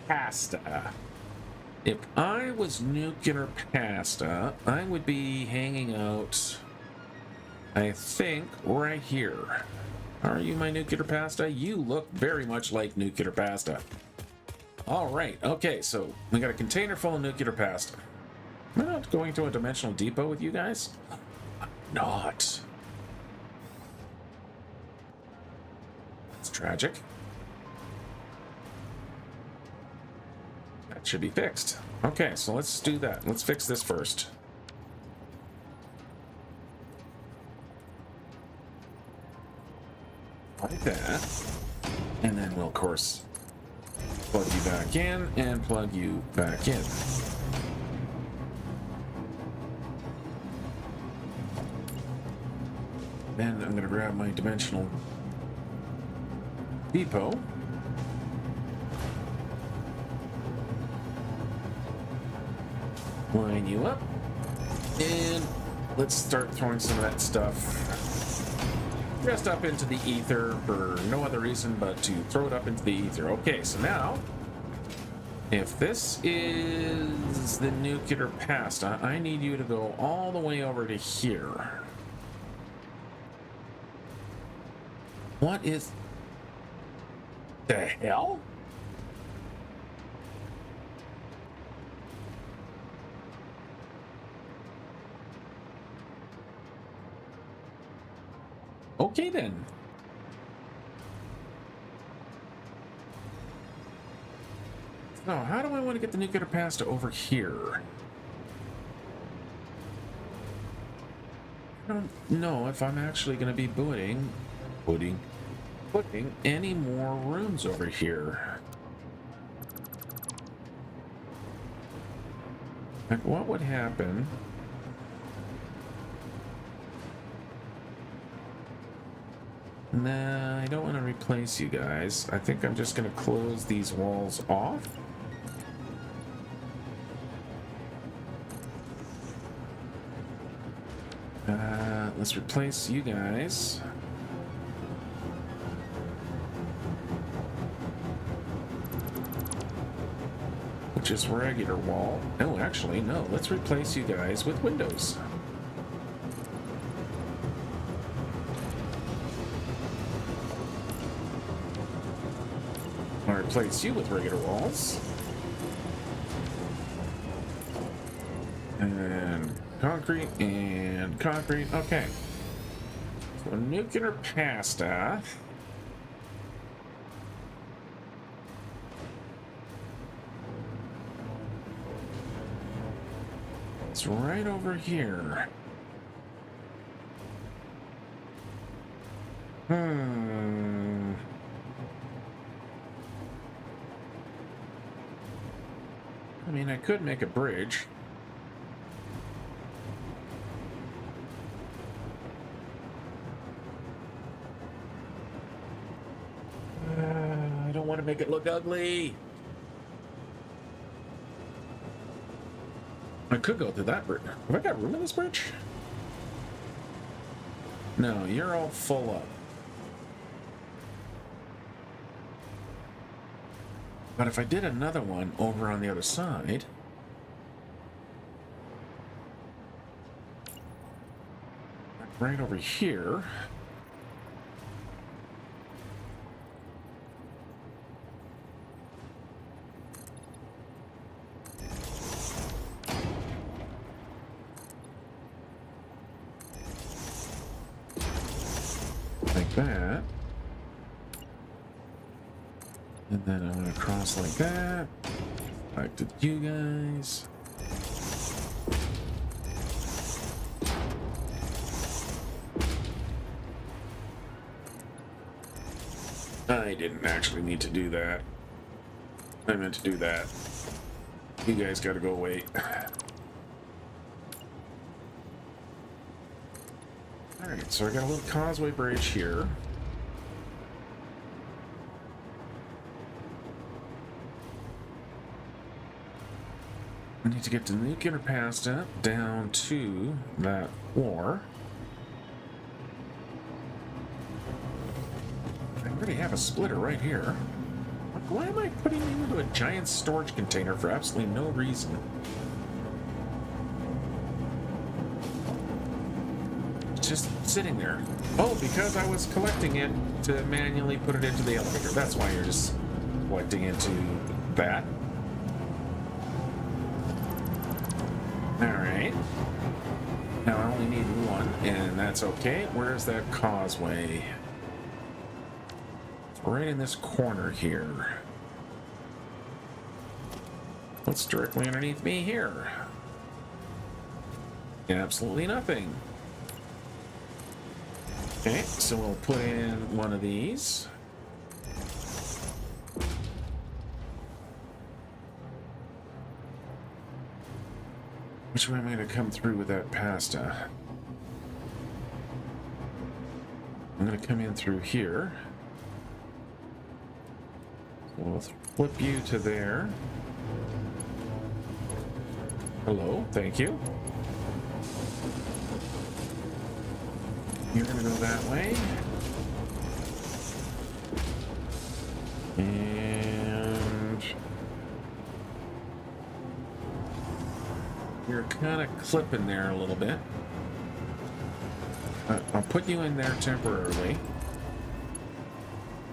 pasta. If I was nuclear pasta, I would be hanging out, I think, right here. Are you my nuclear pasta? You look very much like nuclear pasta. All right, okay, so we got a container full of nuclear pasta. Am I not going to a dimensional depot with you guys? I'm not. That's tragic. That should be fixed. Okay, so let's do that. Let's fix this first. Like that. And then we'll, of course, plug you back in and plug you back in. Then I'm going to grab my dimensional depot. Line you up. And let's start throwing some of that stuff just up into the ether for no other reason but to throw it up into the ether. Okay, so now, if this is the nuclear pasta, I need you to go all the way over to here. What is the hell? Okay then. Now, how do I want to get the nuclear pasta over here? I don't know if I'm actually going to be putting any more rooms over here. Like, what would happen? Nah, I don't want to replace you guys. I think I'm just going to close these walls off. Let's replace you guys. Which is regular wall. No, actually, no. Let's replace you guys with windows. I'll replace you with regular walls. And concrete and concrete. Okay. So nuclear pasta. It's right over here. I mean, I could make a bridge. I don't want to make it look ugly. I could go through that bridge. Have I got room in this bridge? No, you're all full up. But if I did another one over on the other side, right over here, like that. And then I'm going to cross like that. Back to you guys. I didn't actually need to do that. I meant to do that. You guys got to go wait. Alright, so I got a little causeway bridge here. I need to get the nuclear pasta down to that floor. I already have a splitter right here. Why am I putting it into a giant storage container for absolutely no reason? It's just sitting there. Oh, because I was collecting it to manually put it into the elevator. That's why you're just collecting into that. Alright. Now I only need one, and that's okay. Where's that causeway? It's right in this corner here. What's directly underneath me here? Absolutely nothing. Okay, so we'll put in one of these. Which way am I going to come through with that pasta? I'm going to come in through here. So we'll flip you to there. Hello, thank you. You're going to go that way. And you're kind of clipping there a little bit. I'll put you in there temporarily.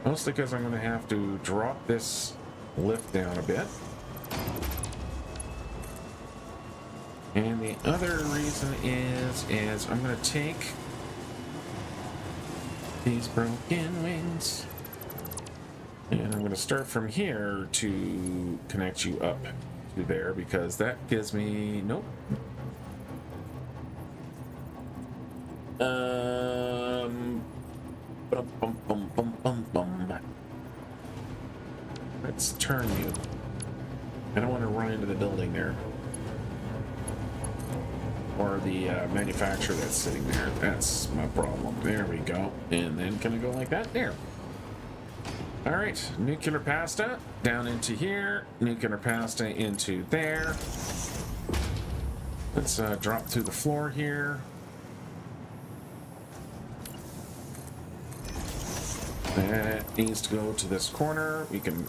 Mostly because I'm going to have to drop this lift down a bit. And the other reason is I'm going to take these broken wings, and I'm going to start from here to connect you up to there, because that gives me nope. Let's turn you. I don't want to run into the building there, or the manufacturer that's sitting there. That's my problem. There we go. And then can I go like that? There. All right, nuclear pasta down into here, nuclear pasta into there. Let's drop through the floor here. That needs to go to this corner. We can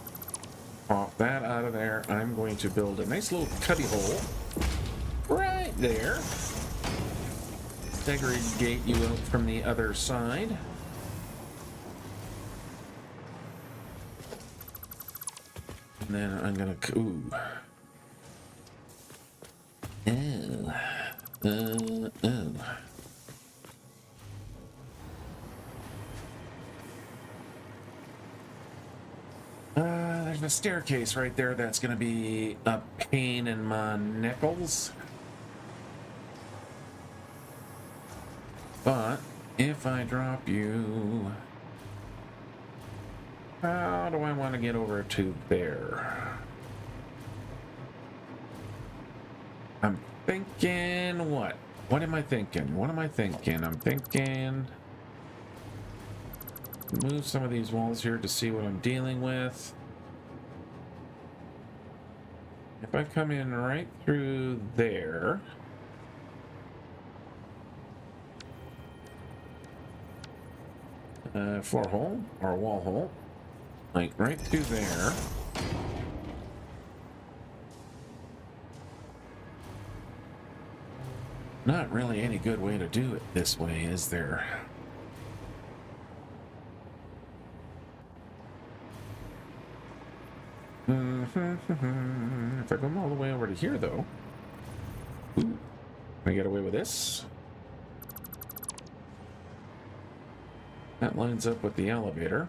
pop that out of there. I'm going to build a nice little cubby hole right there. Segregate you out from the other side. And then I'm gonna ooh. There's a staircase right there that's gonna be a pain in my nickels. But if I drop you, how do I want to get over to there? I'm thinking what? What am I thinking? What am I thinking? I'm thinking move some of these walls here to see what I'm dealing with. If I come in right through there, floor hole or wall hole, like right through there. Not really any good way to do it this way, is there? If I come all the way over to here, though, ooh, can I get away with this? That lines up with the elevator.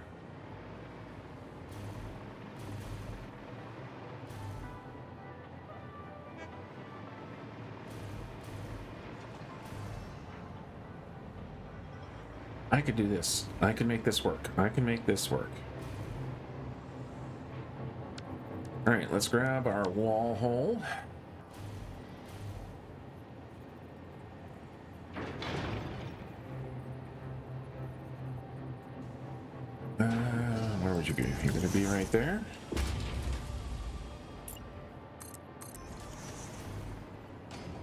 I could do this. I can make this work. I can make this work. All right, let's grab our wall hole. Where would you be? You're going to be right there.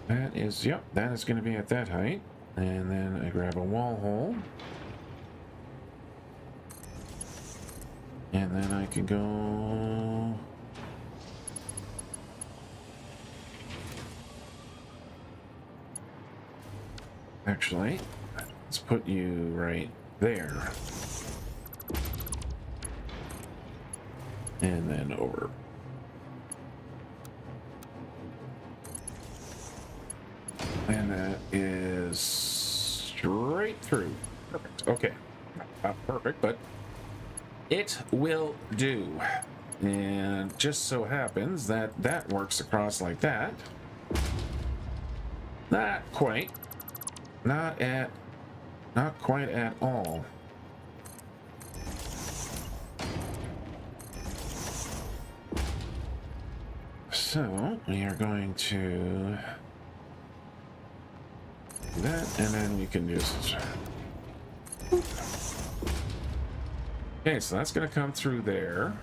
That is, yep, that is going to be at that height. And then I grab a wall hole. And then I can go... Actually, let's put you right there. And then over. And that is straight through. Perfect. Okay. Not perfect, but it will do. And just so happens that that works across like that. Not quite. Not quite at all. So we are going to do that, and then we can just... Okay, so that's going to come through there.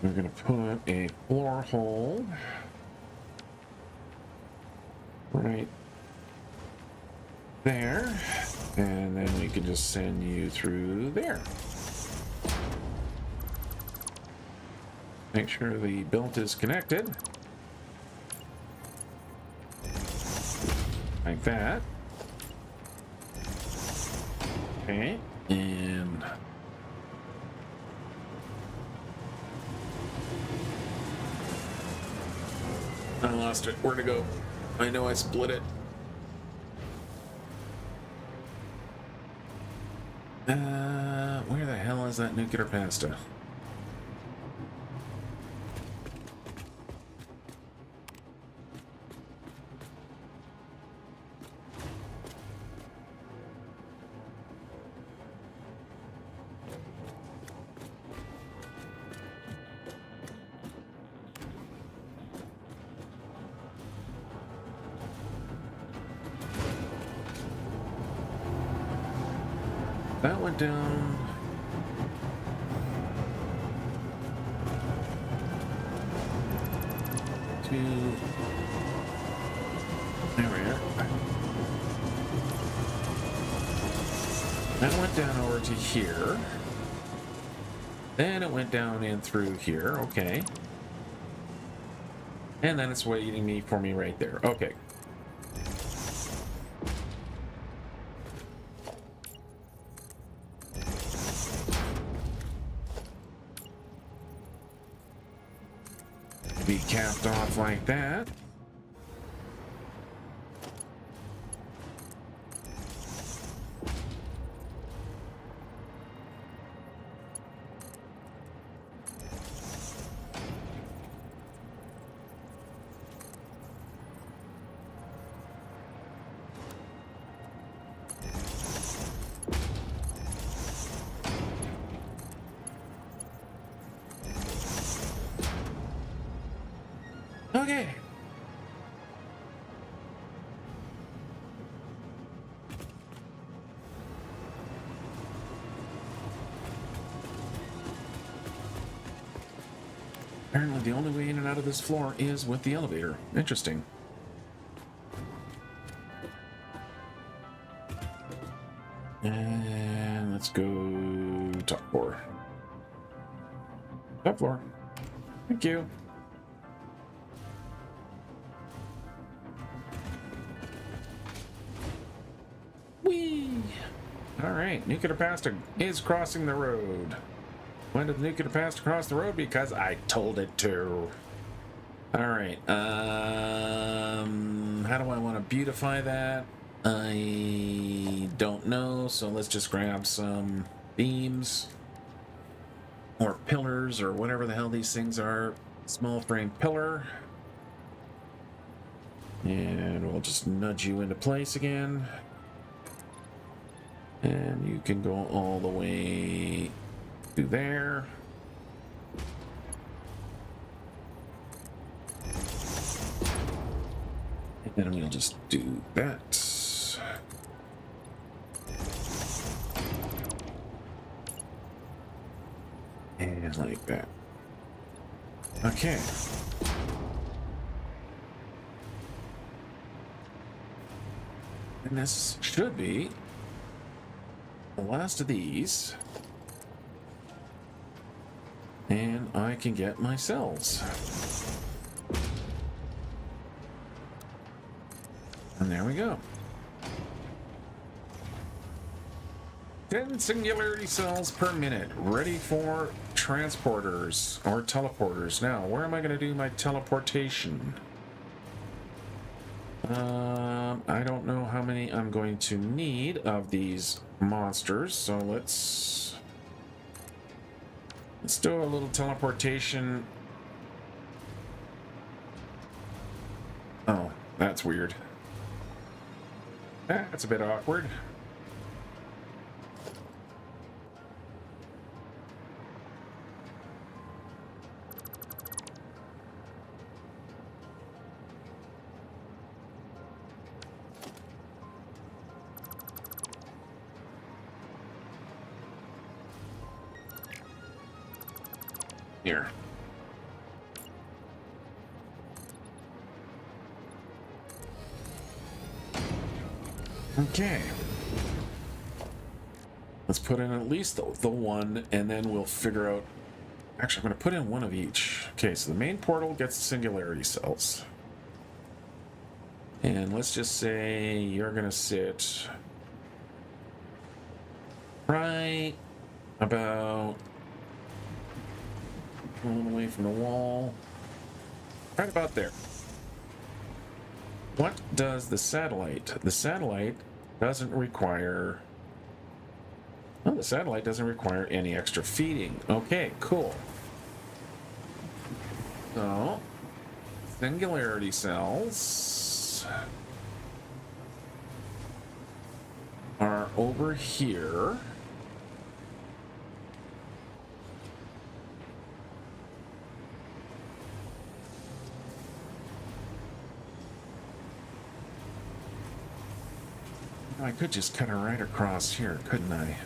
We're going to put a floor hole right there, and then we can just send you through there. Make sure the belt is connected. Like that. Okay, and I lost it. Where'd it go? I know I split it. Where the hell is that nuclear pasta? That went down. To... There we are. That went down over to here. Then it went down in through here. Okay. And then it's waiting for me right there. Okay. Be capped off like that. Okay. Apparently the only way in and out of this floor is with the elevator. Interesting. And let's go top floor. Top floor. Thank you. Alright, nuclear pasta is crossing the road. When did the nuclear pasta cross the road? Because I told it to. Alright, how do I want to beautify that? I don't know, so let's just grab some beams. Or pillars, or whatever the hell these things are. Small frame pillar. And we'll just nudge you into place again. And you can go all the way to there. And then we'll just do that. like that. Okay. And this should be the last of these. And I can get my cells. And there we go. 10 singularity cells per minute, ready for transporters or teleporters. Now, where am I going to do my teleportation? I don't know how many I'm going to need of these monsters, so let's do a little teleportation. Oh, that's weird. That's a bit awkward. Here. Okay. Let's put in at least the one, and then we'll figure out... Actually, I'm going to put in one of each. Okay, so the main portal gets the singularity cells. And let's just say you're going to sit right about a little away from the wall. Right about there. What does the satellite? The satellite doesn't require... Oh, the satellite doesn't require any extra feeding. Okay, cool. So, singularity cells are over here. I could just cut her right across here, couldn't I?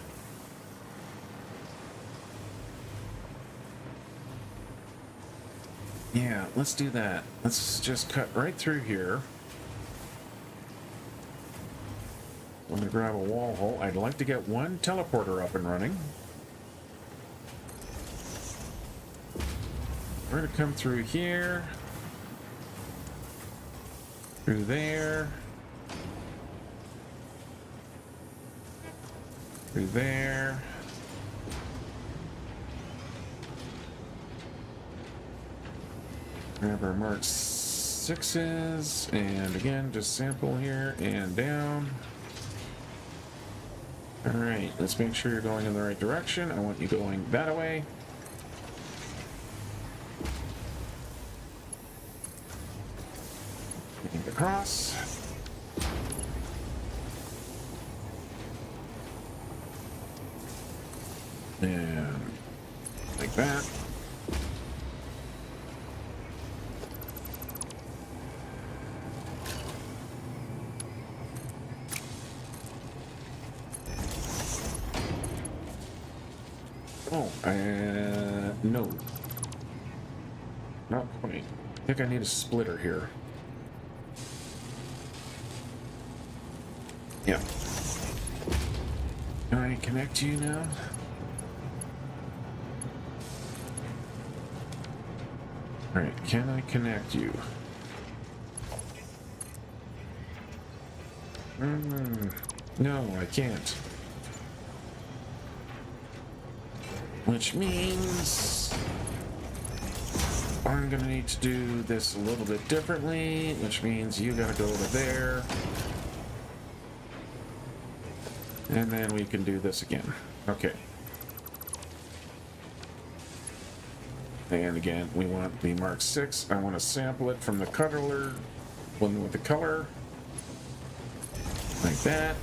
Yeah, let's do that. Let's just cut right through here. I'm going to grab a wall hole. I'd like to get one teleporter up and running. We're going to come through here. Through there. Through there. Grab our Mark 6s, and again, just sample here and down. Alright, let's make sure you're going in the right direction. I want you going that way. And across. And like that. Oh, no. Not quite. I think I need a splitter here. Yeah. Can I connect you now? Alright, can I connect you? No, I can't. Which means I'm gonna need to do this a little bit differently, which means you gotta go to there. And then we can do this again. Okay. And again, we want the Mark 6. I want to sample it from the cuddler, one with the color. Like that.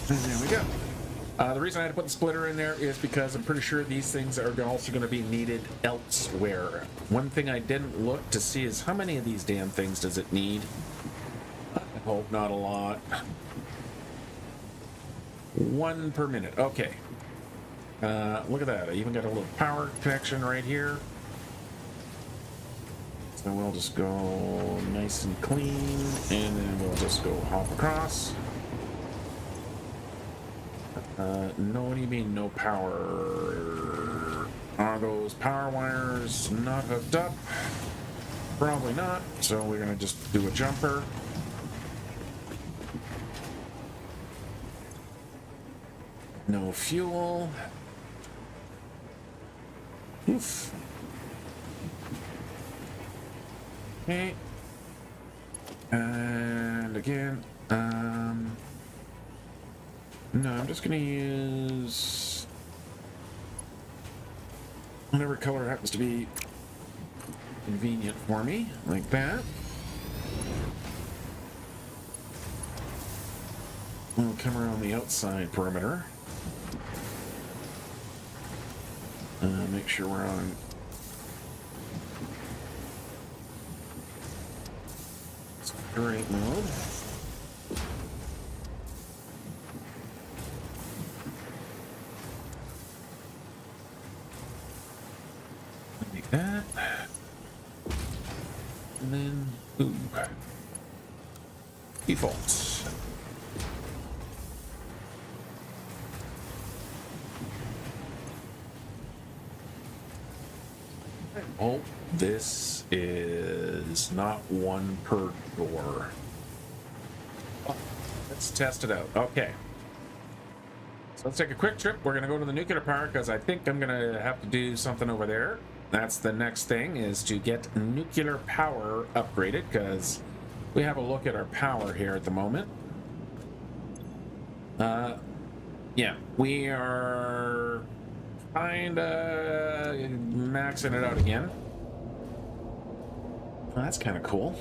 And there we go. The reason I had to put the splitter in there is because I'm pretty sure these things are also going to be needed elsewhere. One thing I didn't look to see is how many of these damn things does it need? I hope not a lot. 1 per minute. Okay. Look at that. I even got a little power connection right here. So we'll just go nice and clean, and then we'll just go hop across. No, what do you mean no power? Are those power wires not hooked up? Probably not, so we're gonna just do a jumper. No fuel. Oof. Okay. And again, no, I'm just gonna use whatever color happens to be convenient for me, like that. We'll come around the outside perimeter. Make sure we're on straight mode. Like that. And then, ooh. Defaults. Oh, this is not 1 per door. Oh, let's test it out. Okay. So let's take a quick trip. We're going to go to the nuclear power because I think I'm going to have to do something over there. That's the next thing, is to get nuclear power upgraded, because we have a look at our power here at the moment. Yeah, we are kind of maxing it out again. Well, that's kind of cool.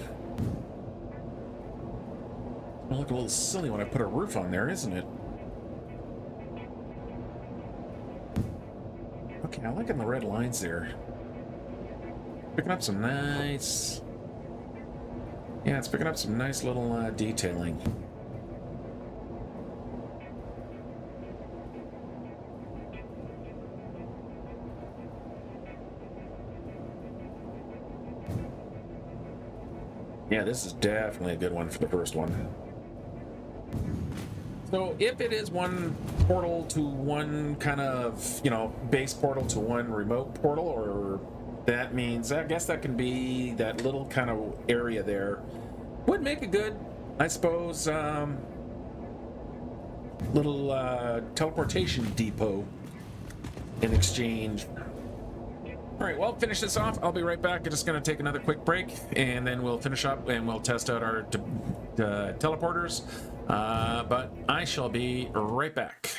It'll look a little silly when I put a roof on there, isn't it? Okay, I'm liking the red lines there. Picking up some nice... Yeah, it's picking up some nice little detailing. Yeah, this is definitely a good one for the first one. So if it is one portal to one kind of, you know, base portal to one remote portal, or that means, I guess that can be that little kind of area there, would make a good, I suppose, little teleportation depot in exchange. All right, well, finish this off. I'll be right back. I'm just going to take another quick break, and then we'll finish up and we'll test out our teleporters. But I shall be right back.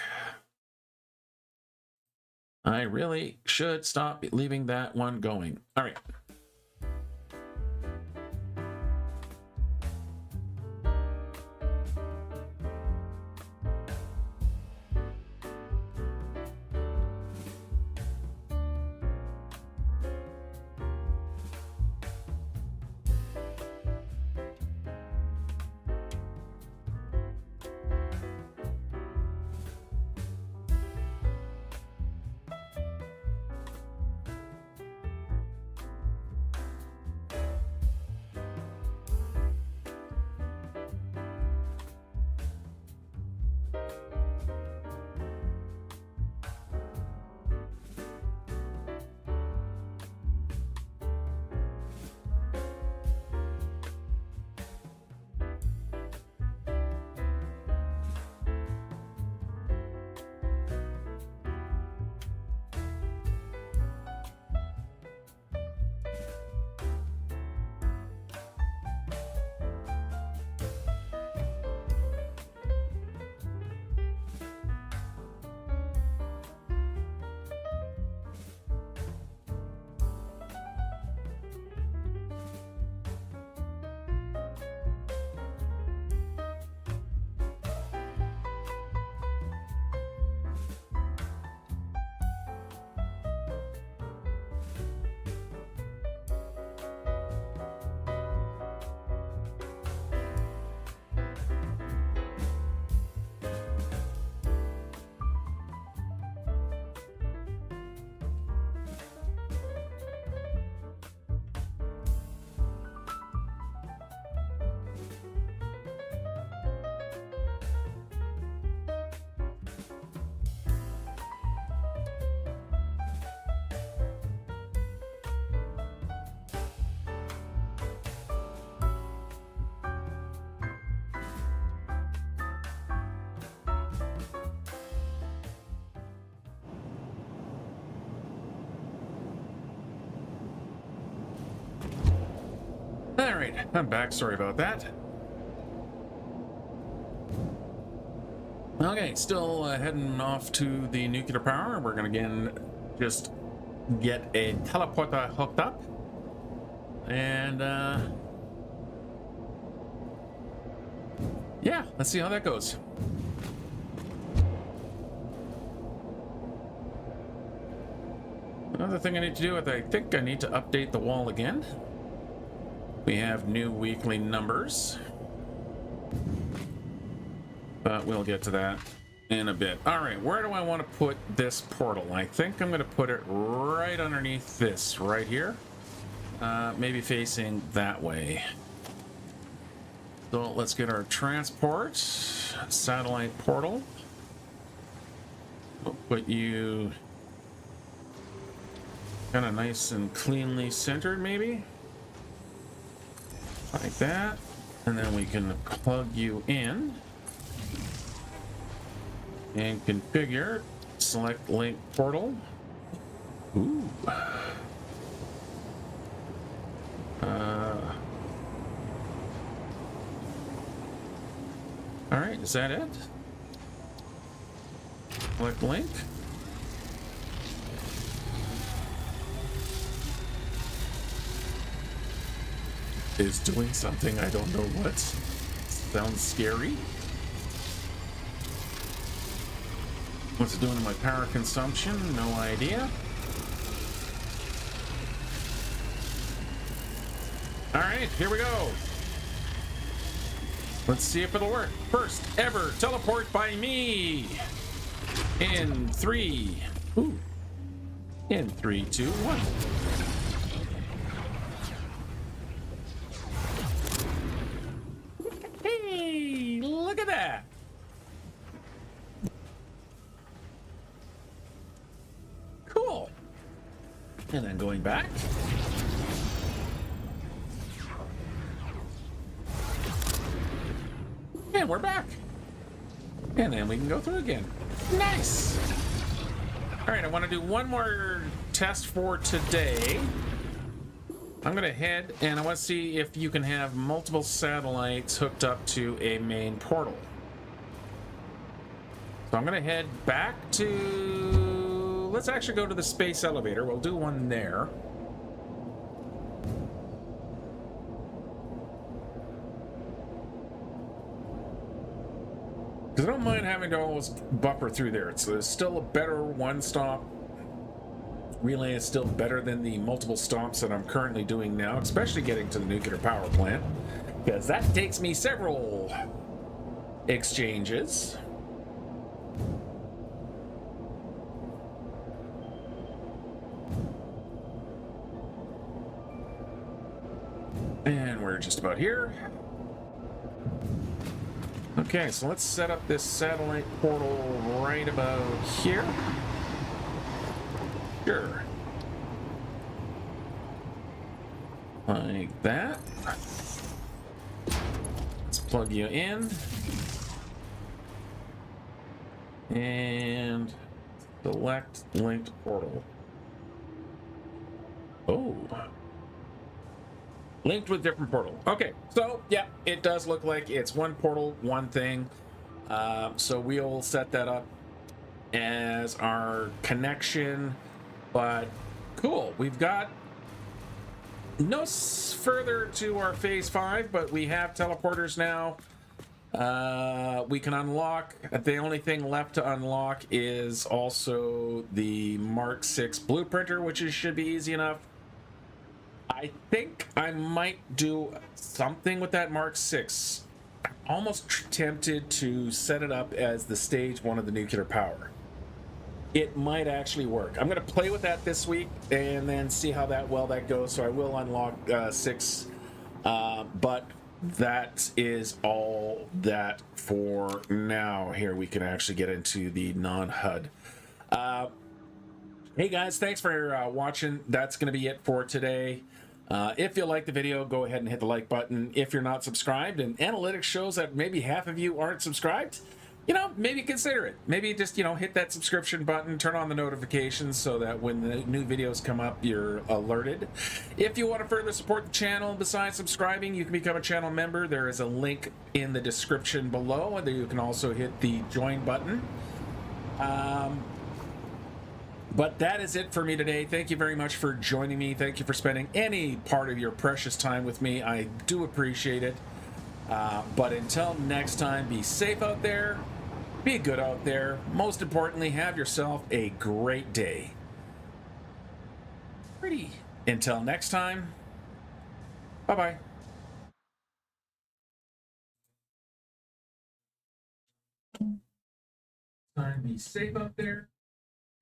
I really should stop leaving that one going. All right. All right, I'm back. Sorry about that. Okay, still heading off to the nuclear power. We're gonna again just get a teleporter hooked up, and yeah, let's see how that goes. Another thing I need to do is I think I need to update the wall again. We have new weekly numbers, but we'll get to that in a bit. All right, where do I want to put this portal? I think I'm going to put it right underneath this right here, maybe facing that way. So let's get our transport satellite portal. We'll put you kind of nice and cleanly centered, maybe like that, and then we can plug you in and configure. Select link portal. Ooh. All right, is that it? Select link. Is doing something, I don't know what. Sounds scary. What's it doing to my power consumption? No idea. All right, here we go. Let's see if it'll work. First ever teleport by me. In 3. Ooh. In 3, 2, 1. Hey, look at that. Cool. And then going back. And we're back. And then we can go through again. Nice. All right, I want to do one more test for today. I'm going to head and I want to see if you can have multiple satellites hooked up to a main portal. So I'm going to head back to... Let's actually go to the space elevator. We'll do one there. Because I don't mind having to always buffer through there. It's still a better one-stop relay. Is still better than the multiple stops that I'm currently doing now, especially getting to the nuclear power plant, because that takes me several exchanges. And we're just about here. Okay, so let's set up this satellite portal right about here. Sure. Like that. Let's plug you in. And select linked portal. Oh. Linked with different portal. Okay, so yeah, it does look like it's one portal, one thing. So we'll set that up as our connection. But cool, we've got no further to our phase 5, but we have teleporters now. We can unlock. The only thing left to unlock is also the Mark 6 blueprinter, which should be easy enough. I think I might do something with that Mark 6. I'm almost tempted to set it up as the stage 1 of the nuclear power. It might actually work. I'm going to play with that this week and then see how that goes. So I will unlock 6, but that is all that for now. Here we can actually get into the non-HUD. Hey guys, thanks for watching. That's going to be it for today. If you like the video, go ahead and hit the like button. If you're not subscribed, and analytics shows that maybe half of you aren't subscribed, you know, maybe consider it. Maybe just, you know, hit that subscription button, turn on the notifications so that when the new videos come up, you're alerted. If you want to further support the channel, besides subscribing, you can become a channel member. There is a link in the description below, and you can also hit the join button. But that is it for me today. Thank you very much for joining me. Thank you for spending any part of your precious time with me. I do appreciate it. But until next time, be safe out there. Be good out there. Most importantly, have yourself a great day. Pretty. Until next time, bye-bye. Be safe out there.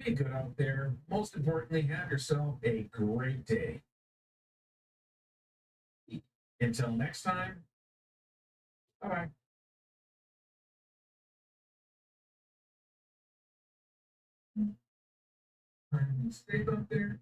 Be good out there. Most importantly, have yourself a great day. Until next time, bye-bye. Be safe out there.